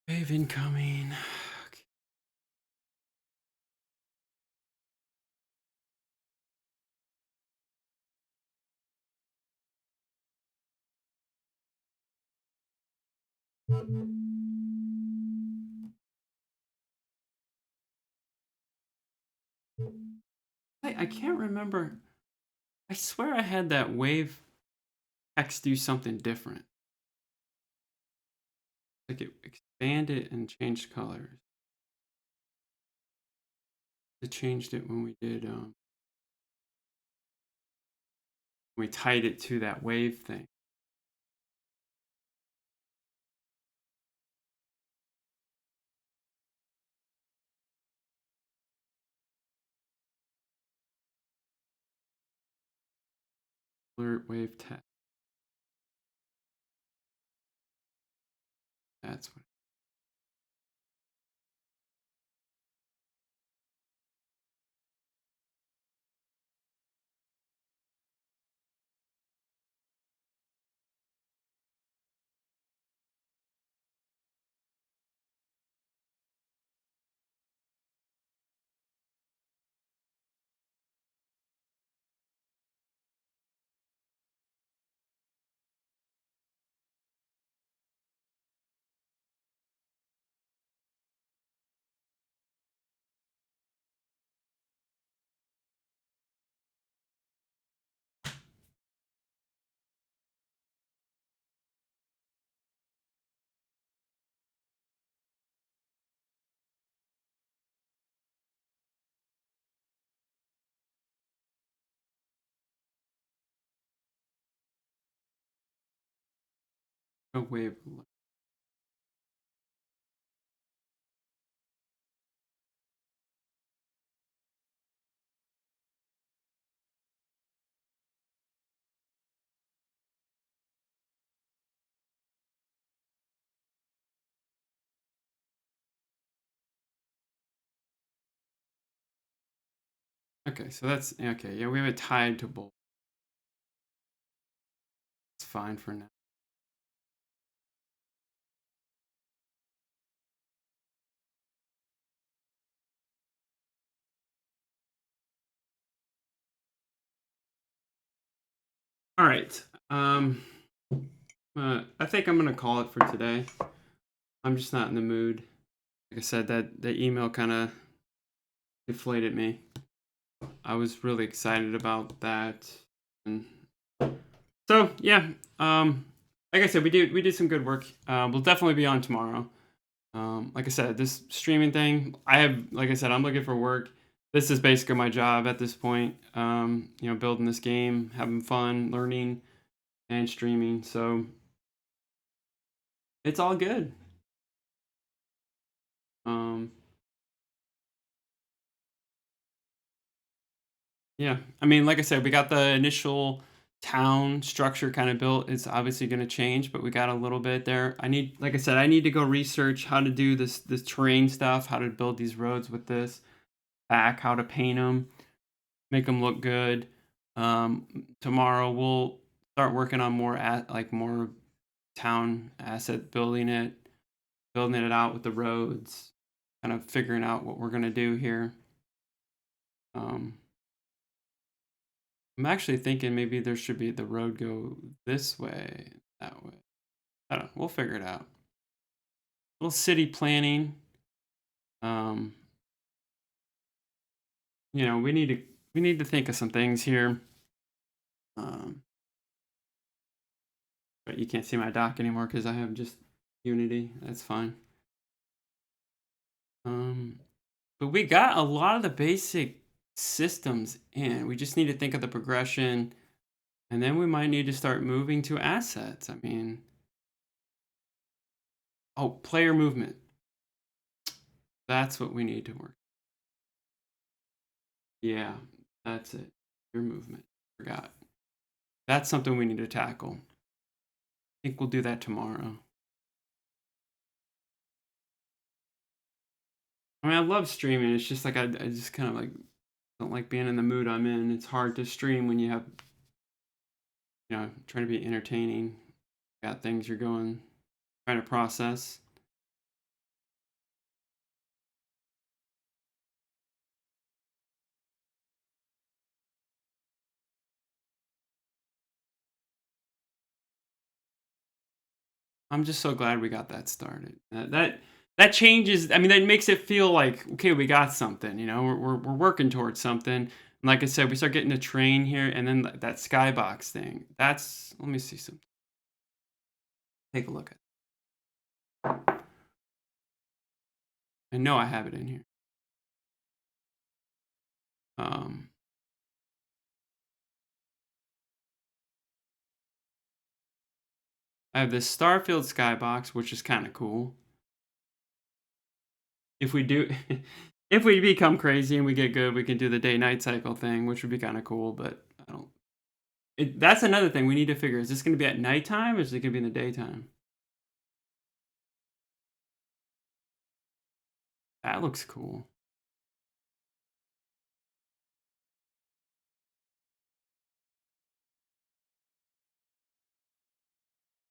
Wave incoming. Okay. I can't remember. I swear I had that wave text do something different. Like it expanded and changed colors. It changed it when we did we tied it to that wave thing. Alert wave text. That's what. A wave. Okay, so that's okay. Yeah, we have it tied to both. It's fine for now. All right. I think I'm gonna call it for today. I'm just not in the mood. Like I said, that the email kind of deflated me. I was really excited about that, and so yeah. Like I said, we did some good work. We'll definitely be on tomorrow. Like I said, this streaming thing, like I said, I'm looking for work. This is basically my job at this point. Building this game, having fun, learning, and streaming. So it's all good. Um, yeah, I mean, like I said, we got the initial town structure kind of built. It's obviously going to change, but we got a little bit there. Like I said, I need to go research how to do this terrain stuff, how to build these roads with this back, how to paint them, make them look good. Tomorrow we'll start working on more town asset building it out with the roads, kind of figuring out what we're gonna do here. Um, I'm actually thinking maybe there should be the road go this way, that way. I don't know. We'll figure it out. little city planning. Um, we need to think of some things here. Um, but you can't see my dock anymore because I have just Unity. That's fine. Um, but we got a lot of the basic systems in. We just need to think of the progression, and then we might need to start moving to assets. I mean, oh, player movement. That's what we need to work. Yeah, that's it. Your movement. Forgot. That's something we need to tackle. I think we'll do that tomorrow. I mean, I love streaming. It's just like I just kind of like don't like being in the mood I'm in. It's hard to stream when you have, trying to be entertaining. Got things you're trying to process. I'm just so glad we got that started. That changes. I mean, that makes it feel like okay, we got something. We're working towards something. And like I said, we start getting a train here, and then that skybox thing. Let me see some. Take a look at. I know I have it in here. Um, I have this Starfield skybox, which is kind of cool. If we do, if we become crazy and we get good, we can do the day-night cycle thing, which would be kind of cool. But I don't. That's another thing we need to figure. Is this going to be at nighttime or is it going to be in the daytime? That looks cool.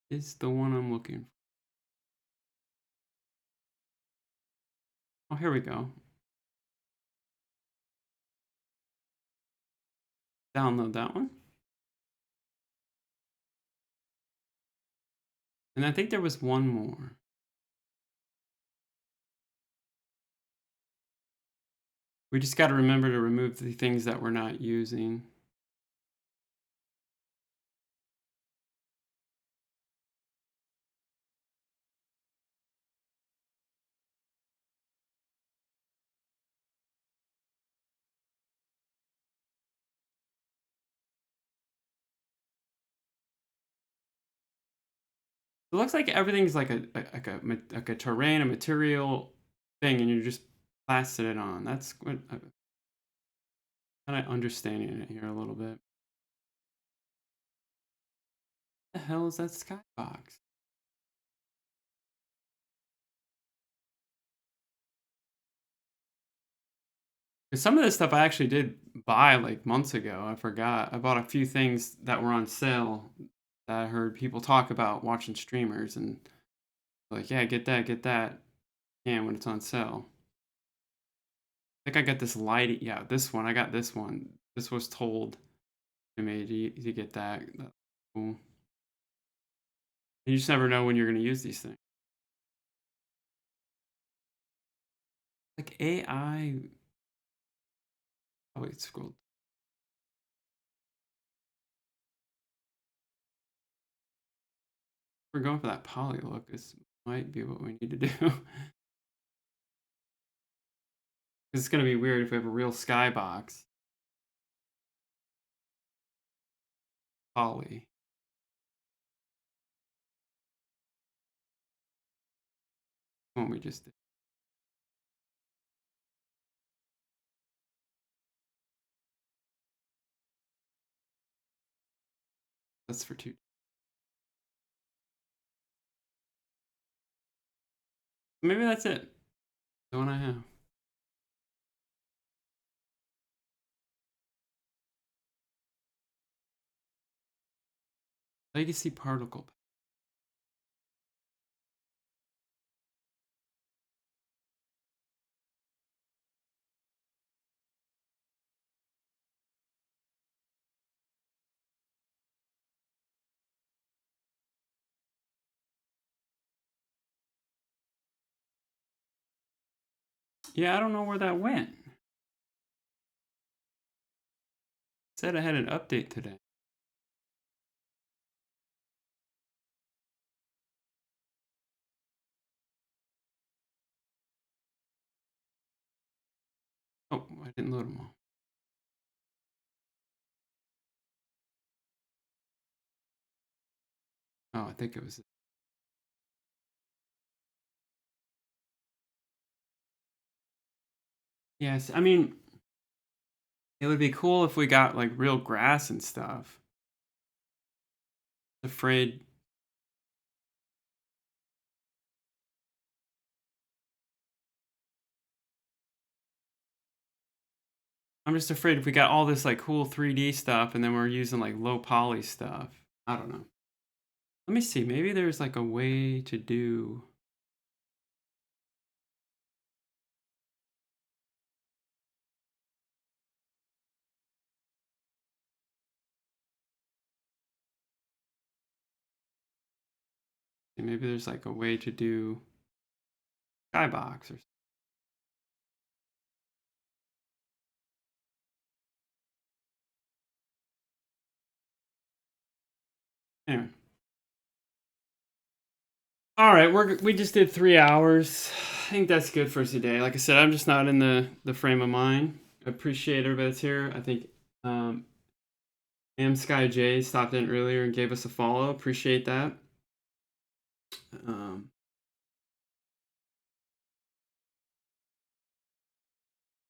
It's the one I'm looking for. Oh, here we go. Download that one. And I think there was one more. We just got to remember to remove the things that we're not using. It looks like everything's like a terrain, a material thing, and you're just blasting it on. That's what I'm kind of understanding it here a little bit. What the hell is that skybox? Because some of this stuff I actually did buy like months ago. I forgot. I bought a few things that were on sale that I heard people talk about watching streamers and like, yeah, get that, get that. Yeah, when it's on sale. I think I got this light. Yeah, this one. I got this one. This was told to me to get that. That's cool. You just never know when you're going to use these things. Like AI. Oh, wait, scroll. We're going for that poly look. This might be what we need to do. Because it's going to be weird if we have a real skybox. Poly. What we just did. That's for two. Maybe that's it. The one I have. Legacy particle. Yeah, I don't know where that went. Said I had an update today. Oh, I didn't load them all. Oh, I think it was. Yes, I mean, it would be cool if we got like real grass and stuff. Afraid. I'm just afraid if we got all this like cool 3D stuff and then we're using like low poly stuff. I don't know. Let me see. Maybe there's like a way to do. Maybe there's like a way to do skybox or something. Anyway. All right, we just did 3 hours. I think that's good for today. Like I said, I'm just not in the frame of mind. I appreciate everybody that's here. I think Sky J stopped in earlier and gave us a follow. Appreciate that.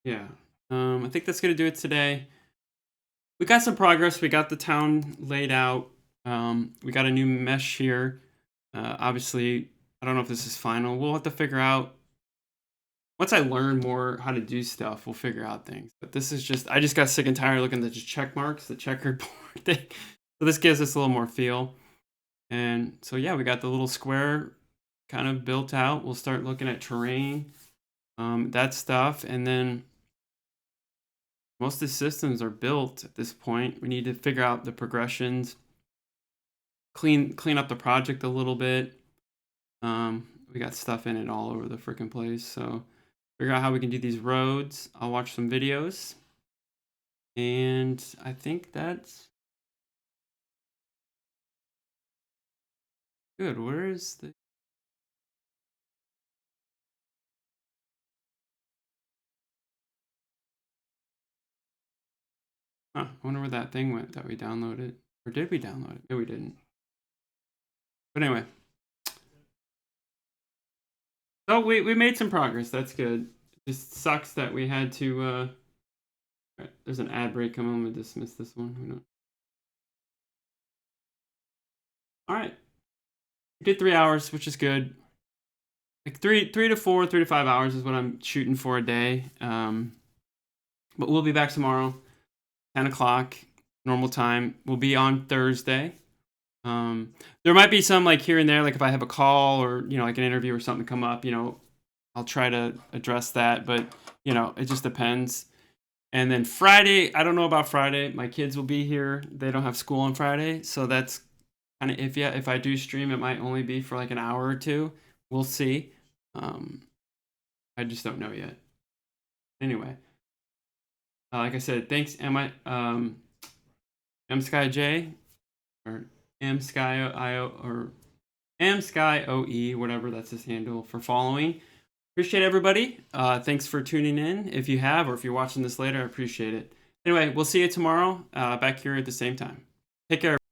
Yeah. I think that's gonna do it today. We got some progress. We got the town laid out. We got a new mesh here. Obviously, I don't know if this is final. We'll have to figure out. Once I learn more how to do stuff, we'll figure out things. But this is just, I just got sick and tired looking at the check marks, the checkered board thing. So this gives us a little more feel. And so, yeah, we got the little square kind of built out. We'll start looking at terrain, that stuff. And then most of the systems are built at this point. We need to figure out the progressions, clean up the project a little bit. We got stuff in it all over the freaking place. So figure out how we can do these roads. I'll watch some videos. And I think that's good. Where is the... Huh, I wonder where that thing went that we downloaded. Or did we download it? No, we didn't. But anyway. So we made some progress. That's good. It just sucks that we had to... Right, there's an ad break coming. I'm going to dismiss this one. All right. We did 3 hours, which is good. Like 3 to 4, 3 to 5 hours is what I'm shooting for a day. But we'll be back tomorrow, 10 o'clock, normal time. We'll be on Thursday. There might be some like here and there, like if I have a call or, like an interview or something come up, I'll try to address that. But, it just depends. And then Friday, I don't know about Friday. My kids will be here. They don't have school on Friday. So that's kind of iffy. If I do stream, it might only be for like an hour or two. We'll see. I just don't know yet. Anyway, like I said, thanks, MSkyJ or MSkyIO or MSkyOE, whatever, that's his handle, for following. Appreciate everybody. Thanks for tuning in. If you have, or if you're watching this later, I appreciate it. Anyway, we'll see you tomorrow back here at the same time. Take care.